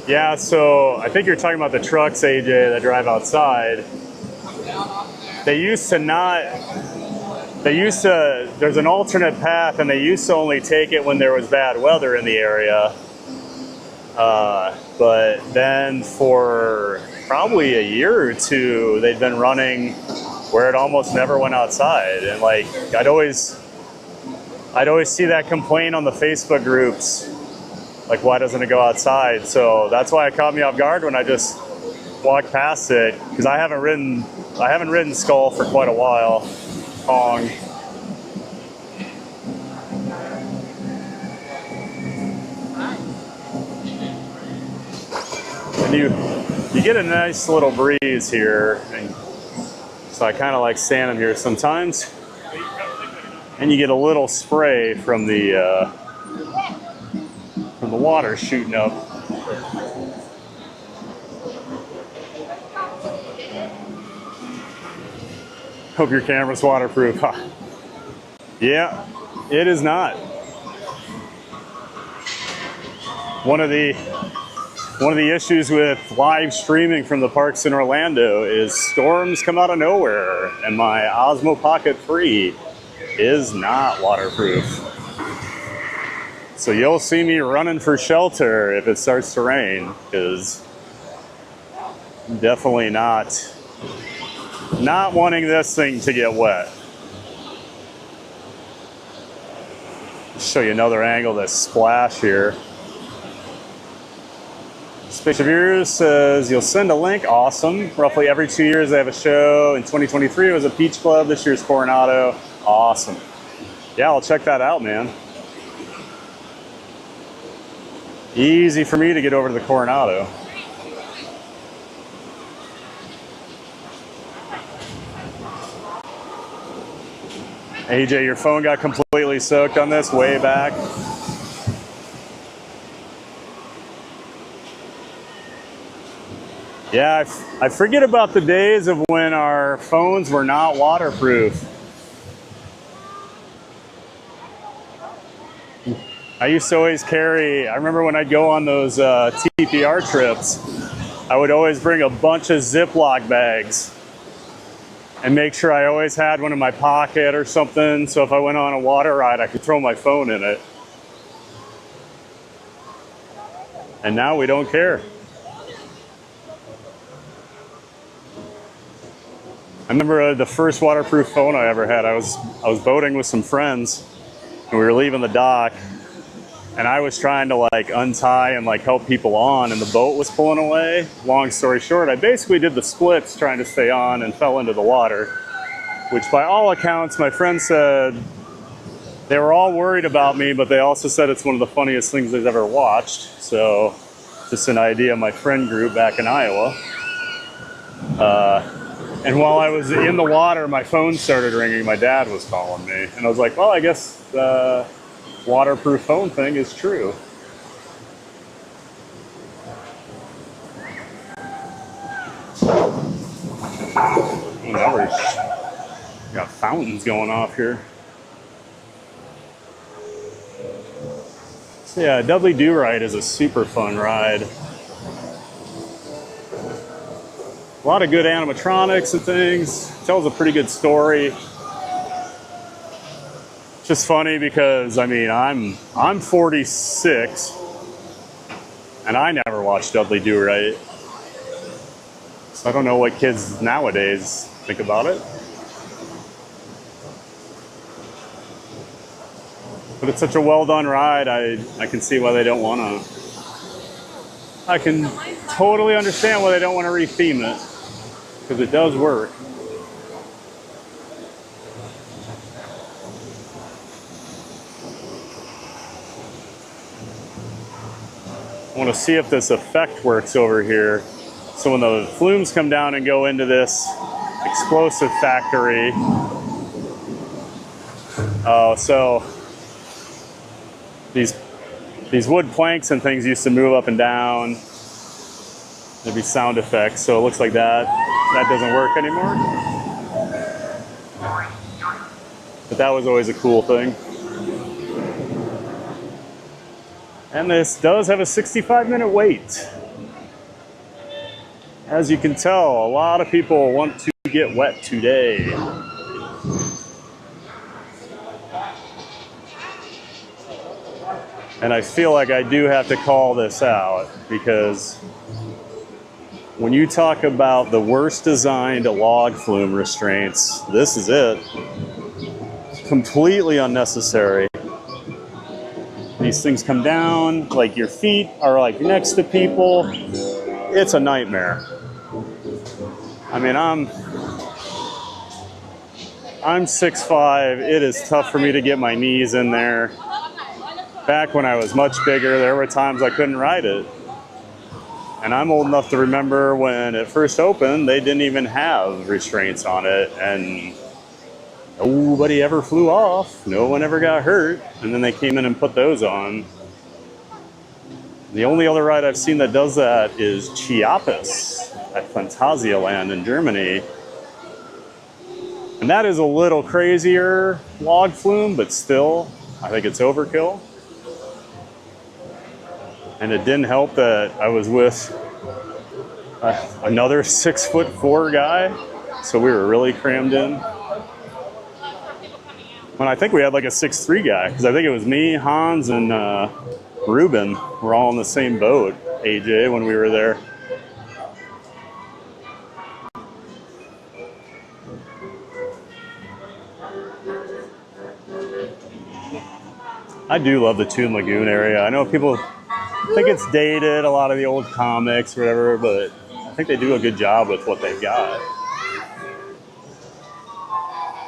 Yeah, so I think you're talking about the trucks, AJ, that drive outside. There's an alternate path, and they used to only take it when there was bad weather in the area. But then for probably a year or two, they'd been running where it almost never went outside. And like, I'd always see that complaint on the Facebook groups. Like, why doesn't it go outside? So that's why it caught me off guard when I just walked past it, because I haven't ridden Skull for quite a while. Kong. And you get a nice little breeze here, and so I kind of like standing here sometimes. And you get a little spray from the water shooting up. Hope your camera's waterproof. Huh. Yeah, it is not. One of the issues with live streaming from the parks in Orlando is storms come out of nowhere, and my Osmo Pocket 3 is not waterproof. So you'll see me running for shelter if it starts to rain, because I'm definitely not wanting this thing to get wet. Show you another angle of this splash here. Space of Yours says, you'll send a link. Awesome. Roughly every 2 years they have a show. In 2023 it was a Peach Club. This year's Coronado. Awesome. Yeah, I'll check that out, man. Easy for me to get over to the Coronado. AJ, your phone got completely soaked on this way back. Yeah, I forget about the days of when our phones were not waterproof. I used to always carry, I remember when I'd go on those TPR trips, I would always bring a bunch of Ziploc bags and make sure I always had one in my pocket or something, so if I went on a water ride, I could throw my phone in it. And now we don't care. I remember the first waterproof phone I ever had. I was boating with some friends, and we were leaving the dock, and I was trying to like untie and like help people on, and the boat was pulling away. Long story short, I basically did the splits trying to stay on and fell into the water, which by all accounts, my friends said they were all worried about me, but they also said it's one of the funniest things they've ever watched. So just an idea of my friend group back in Iowa. And while I was in the water, my phone started ringing. My dad was calling me, and I was like, well, I guess the waterproof phone thing is true. Oh, now we're got fountains going off here. So yeah, Dudley Do-Right is a super fun ride. A lot of good animatronics and things. Tells a pretty good story. Just funny because I mean I'm 46 and I never watched Dudley Do-Right. So I don't know what kids nowadays think about it. But it's such a well done ride, I can see why they don't want to. I can totally understand why they don't want to retheme it, because it does work. I want to see if this effect works over here. So when the flumes come down and go into this explosive factory, so these wood planks and things used to move up and down. There'd be sound effects, so it looks like that doesn't work anymore. But that was always a cool thing. And this does have a 65-minute wait. As you can tell, a lot of people want to get wet today. And I feel like I do have to call this out, because when you talk about the worst designed log flume restraints, this is it. Completely unnecessary. These things come down, like your feet are like next to people. It's a nightmare. I mean, I'm 6'5". It is tough for me to get my knees in there. Back when I was much bigger, there were times I couldn't ride it. And I'm old enough to remember when it first opened, they didn't even have restraints on it, and nobody ever flew off. No one ever got hurt. And then they came in and put those on. The only other ride I've seen that does that is Chiapas at Phantasialand in Germany. And that is a little crazier log flume, but still, I think it's overkill. And it didn't help that I was with another 6'4" guy, so we were really crammed in. When I think we had like a 6'3" guy, because I think it was me, Hans, and Ruben. We're all in the same boat, AJ, when we were there. I do love the Toon Lagoon area. I know people think it's dated, a lot of the old comics or whatever, but I think they do a good job with what they've got.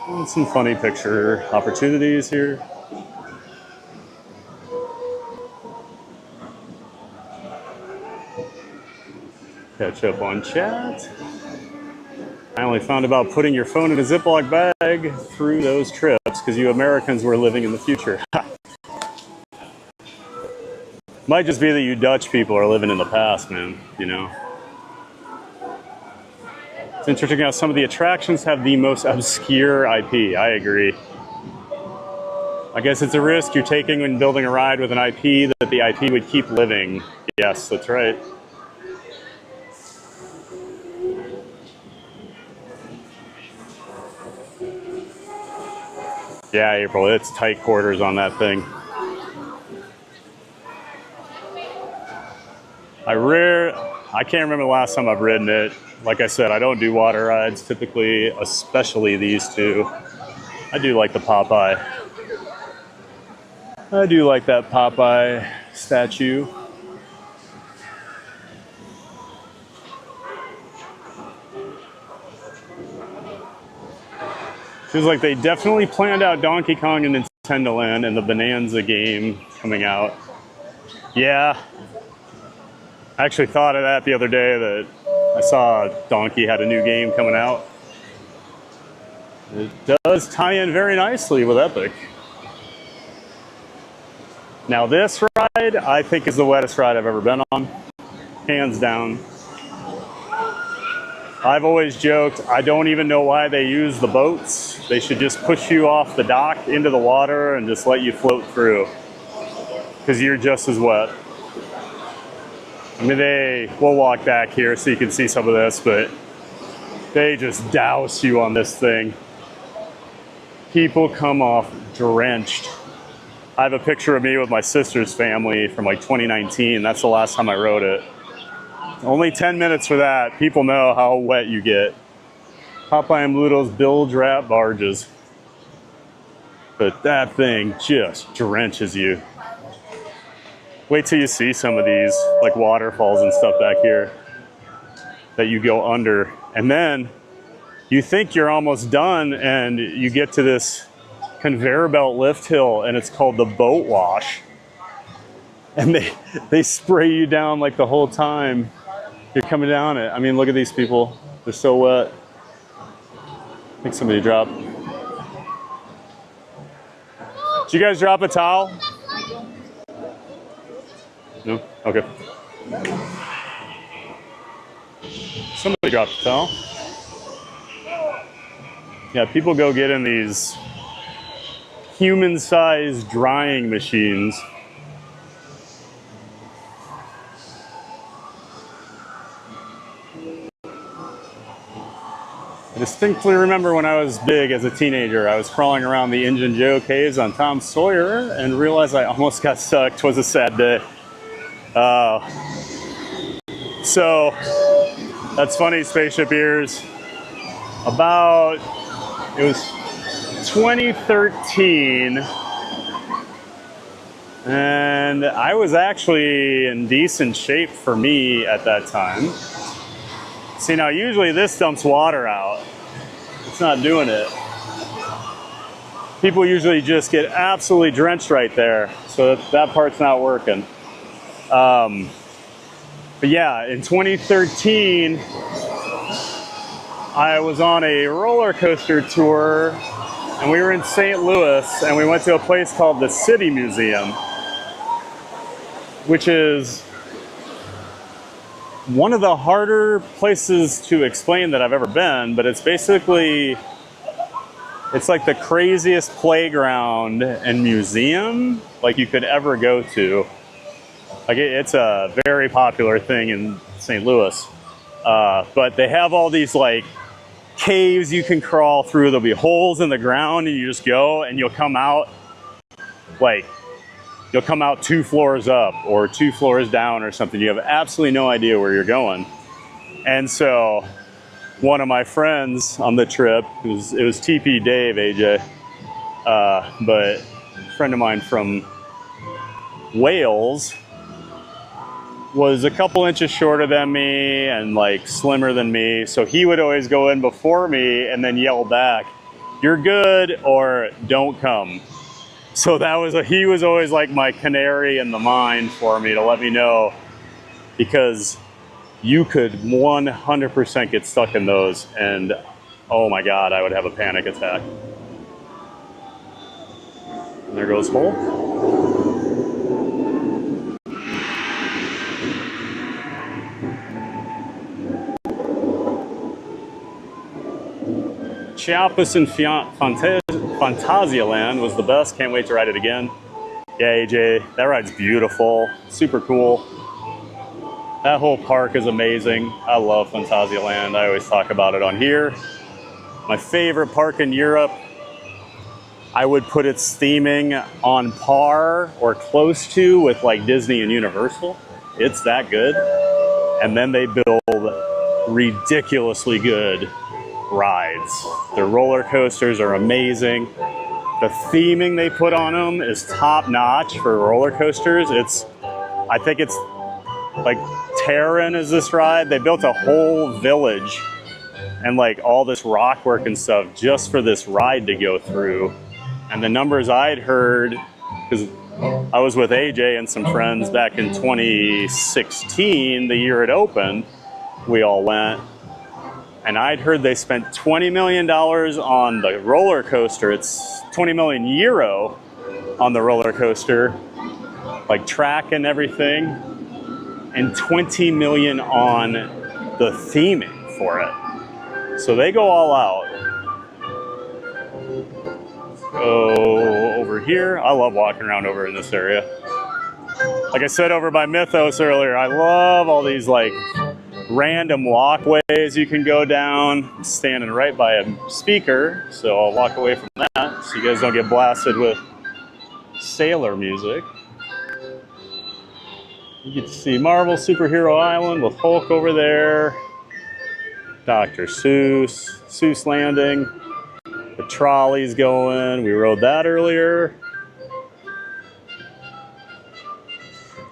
And some funny picture opportunities here. Catch up on chat. I only found about putting your phone in a Ziploc bag through those trips because you Americans were living in the future. Might just be that you Dutch people are living in the past, man, you know. It's interesting how some of the attractions have the most obscure IP. I agree. I guess it's a risk you're taking when building a ride with an IP that the IP would keep living. Yes, that's right. Yeah, April, it's tight quarters on that thing. I can't remember the last time I've ridden it. Like I said, I don't do water rides typically, especially these two. I do like the Popeye. I do like that Popeye statue. Feels like they definitely planned out Donkey Kong and Nintendo Land and the Bonanza game coming out. Yeah. I actually thought of that the other day, that I saw Donkey had a new game coming out. It does tie in very nicely with Epic. Now this ride, I think, is the wettest ride I've ever been on. Hands down. I've always joked, I don't even know why they use the boats. They should just push you off the dock into the water and just let you float through, because you're just as wet. I mean, we'll walk back here so you can see some of this, but they just douse you on this thing. People come off drenched. I have a picture of me with my sister's family from like 2019. That's the last time I rode it. Only 10 minutes for that. People know how wet you get. Popeye and Bluto's bilge wrap barges. But that thing just drenches you. Wait till you see some of these, like waterfalls and stuff back here that you go under. And then you think you're almost done and you get to this conveyor belt lift hill and it's called the boat wash. And they spray you down like the whole time you're coming down it. I mean, look at these people. They're so wet. I think somebody dropped. Did you guys drop a towel? No? Okay. Somebody dropped a towel. Yeah, people go get in these human-sized drying machines. I distinctly remember when I was big as a teenager, I was crawling around the Injun Joe caves on Tom Sawyer and realized I almost got stuck. 'Twas a sad day. So that's funny, Spaceship Ears. It was 2013, and I was actually in decent shape for me at that time. See, now usually this dumps water out. It's not doing it. People usually just get absolutely drenched right there, so that part's not working. But yeah, in 2013, I was on a roller coaster tour, and we were in St. Louis, and we went to a place called the City Museum, which is one of the harder places to explain that I've ever been, but it's basically, it's like the craziest playground and museum like you could ever go to. Like it's a very popular thing in St. Louis. But they have all these like caves you can crawl through. There'll be holes in the ground and you just go and you'll come out 2 floors up or 2 floors down or something. You have absolutely no idea where you're going. And so one of my friends on the trip, it was TP Dave, AJ, but a friend of mine from Wales was a couple inches shorter than me and like slimmer than me. So he would always go in before me and then yell back, "You're good," or "Don't come." So he was always like my canary in the mine for me to let me know, because you could 100% get stuck in those and oh my God, I would have a panic attack. And there goes Hulk. Chiapas and Phantasialand was the best. Can't wait to ride it again. Yeah, AJ, that ride's beautiful. Super cool. That whole park is amazing. I love Phantasialand. I always talk about it on here. My favorite park in Europe. I would put its theming on par or close to with like Disney and Universal. It's that good. And then they build ridiculously good rides. The roller coasters are amazing. The theming they put on them is top notch for roller coasters. I think it's like Terran is this ride. They built a whole village and like all this rock work and stuff just for this ride to go through. And the numbers I'd heard, because I was with AJ and some friends back in 2016, the year it opened, we all went. And I'd heard they spent $20 million on the roller coaster. It's 20 million euro on the roller coaster, like track and everything, and 20 million on the theming for it. So they go all out. Oh, over here. I love walking around over in this area. Like I said over by Mythos earlier, I love all these like random walkways you can go down. I'm standing right by a speaker, so I'll walk away from that so you guys don't get blasted with sailor music. You get to see Marvel Superhero Island with Hulk over there. Dr. Seuss Landing. The trolley's going. We rode that earlier.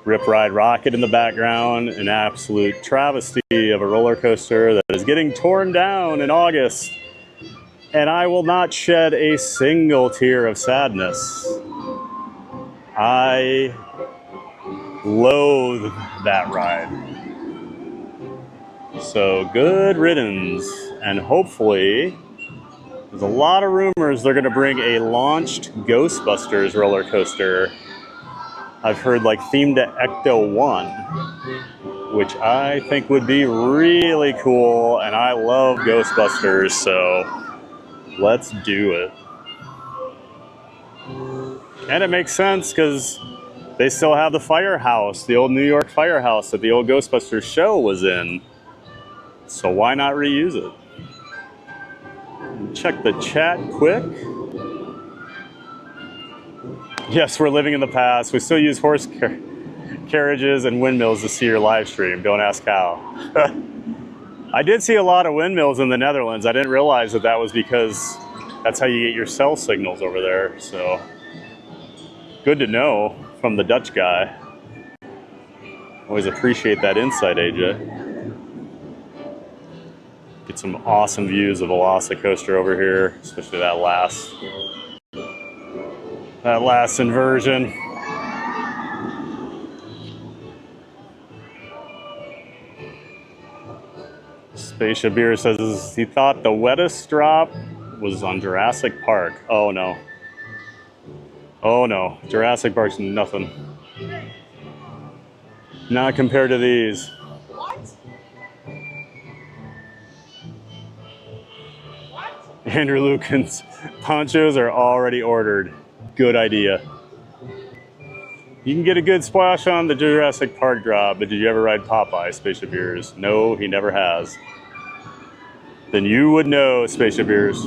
Rip Ride Rocket in the background. An absolute travesty of a roller coaster that is getting torn down in August. And I will not shed a single tear of sadness. I loathe that ride. So good riddance. And hopefully, there's a lot of rumors they're going to bring a launched Ghostbusters roller coaster. I've heard like themed to Ecto 1, which I think would be really cool. And I love Ghostbusters, so let's do it. And it makes sense because they still have the firehouse, the old New York firehouse that the old Ghostbusters show was in. So why not reuse it? Check the chat quick. Yes, we're living in the past. We still use horse carriages and windmills to see your live stream. Don't ask how. I did see a lot of windmills in the Netherlands. I didn't realize that that was because that's how you get your cell signals over there. So good to know from the Dutch guy. Always appreciate that insight, AJ. Get some awesome views of VelociCoaster over here, especially that last inversion. Spaceship Beer says he thought the wettest drop was on Jurassic Park. Oh no. Oh no, Jurassic Park's nothing. Not compared to these. Andrew Lucan's ponchos are already ordered. Good idea. You can get a good splash on the Jurassic Park drop, but did you ever ride Popeye, Spaceship Ears? No, he never has. Then you would know, Spaceship Ears.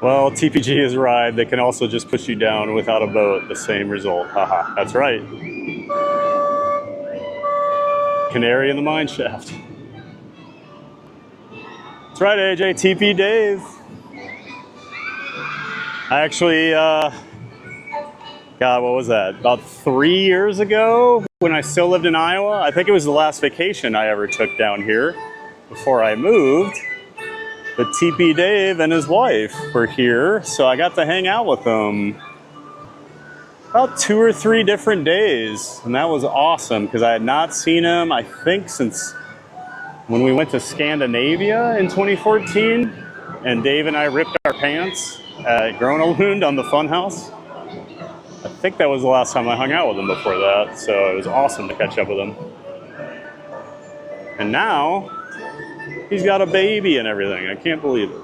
Well, TPG is a ride that can also just push you down without a boat. The same result. Haha, that's right. Canary in the mine shaft. That's right, AJ. TP Dave. I actually, God, what was that? About 3 years ago when I still lived in Iowa. I think it was the last vacation I ever took down here before I moved. But TP Dave and his wife were here, so I got to hang out with them about 2 or 3 different days, and that was awesome because I had not seen him, I think, since when we went to Scandinavia in 2014, and Dave and I ripped our pants at Gronalund on the Funhouse. I think that was the last time I hung out with him before that, so it was awesome to catch up with him. And now, he's got a baby and everything. I can't believe it.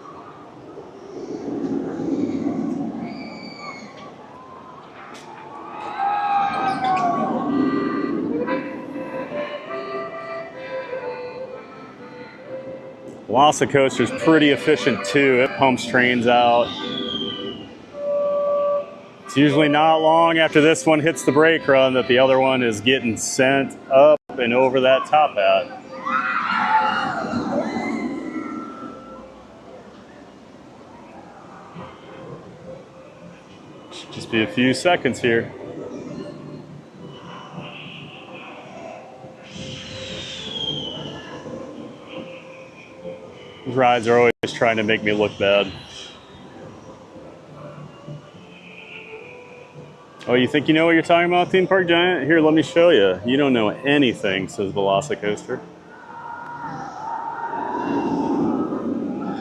VelociCoaster's pretty efficient too. It pumps trains out. It's usually not long after this one hits the brake run that the other one is getting sent up and over that top hat. Should just be a few seconds here. These rides are always trying to make me look bad. Oh, you think you know what you're talking about, Theme Park Giant? Here, let me show you. You don't know anything, says VelociCoaster.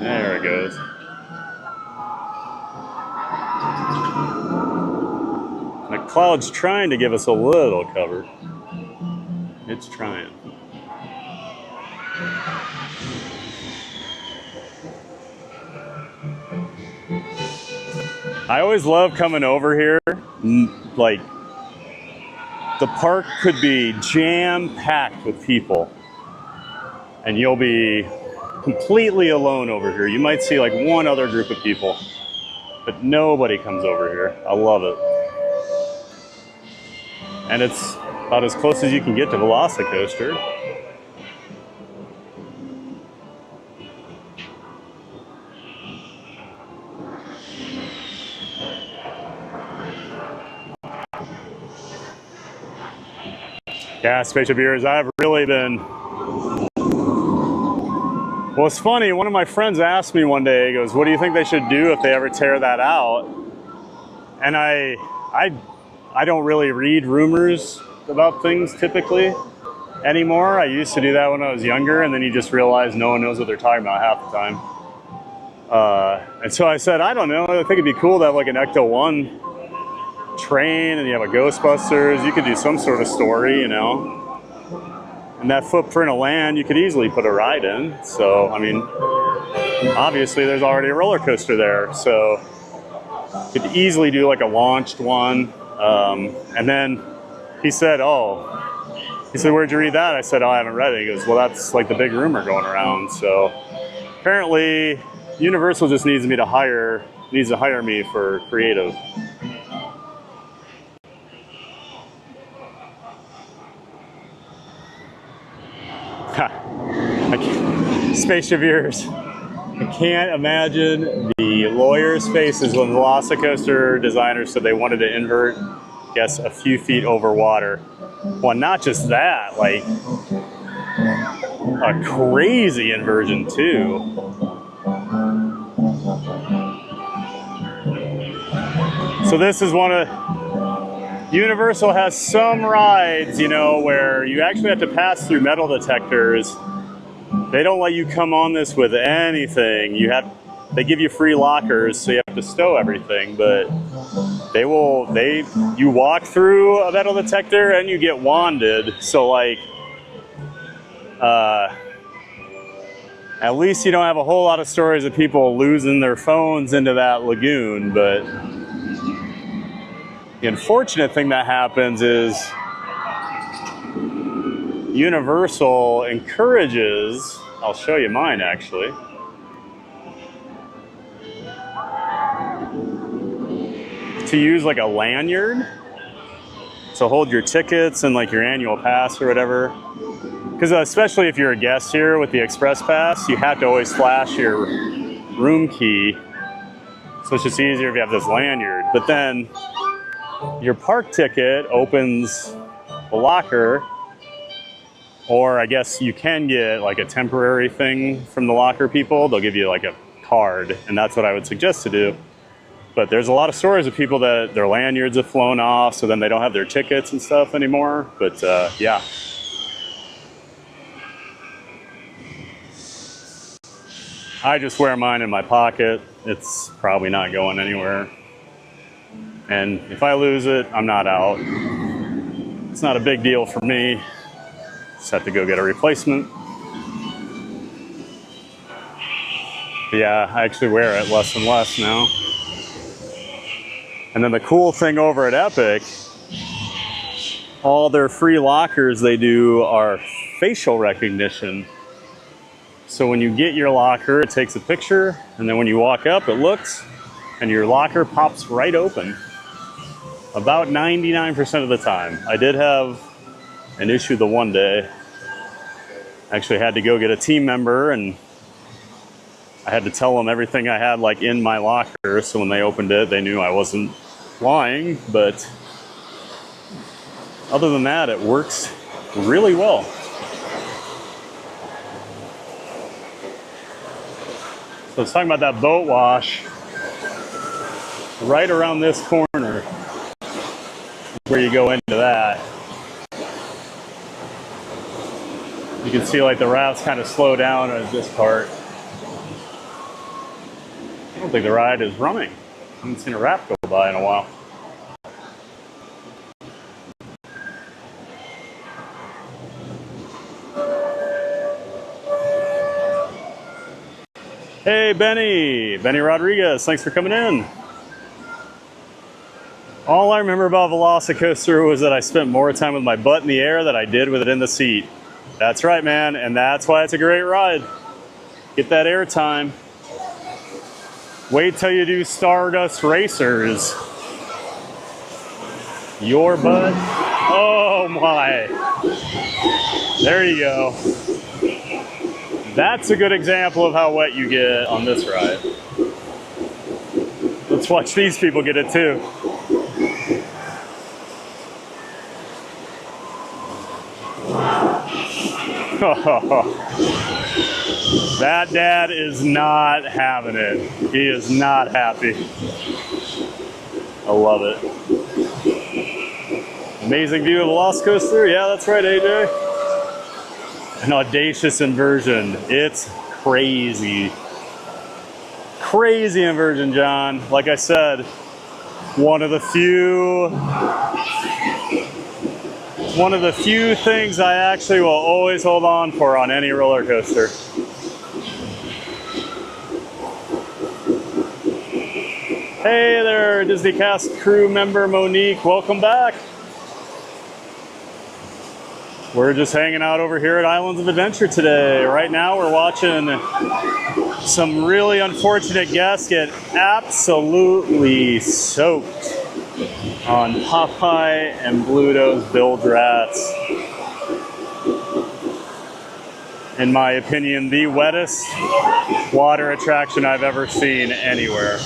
There it goes. cloud's trying to give us a little cover. It's trying. I always love coming over here. Like, the park could be jam-packed with people, and you'll be completely alone over here. You might see like one other group of people, but nobody comes over here. I love it. And it's about as close as you can get to VelociCoaster. Yeah, spaceship viewers, I've really been... Well, it's funny, one of my friends asked me one day, he goes, what do you think they should do if they ever tear that out? And I don't really read rumors about things typically anymore. I used to do that when I was younger, and then you just realize no one knows what they're talking about half the time. And so I said, I don't know, I think it'd be cool to have like an Ecto 1 train, and you have a Ghostbusters. You could do some sort of story, you know. And that footprint of land, you could easily put a ride in. So, I mean, obviously there's already a roller coaster there. So, you could easily do like a launched one. And then he said, where'd you read that? I said, I haven't read it. He goes, well, that's like the big rumor going around. So, apparently, Universal just needs to hire me for creative. Spaceship viewers, I can't imagine the lawyers' faces when VelociCoaster designers said they wanted to invert, guess, a few feet over water. Well, not just that, like a crazy inversion too. So this is one of... Universal has some rides, you know, where you actually have to pass through metal detectors. They don't let you come on this with anything. They give you free lockers, so you have to stow everything, but you walk through a metal detector and you get wanded. So like, at least you don't have a whole lot of stories of people losing their phones into that lagoon, but the unfortunate thing that happens is Universal encourages, I'll show you mine actually, to use like a lanyard to hold your tickets and like your annual pass or whatever. Because especially if you're a guest here with the Express Pass, you have to always flash your room key. So it's just easier if you have this lanyard. But then your park ticket opens the locker, or I guess you can get like a temporary thing from the locker people. They'll give you like a card, and that's what I would suggest to do. But there's a lot of stories of people that their lanyards have flown off, so then they don't have their tickets and stuff anymore. But yeah. I just wear mine in my pocket. It's probably not going anywhere. And if I lose it, I'm not out. It's not a big deal for me. Just have to go get a replacement. But yeah, I actually wear it less and less now. And then the cool thing over at Epic, all their free lockers they do are facial recognition. So when you get your locker, it takes a picture, and then when you walk up, it looks, and your locker pops right open. About 99% of the time. I did have an issue the one day. I actually had to go get a team member, and I had to tell them everything I had like in my locker, so when they opened it, they knew I wasn't lying. But other than that, it works really well. So let's talk about that boat wash. Right around this corner, where you go into that, you can see like the rafts kind of slow down at this part. I don't think the ride is running. I haven't seen a raft go by in a while. Hey, Benny Rodriguez, thanks for coming in. All I remember about VelociCoaster was that I spent more time with my butt in the air than I did with it in the seat. That's right, man, and that's why it's a great ride. Get that air time. Wait till you do Stardust Racers. Your butt. Oh my. There you go. That's a good example of how wet you get on this ride. Let's watch these people get it too. That dad is not having it. He is not happy. I love it. Amazing view of VelociCoaster. Yeah, that's right, AJ. An audacious inversion. It's crazy. Crazy inversion, John. Like I said, one of the few things I actually will always hold on for on any roller coaster. Hey there, Disney Cast crew member Monique, welcome back. We're just hanging out over here at Islands of Adventure today. Right now we're watching some really unfortunate guests get absolutely soaked on Popeye and Bluto's Bilge Rats. In my opinion, the wettest water attraction I've ever seen anywhere.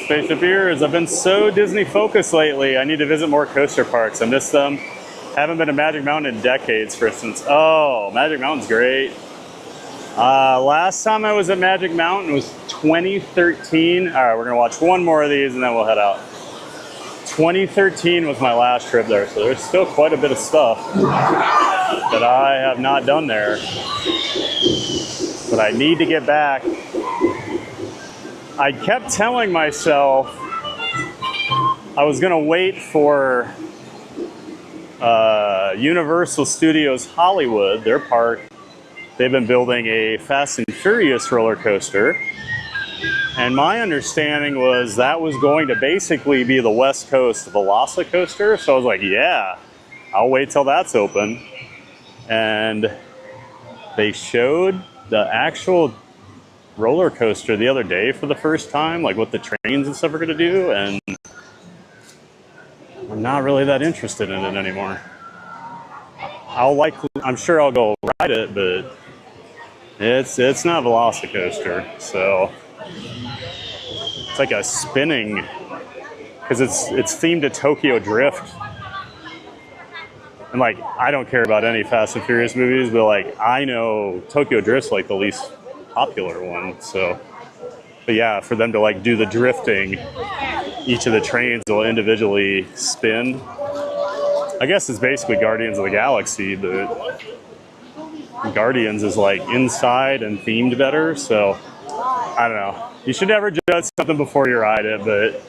Spaceship Ears, I've been so Disney focused lately. I need to visit more coaster parks. I miss them. Haven't been to Magic Mountain in decades, for instance. Oh, Magic Mountain's great. Last time I was at Magic Mountain was 2013. All right, we're gonna watch one more of these and then we'll head out. 2013 was my last trip there, so there's still quite a bit of stuff that I have not done there. But I need to get back. I kept telling myself I was gonna wait for Universal Studios Hollywood, their park. They've been building a Fast and Furious roller coaster. And my understanding was that was going to basically be the West Coast VelociCoaster. So I was like, yeah, I'll wait till that's open. And they showed the actual roller coaster the other day for the first time, like what the trains and stuff are gonna do. And I'm not really that interested in it anymore. I'm sure I'll go ride it, but it's not VelociCoaster. So it's like a spinning, because it's themed to Tokyo Drift. And like, I don't care about any Fast and Furious movies, but like, I know Tokyo Drift's like the least popular one. So, but yeah, for them to like do the drifting, each of the trains will individually spin. I guess it's basically Guardians of the Galaxy, but Guardians is like inside and themed better. So I don't know. You should never judge something before you ride it, but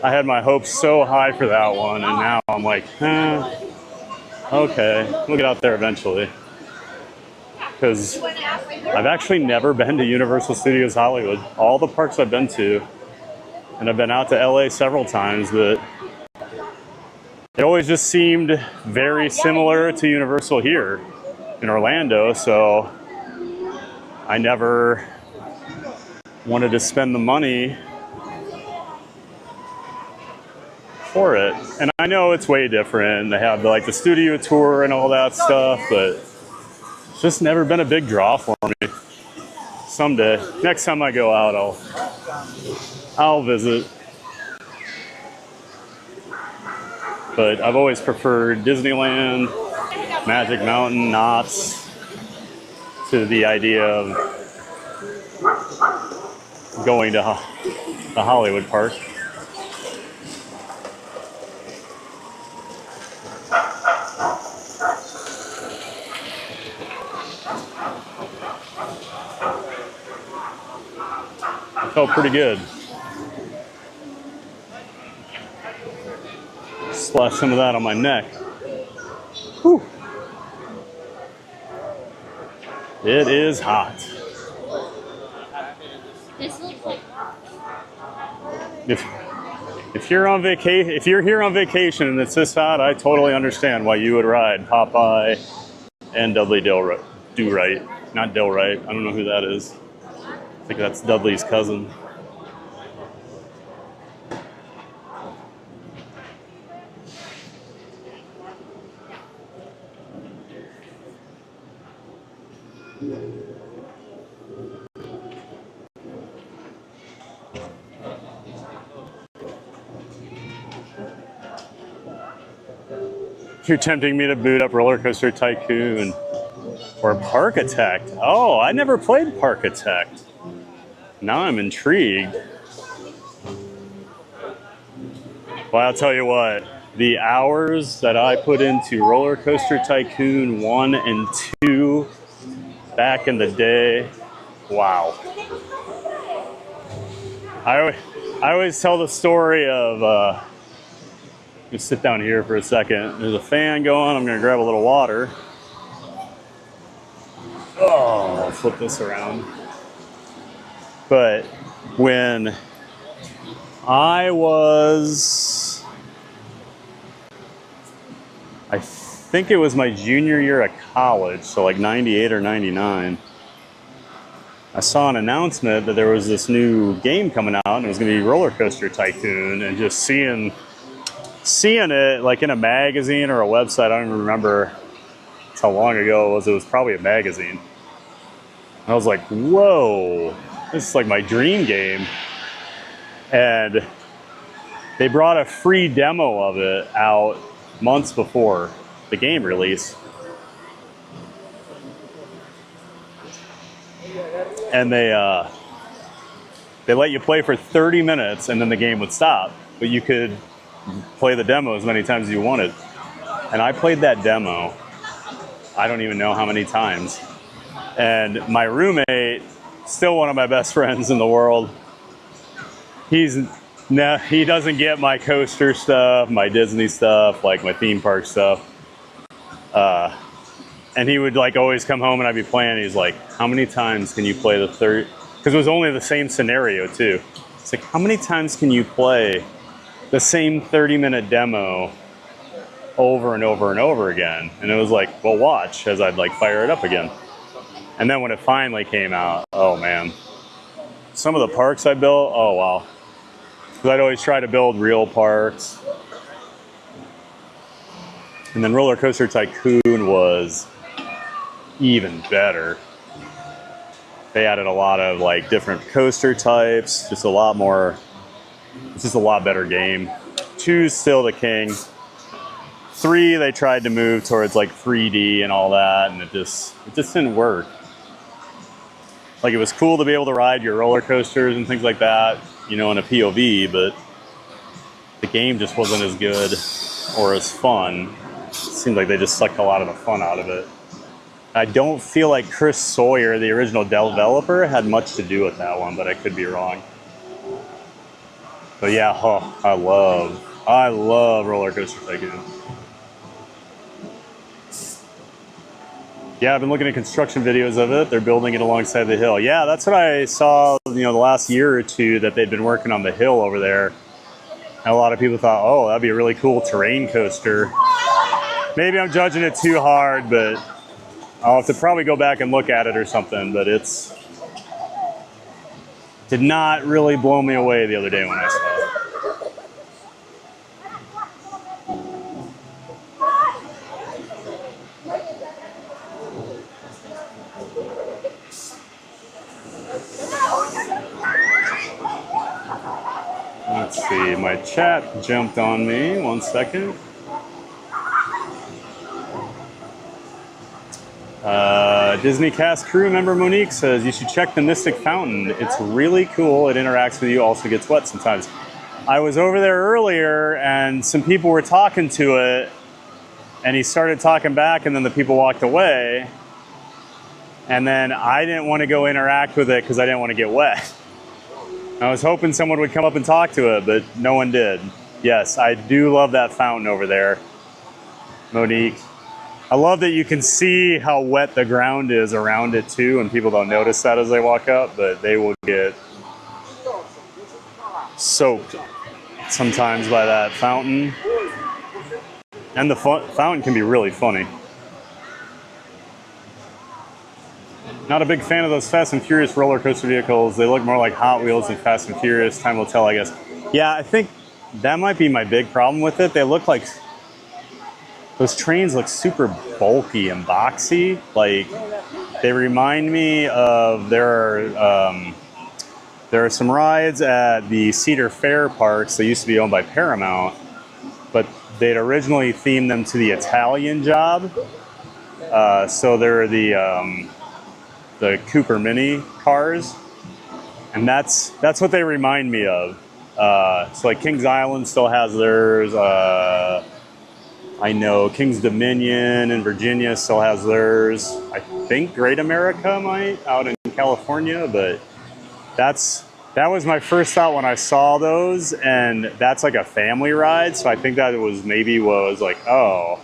I had my hopes so high for that one, and now I'm like, okay, we'll get out there eventually. Because I've actually never been to Universal Studios Hollywood. All the parks I've been to, and I've been out to LA several times, but it always just seemed very similar to Universal here in Orlando, so I never wanted to spend the money for it. And I know it's way different. They have like the studio tour and all that stuff, but it's just never been a big draw for me. Someday, next time I go out, I'll visit. But I've always preferred Disneyland, Magic Mountain, Knott's, to the idea of going to the Hollywood park. It felt pretty good. Splash some of that on my neck. Whew. It is hot. This looks like If you're on vacation, if you're here on vacation and it's this hot, I totally understand why you would ride Popeye and Dudley Do-Right. Not Dill-Right. I don't know who that is. I think that's Dudley's cousin. You're tempting me to boot up Roller Coaster Tycoon or Parkitect. Oh, I never played Parkitect. Now I'm intrigued. Well, I'll tell you what, the hours that I put into Roller Coaster Tycoon 1 and 2 back in the day, wow. I always tell the story of, just sit down here for a second. There's a fan going. I'm going to grab a little water. Oh, I'll flip this around. But when I think it was my junior year of college, so like 98 or 99, I saw an announcement that there was this new game coming out and it was going to be Roller Coaster Tycoon, and just seeing it like in a magazine or a website, I don't even remember how long ago it was. It was probably a magazine. I was like, whoa, this is like my dream game. And they brought a free demo of it out months before the game release. And they let you play for 30 minutes and then the game would stop. But you could play the demo as many times as you wanted. And I played that demo, I don't even know how many times. And my roommate, still one of my best friends in the world, he doesn't get my coaster stuff, my Disney stuff, like my theme park stuff. And he would like always come home and I'd be playing. He's like, how many times can you play the third? Because it was only the same scenario too. It's like, how many times can you play the same 30-minute demo over and over and over again? And it was like, well, watch as I'd like fire it up again. And then when it finally came out, oh man. Some of the parks I built, oh wow. Because I'd always try to build real parks. And then Roller Coaster Tycoon was even better. They added a lot of like different coaster types, just a lot more. It's just a lot better game. 2's still the king. 3, they tried to move towards like 3D and all that, and it just didn't work. Like, it was cool to be able to ride your roller coasters and things like that, you know, in a POV, but the game just wasn't as good or as fun. It seemed like they just sucked a lot of the fun out of it. I don't feel like Chris Sawyer, the original developer, had much to do with that one, but I could be wrong. But yeah, oh, I love Roller Coaster Tycoon. Yeah, I've been looking at construction videos of it. They're building it alongside the hill. Yeah, that's what I saw, you know, the last year or two, that they've been working on the hill over there. And a lot of people thought, oh, that'd be a really cool terrain coaster. Maybe I'm judging it too hard, but I'll have to probably go back and look at it or something. But did not really blow me away the other day when I saw it. Let's see, my chat jumped on me. 1 second. Disney cast crew member Monique says you should check the Mystic Fountain. It's really cool. It interacts with you, also gets wet sometimes. I was over there earlier and some people were talking to it and he started talking back and then the people walked away. And then I didn't want to go interact with it because I didn't want to get wet. I was hoping someone would come up and talk to it, but no one did. Yes, I do love that fountain over there, Monique. I love that you can see how wet the ground is around it too, and people don't notice that as they walk up, but they will get soaked sometimes by that fountain. And the fountain can be really funny. Not a big fan of those Fast and Furious roller coaster vehicles. They look more like Hot Wheels than Fast and Furious. Time will tell, I guess. Yeah, I think that might be my big problem with it. They look like, those trains look super bulky and boxy. Like, they remind me of, there are some rides at the Cedar Fair parks. They used to be owned by Paramount, but they'd originally themed them to the Italian Job. So they're the Cooper Mini cars, and that's what they remind me of. So like Kings Island still has theirs. I know Kings Dominion in Virginia still has theirs. I think Great America might out in California, but that was my first thought when I saw those, and that's like a family ride. So I think that was maybe was like, oh,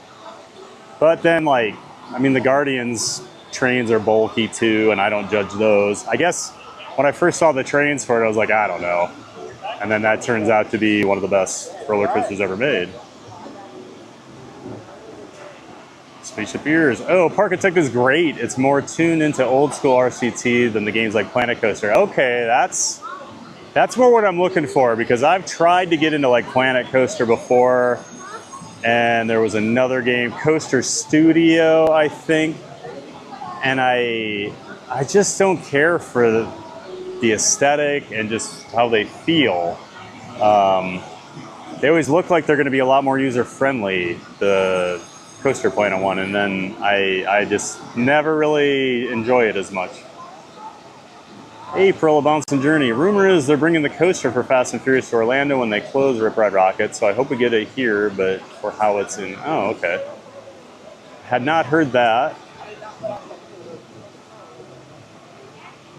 but then like, I mean, the Guardians trains are bulky too, and I don't judge those. I guess when I first saw the trains for it, I was like, I don't know. And then that turns out to be one of the best roller coasters ever made. Spaceship Ears. Oh, Parkitect is great. It's more tuned into old school RCT than the games like Planet Coaster. Okay, that's more what I'm looking for, because I've tried to get into like Planet Coaster before, and there was another game, Coaster Studio, I think. And I just don't care for the aesthetic and just how they feel. They always look like they're going to be a lot more user-friendly, the Coaster Planet one, and then I just never really enjoy it as much. April, A Bouncing Journey. Rumor is they're bringing the coaster for Fast and Furious to Orlando when they close Rip Ride Rockets, so I hope we get it here, but for how it's in... Oh, okay. Had not heard that.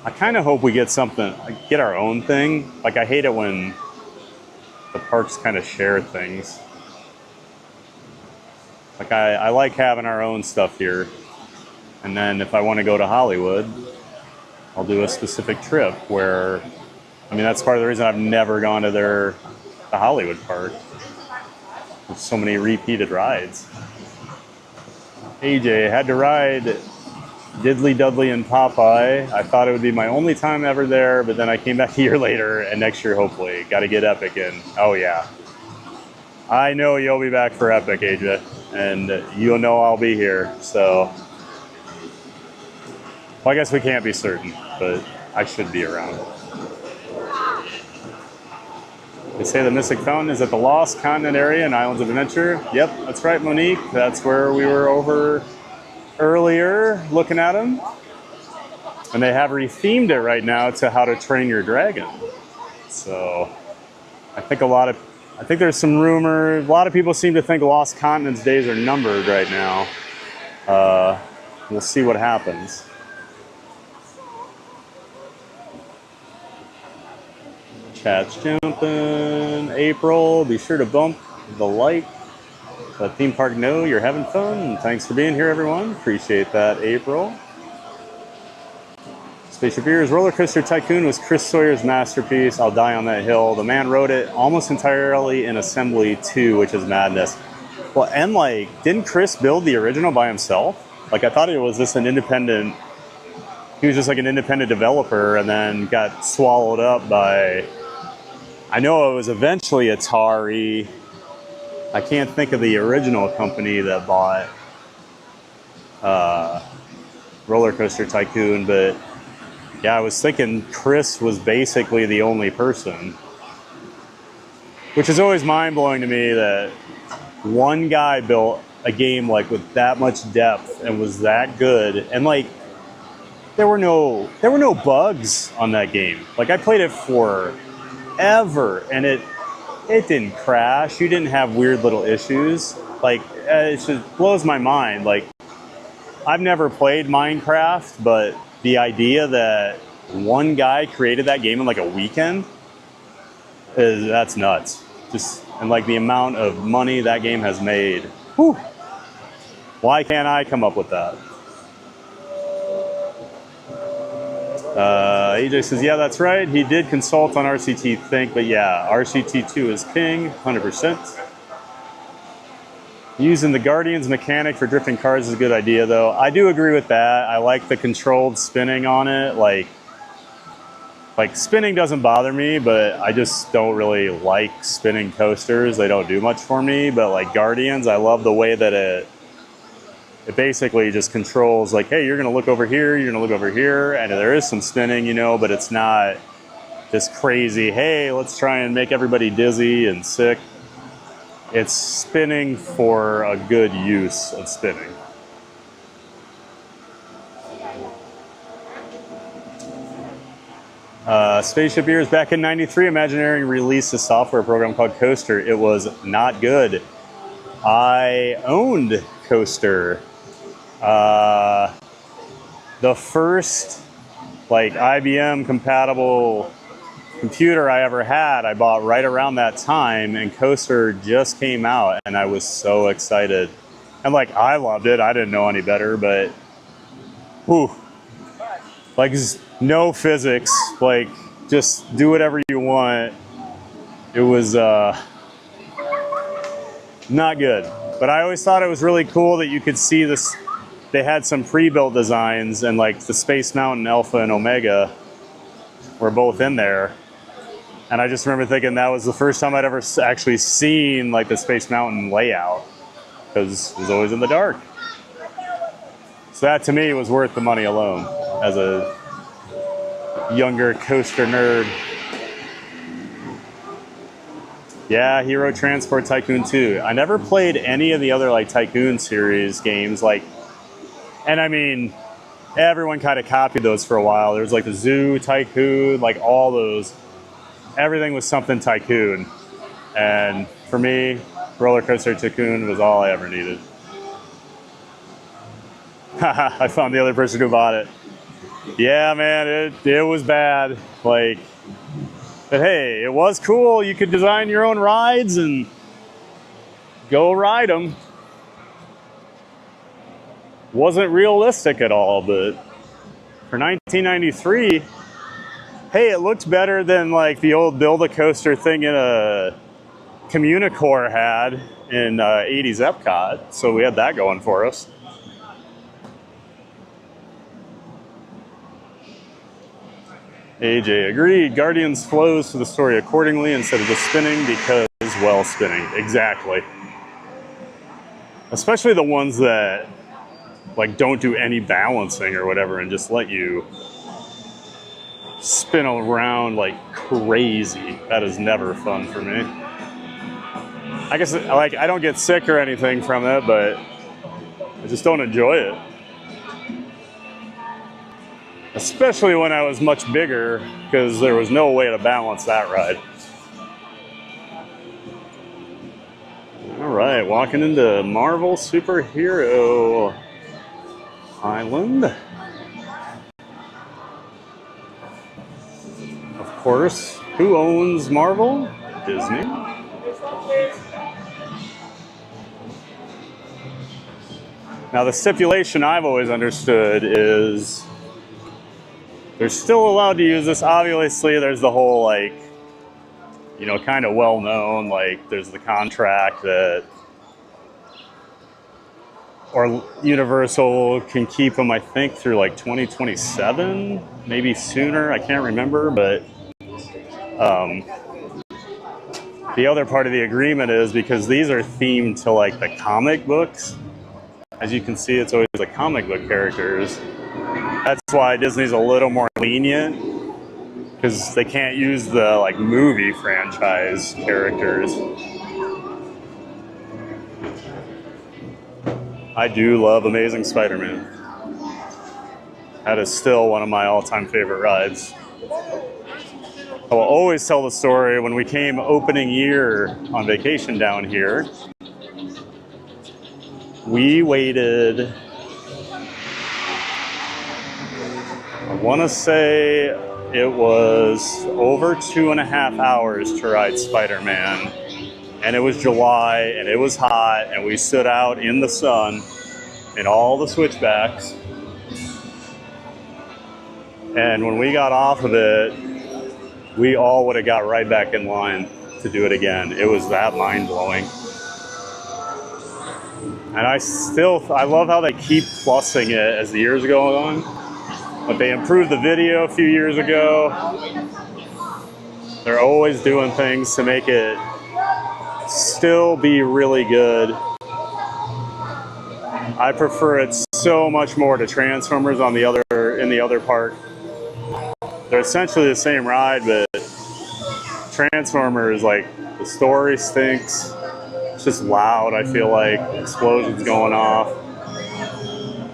I kind of hope we get something, get our own thing. Like, I hate it when the parks kind of share things. Like, I like having our own stuff here. And then if I want to go to Hollywood, I'll do a specific trip where, I mean, that's part of the reason I've never gone to the Hollywood park. There's so many repeated rides. AJ, had to ride Diddly Dudley and Popeye. I thought it would be my only time ever there, but then I came back a year later, and next year, hopefully. Got to get Epic in. Oh, yeah. I know you'll be back for Epic, AJ, and you'll know I'll be here, so. Well, I guess we can't be certain, but I should be around. They say the Mystic Fountain is at the Lost Continent area in Islands of Adventure. Yep, that's right, Monique. That's where we were over earlier looking at them. And they have rethemed it right now to How to Train Your Dragon. So I think there's some rumor. A lot of people seem to think Lost Continent's days are numbered right now. We'll see what happens. Chat's jumping. April, be sure to bump the like. Let Theme Park know you're having fun. Thanks for being here, everyone. Appreciate that, April. Spaceship Ears. Roller Coaster Tycoon was Chris Sawyer's masterpiece. I'll die on that hill. The man wrote it almost entirely in assembly too, which is madness. Well, and like, didn't Chris build the original by himself? Like, I thought it was just an independent, he was just like an independent developer and then got swallowed up by, I know it was eventually Atari. I can't think of the original company that bought Roller Coaster Tycoon, but yeah, I was thinking Chris was basically the only person. Which is always mind-blowing to me that one guy built a game like with that much depth and was that good, and like there were no bugs on that game. Like, I played it forever and it didn't crash. You didn't have weird little issues. Like, it just blows my mind. Like, I've never played Minecraft, but the idea that one guy created that game in like a weekend that's nuts. Just, and like the amount of money that game has made. Whew. Why can't I come up with that? AJ says, yeah, that's right. He did consult on RCT Think, but yeah, RCT2 is king, 100%. Using the Guardians mechanic for drifting cars is a good idea, though. I do agree with that. I like the controlled spinning on it. Like spinning doesn't bother me, but I just don't really like spinning coasters. They don't do much for me. But like Guardians, I love the way that it basically just controls like, hey, you're gonna look over here, you're gonna look over here, and there is some spinning, you know, but it's not this crazy, hey, let's try and make everybody dizzy and sick. It's spinning for a good use of spinning. Spaceship Ears, back in '93, Imagineering released a software program called Coaster. It was not good. I owned Coaster. The first like IBM compatible computer I ever had, I bought right around that time, and Coaster just came out, and I was so excited. And like, I loved it. I didn't know any better, but whew, like no physics, like just do whatever you want. It was not good, but I always thought it was really cool that you could see this. They had some pre-built designs, and like the Space Mountain Alpha and Omega were both in there. And I just remember thinking that was the first time I'd ever actually seen like the Space Mountain layout, because it was always in the dark. So that to me was worth the money alone as a younger coaster nerd. Yeah, Hero Transport Tycoon 2. I never played any of the other like Tycoon series games, like, and I mean, everyone kind of copied those for a while. There was like the Zoo Tycoon, like all those. Everything was something Tycoon. And for me, Roller Coaster Tycoon was all I ever needed. Haha, I found the other person who bought it. Yeah, man, it was bad. Like, but hey, it was cool. You could design your own rides and go ride them. Wasn't realistic at all, but for 1993, hey, it looked better than like the old Build-A-Coaster thing in a Communicore had in 80s Epcot. So we had that going for us. AJ agreed. Guardians flows to the story accordingly instead of just spinning because, well, spinning. Exactly. Especially the ones that like don't do any balancing or whatever and just let you spin around like crazy. That is never fun for me. I guess like I don't get sick or anything from it, but I just don't enjoy it. Especially when I was much bigger, because there was no way to balance that ride. All right, walking into Marvel Superhero Island. Of course, who owns Marvel? Disney. Now the stipulation I've always understood is they're still allowed to use this. Obviously, there's the whole like, you know, kind of well known, like there's the contract that or Universal can keep them, I think, through like 2027, maybe sooner. I can't remember, but the other part of the agreement is because these are themed to like the comic books. As you can see, it's always the comic book characters. That's why Disney's a little more lenient, because they can't use the like movie franchise characters. I do love Amazing Spider-Man. That is still one of my all-time favorite rides. I will always tell the story when we came opening year on vacation down here. We waited, I want to say it was over 2.5 hours to ride Spider-Man. And it was July and it was hot and we stood out in the sun and all the switchbacks. And when we got off of it, we all would have got right back in line to do it again. It was that mind-blowing. And I love how they keep plussing it as the years go on. But they improved the video a few years ago. They're always doing things to make it still be really good. I prefer it so much more to Transformers in the other park. They're essentially the same ride, but Transformers, like, the story stinks. It's just loud, I feel like. Explosions going off.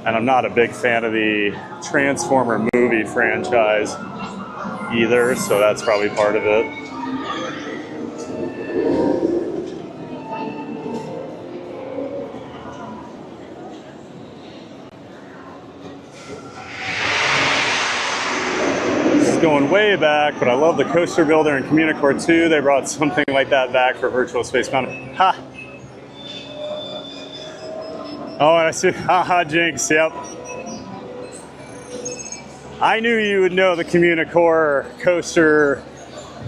And I'm not a big fan of the Transformer movie franchise either, so that's probably part of it. Going way back, but I love the Coaster Builder in Communicore 2. They brought something like that back for Virtual Space Mountain. Ha! Oh, and I see, haha, Jinx, yep. I knew you would know the Communicore Coaster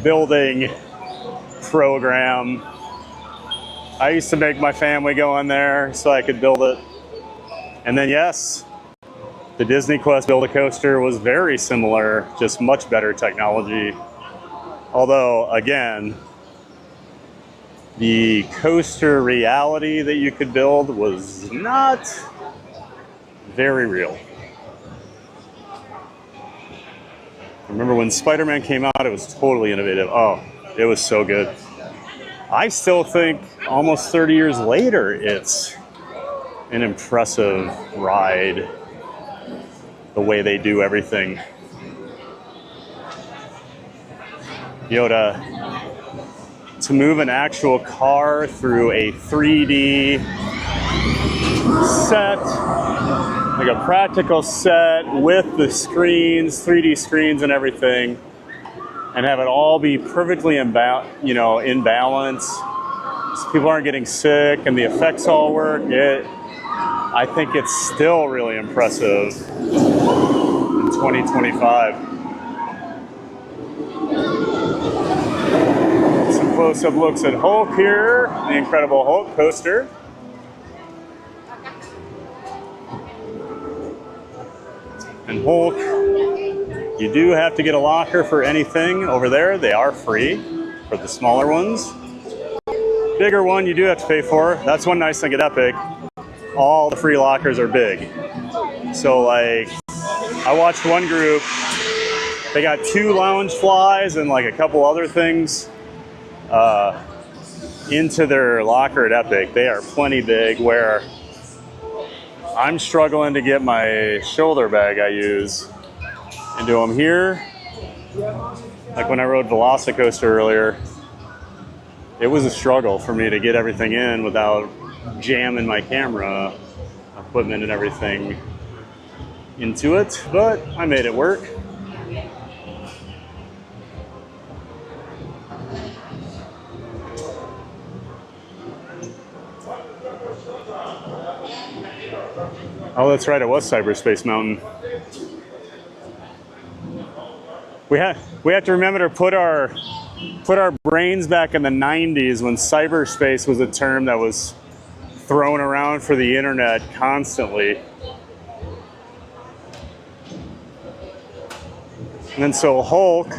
Building program. I used to make my family go in there so I could build it. And then, yes, the Disney Quest Build-A-Coaster was very similar, just much better technology. Although, again, the coaster reality that you could build was not very real. Remember when Spider-Man came out, it was totally innovative. Oh, it was so good. I still think almost 30 years later, it's an impressive ride. The way they do everything. Yoda, to move an actual car through a 3D set, like a practical set with the screens, 3D screens and everything, and have it all be perfectly in balance, so people aren't getting sick and the effects all work. I think it's still really impressive in 2025. Some close-up looks at Hulk here, the Incredible Hulk coaster. And Hulk, you do have to get a locker for anything over there. They are free for the smaller ones. Bigger one you do have to pay for. That's one nice thing at Epic. All the free lockers are big. So like, I watched one group, they got 2 lounge flies and like a couple other things into their locker at Epic. They are plenty big, where I'm struggling to get my shoulder bag I use into them here. Like when I rode VelociCoaster earlier, it was a struggle for me to get everything in without jamming my camera equipment and everything into it, but I made it work. Oh, that's right, it was Cyberspace Mountain. We have to remember to put our brains back in the 90s when cyberspace was a term that was thrown around for the internet constantly. And then so Hulk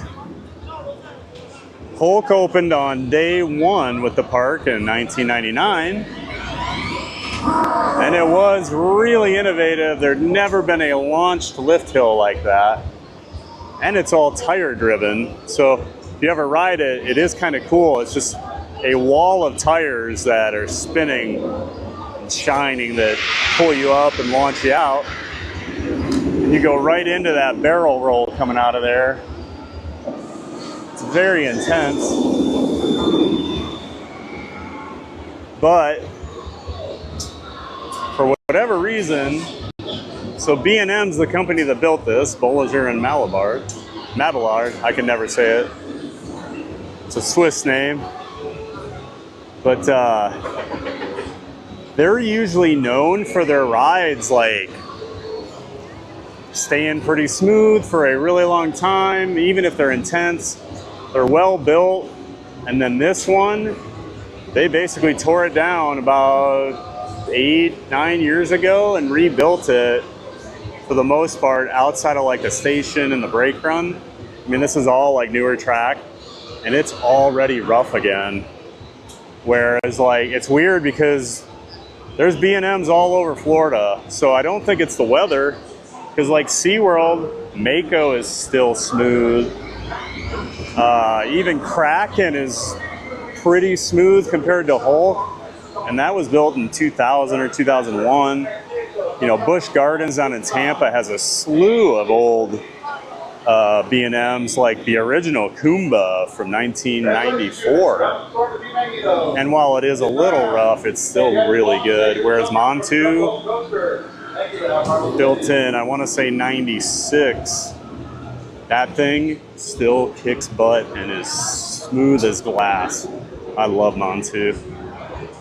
opened on day 1 with the park in 1999. And it was really innovative. There'd never been a launched lift hill like that. And it's all tire driven. So if you ever ride it, it is kind of cool. It's just a wall of tires that are spinning and shining that pull you up and launch you out. And you go right into that barrel roll coming out of there. It's very intense. But for whatever reason, so B&M's the company that built this, Bolliger and Mabillard, I can never say it. It's a Swiss name. But they're usually known for their rides, like staying pretty smooth for a really long time, even if they're intense. They're well built. And then this one, they basically tore it down about 8-9 years ago and rebuilt it for the most part outside of like the station and the brake run. I mean, this is all like newer track and it's already rough again. Whereas like, it's weird because there's B&Ms all over Florida. So I don't think it's the weather, because like SeaWorld, Mako is still smooth. Even Kraken is pretty smooth compared to Hulk. And that was built in 2000 or 2001. You know, Busch Gardens down in Tampa has a slew of old B&Ms, like the original Kumba from 1994. And while it is a little rough, it's still really good. Whereas Montu, built in, I want to say 96, that thing still kicks butt and is smooth as glass. I love Montu.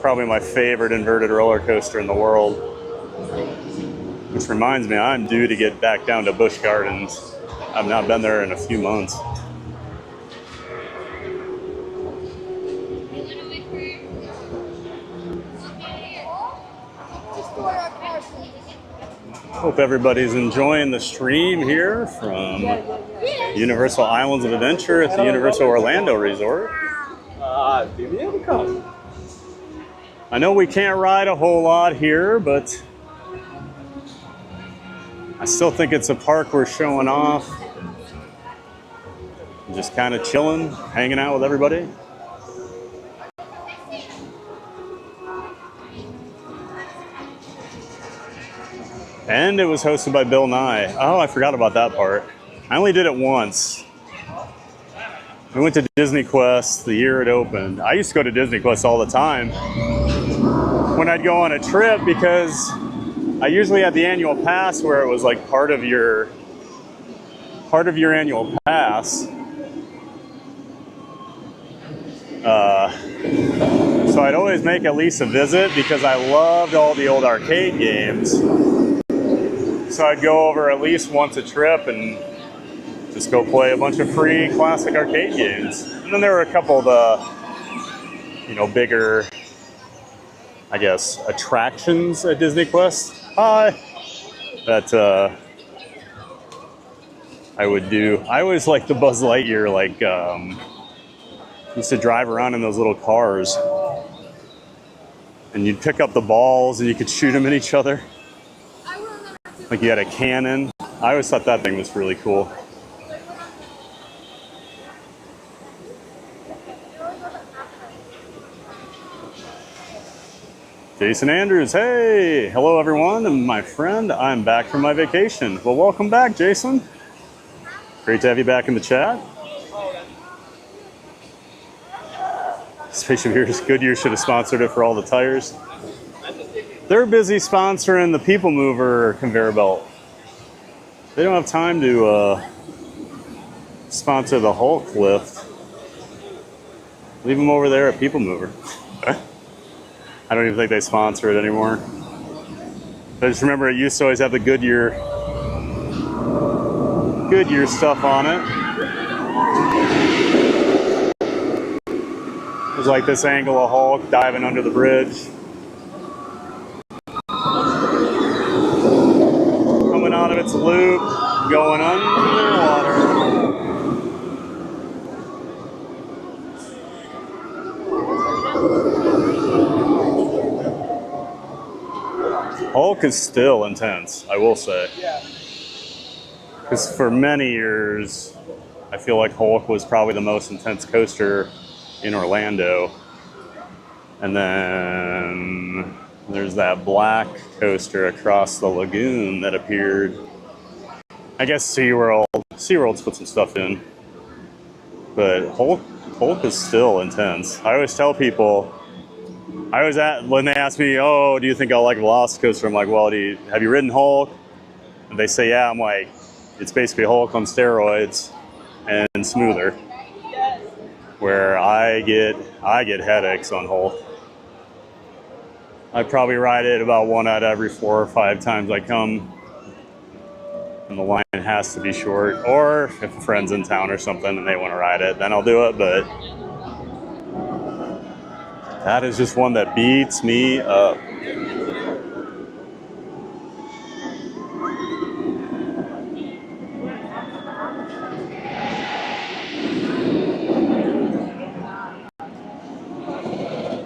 Probably my favorite inverted roller coaster in the world. Which reminds me, I'm due to get back down to Busch Gardens. I've not been there in a few months. Hope everybody's enjoying the stream here from Universal Islands of Adventure at the Universal Orlando Resort. I know we can't ride a whole lot here, but I still think it's a park we're showing off. Just kind of chilling, hanging out with everybody. And it was hosted by Bill Nye. Oh, I forgot about that part. I only did it once. We went to Disney Quest the year it opened. I used to go to Disney Quest all the time when I'd go on a trip, because I usually had the annual pass where it was like part of your annual pass. So I'd always make at least a visit because I loved all the old arcade games. So I'd go over at least once a trip and just go play a bunch of free classic arcade games. And then there were a couple of the, you know, bigger, I guess, attractions at Disney Quest. That I would do. I always liked the Buzz Lightyear, like, used to drive around in those little cars. And you'd pick up the balls and you could shoot them at each other. Like you had a cannon. I always thought that thing was really cool. Jason Andrews, hey! Hello everyone, and my friend, I'm back from my vacation. Well, welcome back, Jason. Great to have you back in the chat. Spaceship Heroes, Goodyear should have sponsored it for all the tires. They're busy sponsoring the People Mover conveyor belt. They don't have time to sponsor the Hulk lift. Leave them over there at People Mover. I don't even think they sponsor it anymore. I just remember it used to always have the Goodyear stuff on it. It was like this angle of Hulk diving under the bridge. Coming out of its loop, going underwater. Hulk is still intense, I will say. Because for many years, I feel like Hulk was probably the most intense coaster in Orlando. And then there's that black coaster across the lagoon that appeared. I guess SeaWorld's put some stuff in. But Hulk is still intense. I always tell people, when they ask me, oh, do you think I'll like VelociCoaster? I'm like, well, have you ridden Hulk? And they say, yeah. I'm like, it's basically Hulk on steroids and smoother. Where I get headaches on Hulk. I probably ride it about 1 out of every 4 or 5 times I come. And the line has to be short. Or if a friend's in town or something and they want to ride it, then I'll do it. But that is just one that beats me up.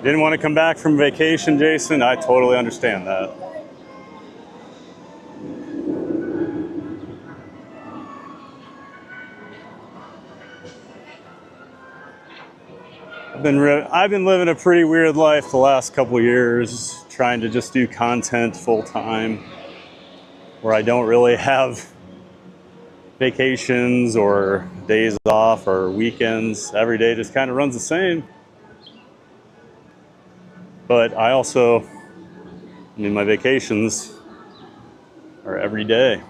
Didn't want to come back from vacation, Jason? I totally understand that. I've been living a pretty weird life the last couple years, trying to just do content full time, where I don't really have vacations or days off or weekends. Every day just kind of runs the same. But I also, my vacations are every day.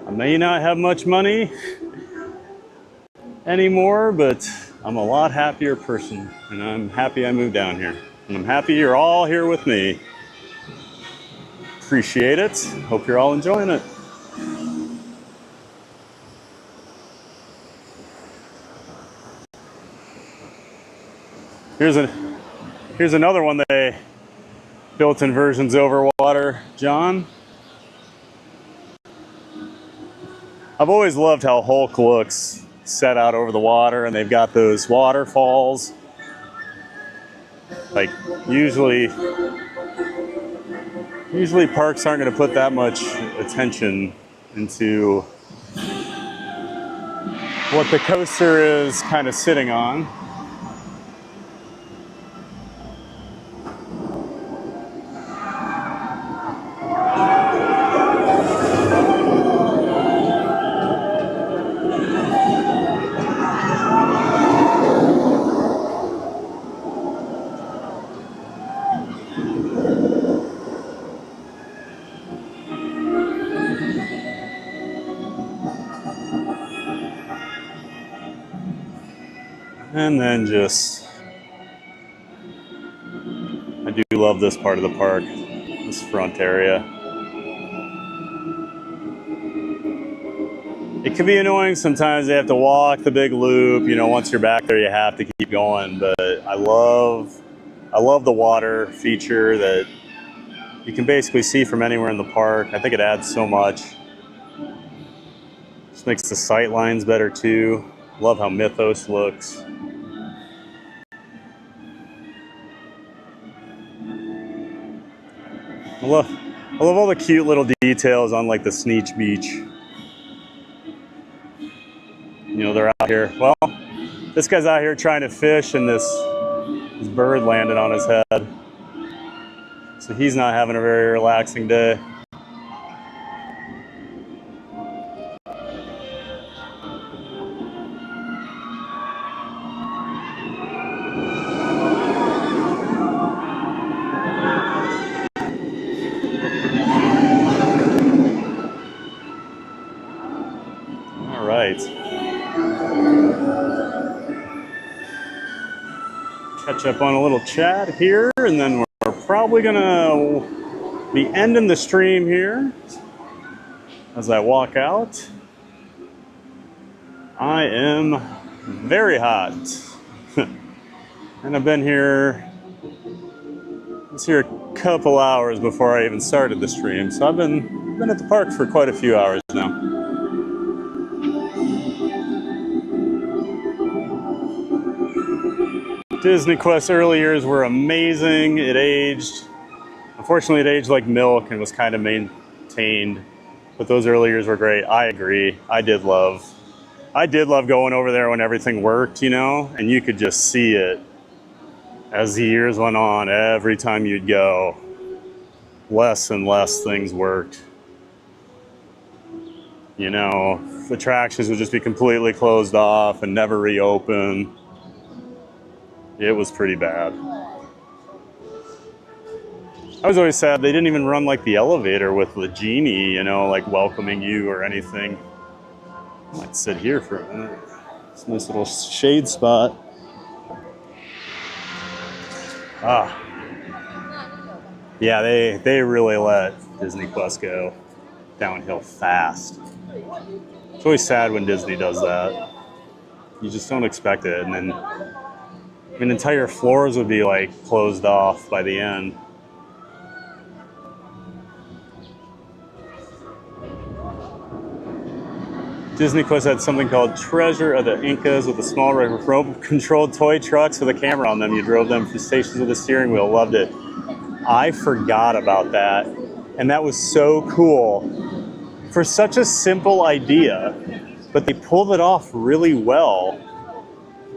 I may not have much money anymore, but I'm a lot happier person, and I'm happy I moved down here. And I'm happy you're all here with me. Appreciate it. Hope you're all enjoying it. Here's another one they built in versions over water, John. I've always loved how Hulk looks set out over the water, and they've got those waterfalls. Like usually parks aren't going to put that much attention into what the coaster is kind of sitting on. And then I do love this part of the park, this front area. It can be annoying sometimes. They have to walk the big loop. You know, once you're back there, you have to keep going. But I love the water feature that you can basically see from anywhere in the park. I think it adds so much. Just makes the sight lines better too. Love how Mythos looks. I love all the cute little details on like the Sneech Beach. You know, they're out here. Well, this guy's out here trying to fish, and this bird landed on his head. So he's not having a very relaxing day. Catch up on a little chat here, and then we're probably gonna be ending the stream here as I walk out. I am very hot. And I've been here, I was here a couple hours before I even started the stream, so I've been at the park for quite a few hours now. Disney Quest early years were amazing. It aged, unfortunately it aged like milk and was kind of maintained, but those early years were great. I agree. I did love going over there when everything worked, you know, and you could just see it as the years went on. Every time you'd go, less and less things worked. You know, attractions would just be completely closed off and never reopen. It was pretty bad. I was always sad they didn't even run like the elevator with the genie, you know, like welcoming you or anything. Might sit here for a minute. It's a nice little shade spot. Ah. Yeah, they really let Disney Quest go downhill fast. It's always sad when Disney does that. You just don't expect it, and then I mean, entire floors would be like closed off by the end. Disney Quest had something called Treasure of the Incas with a small remote-controlled toy trucks with a camera on them. You drove them from stations with a steering wheel. Loved it. I forgot about that, and that was so cool. For such a simple idea, but they pulled it off really well.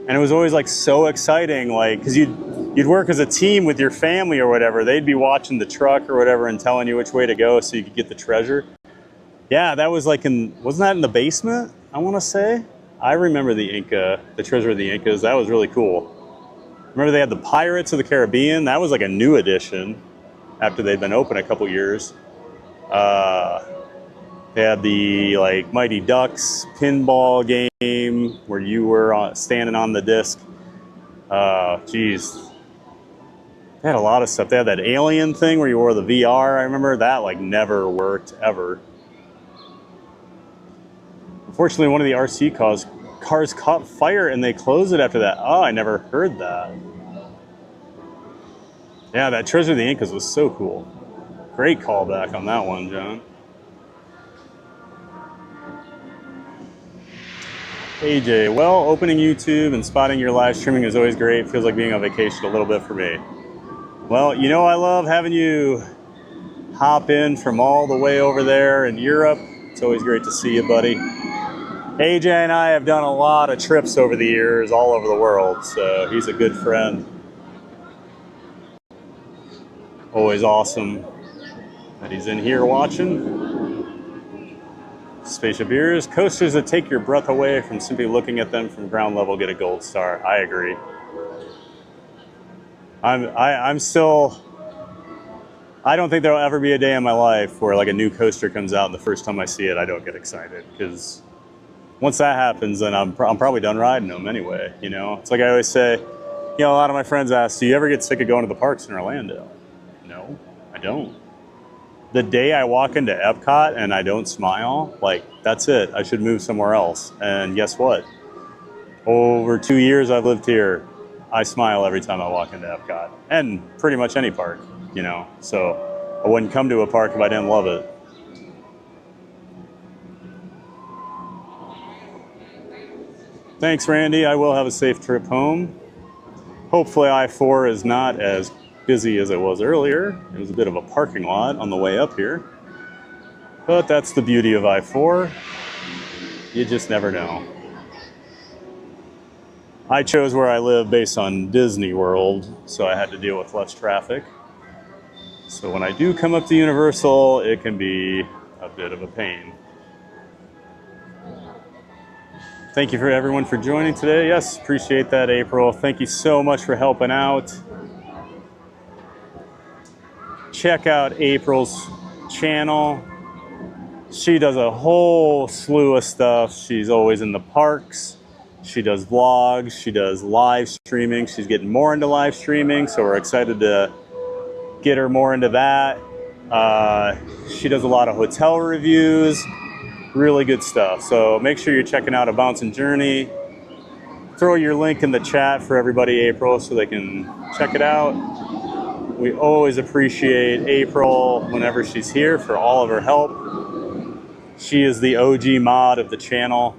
And it was always like so exciting, like, because you'd work as a team with your family or whatever. They'd be watching the truck or whatever and telling you which way to go so you could get the treasure. Yeah, that was like wasn't that in the basement, I want to say? I remember the Treasure of the Incas. That was really cool. Remember they had the Pirates of the Caribbean? That was like a new addition after they'd been open a couple years. They had the like Mighty Ducks pinball game where you were standing on the disc. Geez. They had a lot of stuff. They had that alien thing where you wore the VR. I remember that like never worked ever. Unfortunately, one of the RC cars caught fire and they closed it after that. Oh, I never heard that. Yeah, that Treasure of the Incas was so cool. Great callback on that one, John. AJ, well, opening YouTube and spotting your live streaming is always great. Feels like being on vacation a little bit for me. Well, you know I love having you hop in from all the way over there in Europe. It's always great to see you, buddy. AJ and I have done a lot of trips over the years all over the world, so he's a good friend. Always awesome that he's in here watching. Spaceship Ears, coasters that take your breath away from simply looking at them from ground level get a gold star. I agree. I'm still, I don't think there'll ever be a day in my life where like a new coaster comes out and the first time I see it, I don't get excited, because once that happens, then I'm probably done riding them anyway, you know? It's like I always say, you know, a lot of my friends ask, do you ever get sick of going to the parks in Orlando? No, I don't. The day I walk into Epcot and I don't smile, like, that's it. I should move somewhere else. And guess what? Over 2 years I've lived here, I smile every time I walk into Epcot. And pretty much any park, you know? So I wouldn't come to a park if I didn't love it. Thanks, Randy. I will have a safe trip home. Hopefully I-4 is not as busy as it was earlier. It was a bit of a parking lot on the way up here. But that's the beauty of I-4. You just never know. I chose where I live based on Disney World, so I had to deal with less traffic. So when I do come up to Universal, it can be a bit of a pain. Thank you for everyone for joining today. Yes, appreciate that, April. Thank you so much for helping out. Check out April's channel. She does a whole slew of stuff. She's always in the parks. She does vlogs. She does live streaming. She's getting more into live streaming, so we're excited to get her more into that. She does a lot of hotel reviews. Really good stuff. So make sure you're checking out A Bouncing Journey. Throw your link in the chat for everybody, April, so they can check it out. We always appreciate April whenever she's here for all of her help. She is the OG mod of the channel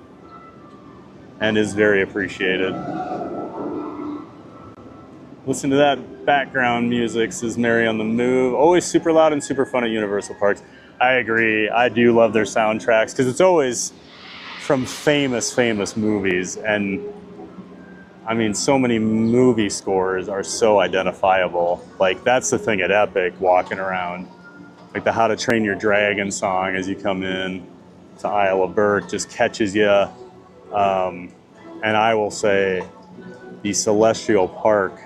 and is very appreciated. Listen to that background music, says Mary on the Move. Always super loud and super fun at Universal Parks. I agree. I do love their soundtracks because it's always from famous movies. And I mean, so many movie scores are so identifiable. Like, that's the thing at Epic, walking around. Like the How to Train Your Dragon song as you come in to Isle of Berk just catches you. And I will say the Celestial Park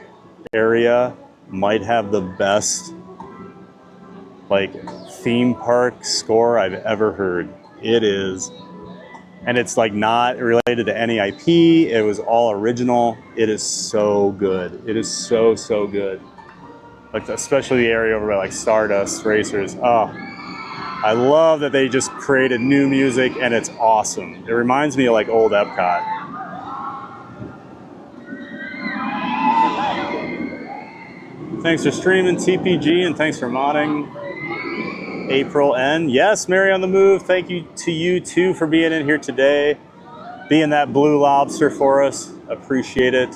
area might have the best like theme park score I've ever heard. It is And it's like not related to any IP. It was all original. It is so good. It is so, so good. Like especially the area over by like Stardust Racers. Oh, I love that they just created new music and it's awesome. It reminds me of like old Epcot. Thanks for streaming TPG and thanks for modding. April N. Yes, Mary on the Move. Thank you to you too for being in here today. Being that blue lobster for us. Appreciate it.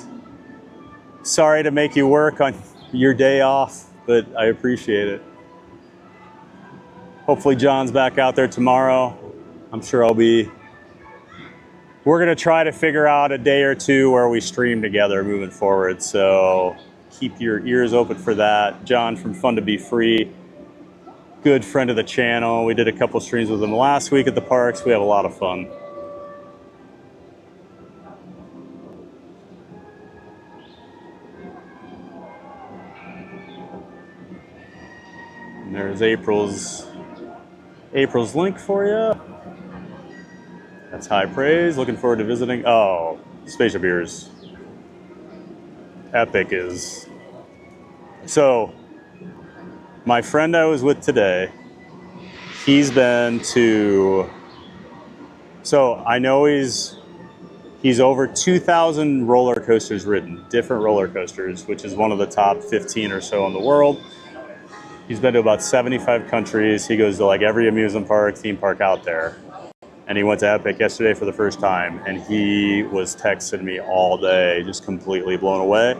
Sorry to make you work on your day off, but I appreciate it. Hopefully John's back out there tomorrow. I'm sure I'll be. We're going to try to figure out a day or two where we stream together moving forward. So keep your ears open for that. John from Fun to Be Free. Good friend of the channel. We did a couple streams with him last week at the parks. We have a lot of fun. And there's April's link for you. That's high praise. Looking forward to visiting. Oh, Spaceship Ears. Epic is. So, my friend I was with today, he's been to. So I know he's over 2,000 roller coasters ridden, different roller coasters, which is one of the top 15 or so in the world. He's been to about 75 countries. He goes to like every amusement park, theme park out there. And he went to Epic yesterday for the first time. And he was texting me all day, just completely blown away.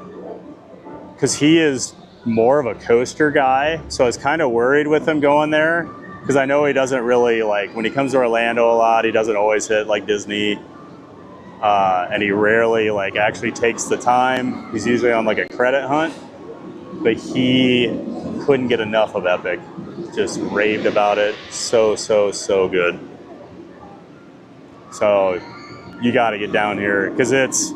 Because he is more of a coaster guy. So I was kind of worried with him going there. Because I know he doesn't really like, when he comes to Orlando a lot, he doesn't always hit like Disney. And he rarely like actually takes the time. He's usually on like a credit hunt. But he couldn't get enough of Epic. Just raved about it. So, so, so good. So you got to get down here because it's,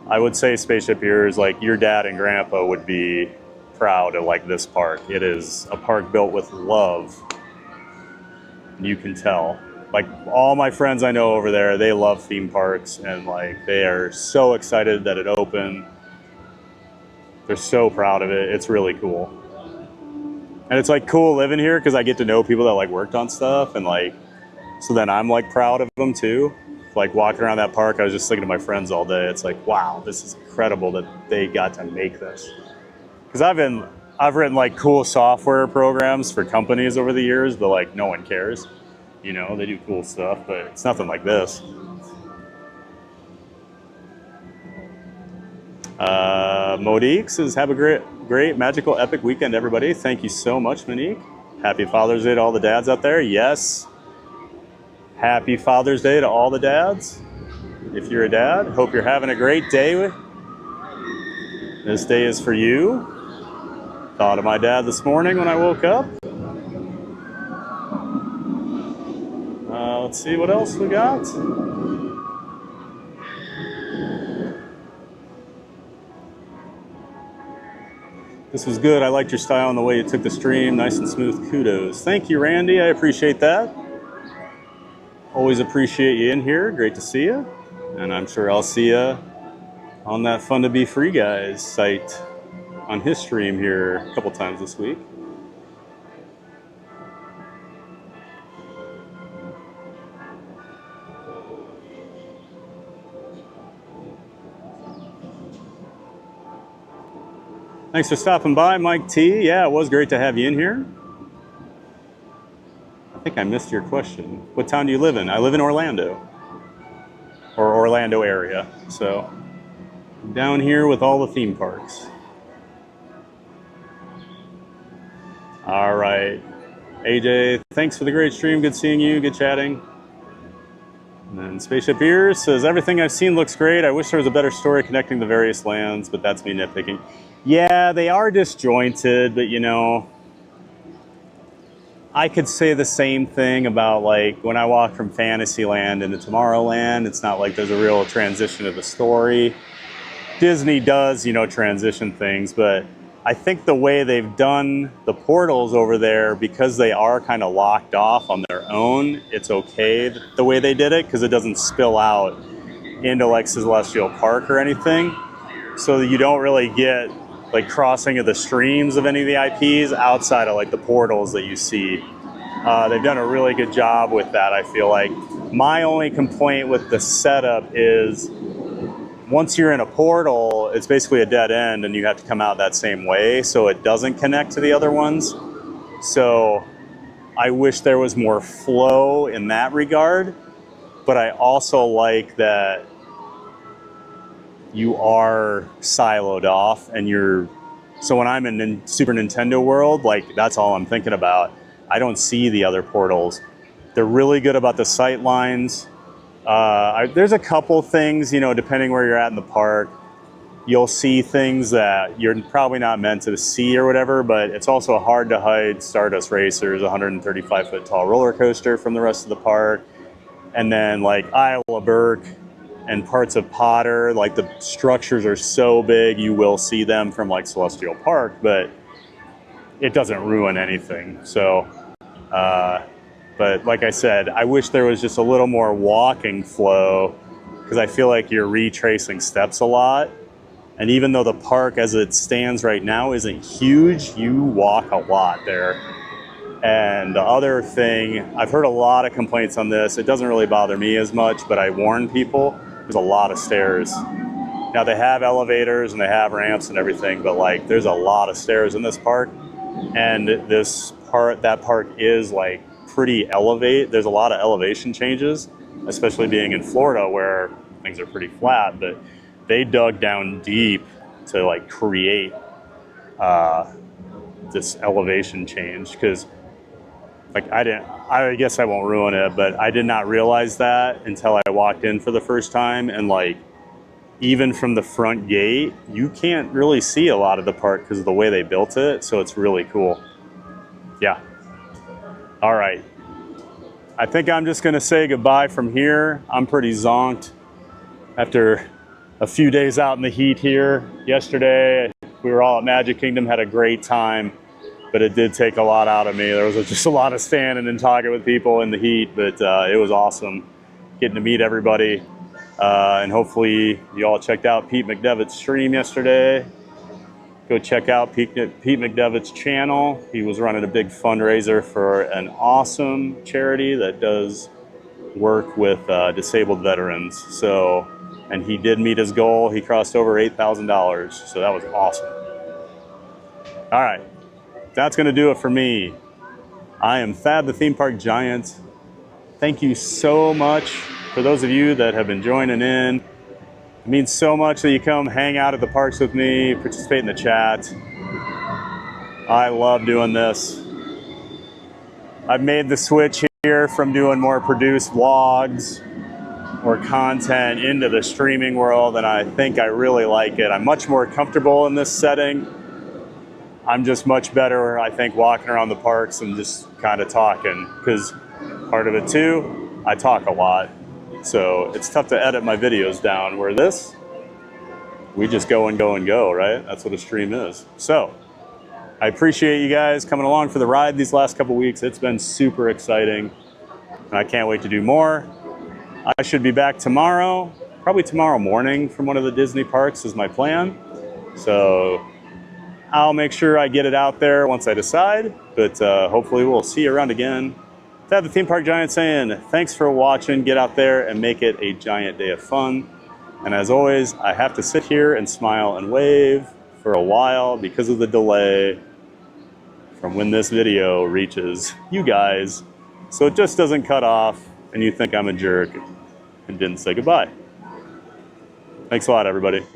I would say Spaceship Ears, like your dad and grandpa would be proud of like this park. It is a park built with love. You can tell. Like all my friends I know over there, they love theme parks and like they are so excited that it opened. They're so proud of it. It's really cool. And it's like cool living here because I get to know people that like worked on stuff and like, so then I'm like proud of them too. Like walking around that park, I was just thinking to my friends all day. It's like, wow, this is incredible that they got to make this. Because I've written like cool software programs for companies over the years, but like no one cares. You know, they do cool stuff, but it's nothing like this. Monique says, have a great, magical, epic weekend, everybody. Thank you so much, Monique. Happy Father's Day to all the dads out there. Yes. Happy Father's Day to all the dads. If you're a dad, hope you're having a great day. This day is for you. Thought of my dad this morning when I woke up. Let's see what else we got. This was good. I liked your style and the way you took the stream. Nice and smooth. Kudos. Thank you, Randy. I appreciate that. Always appreciate you in here. Great to see you. And I'm sure I'll see you on that Fun to Be Free Guys site on his stream here a couple times this week. Thanks for stopping by, Mike T. Yeah, it was great to have you in here. I think I missed your question. What town do you live in? I live in Orlando, or Orlando area. So down here with all the theme parks. All right. AJ, thanks for the great stream. Good seeing you. Good chatting. And then Spaceship Ears says, everything I've seen looks great. I wish there was a better story connecting the various lands, but that's me nitpicking. Yeah, they are disjointed, but you know, I could say the same thing about like when I walk from Fantasyland into Tomorrowland. It's not like there's a real transition of the story. Disney does, you know, transition things, but I think the way they've done the portals over there, because they are kind of locked off on their own, it's okay the way they did it because it doesn't spill out into like Celestial Park or anything. So you don't really get like crossing of the streams of any of the IPs outside of like the portals that you see. They've done a really good job with that, I feel like. My only complaint with the setup is once you're in a portal, it's basically a dead end and you have to come out that same way, so it doesn't connect to the other ones. So I wish there was more flow in that regard, but I also like that you are siloed off and so when I'm in Super Nintendo world, like that's all I'm thinking about. I don't see the other portals. They're really good about the sight lines. There's a couple things, you know, depending where you're at in the park, you'll see things that you're probably not meant to see or whatever, but it's also hard to hide Stardust Racer's 135-foot tall roller coaster from the rest of the park. And then like Isla Burke and parts of Potter, like the structures are so big, you will see them from like Celestial Park, but it doesn't ruin anything. So, but like I said, I wish there was just a little more walking flow because I feel like you're retracing steps a lot. And even though the park as it stands right now isn't huge, you walk a lot there. And the other thing, I've heard a lot of complaints on this. It doesn't really bother me as much, but I warn people, there's a lot of stairs. Now they have elevators and they have ramps and everything, but like there's a lot of stairs in this park. And that park is like pretty there's a lot of elevation changes, especially being in Florida where things are pretty flat, but they dug down deep to like create this elevation change because like I guess I won't ruin it, but I did not realize that until I walked in for the first time, and like even from the front gate you can't really see a lot of the park because of the way they built it, so it's really cool. Yeah. All right. I think I'm just gonna say goodbye from here. I'm pretty zonked after a few days out in the heat here. Yesterday, we were all at Magic Kingdom, had a great time, but it did take a lot out of me. There was just a lot of standing and talking with people in the heat, but it was awesome getting to meet everybody. And hopefully you all checked out Pete McDevitt's stream yesterday. Go check out Pete McDevitt's channel. He was running a big fundraiser for an awesome charity that does work with disabled veterans. So, and he did meet his goal. He crossed over $8,000. So that was awesome. All right, that's gonna do it for me. I am Thad the Theme Park Giant. Thank you so much for those of you that have been joining in. It means so much that you come hang out at the parks with me, participate in the chat. I love doing this. I've made the switch here from doing more produced vlogs or content into the streaming world, and I think I really like it. I'm much more comfortable in this setting. I'm just much better, I think, walking around the parks and just kind of talking, because part of it too, I talk a lot. So it's tough to edit my videos down, where this, we just go and go and go, right? That's what a stream is. So I appreciate you guys coming along for the ride these last couple weeks. It's been super exciting, and I can't wait to do more. I should be back tomorrow, probably tomorrow morning from one of the Disney parks is my plan. So I'll make sure I get it out there once I decide, but hopefully we'll see you around again. Thad the Theme Park Giant saying, thanks for watching. Get out there and make it a giant day of fun. And as always, I have to sit here and smile and wave for a while because of the delay from when this video reaches you guys. So it just doesn't cut off and you think I'm a jerk and didn't say goodbye. Thanks a lot, everybody.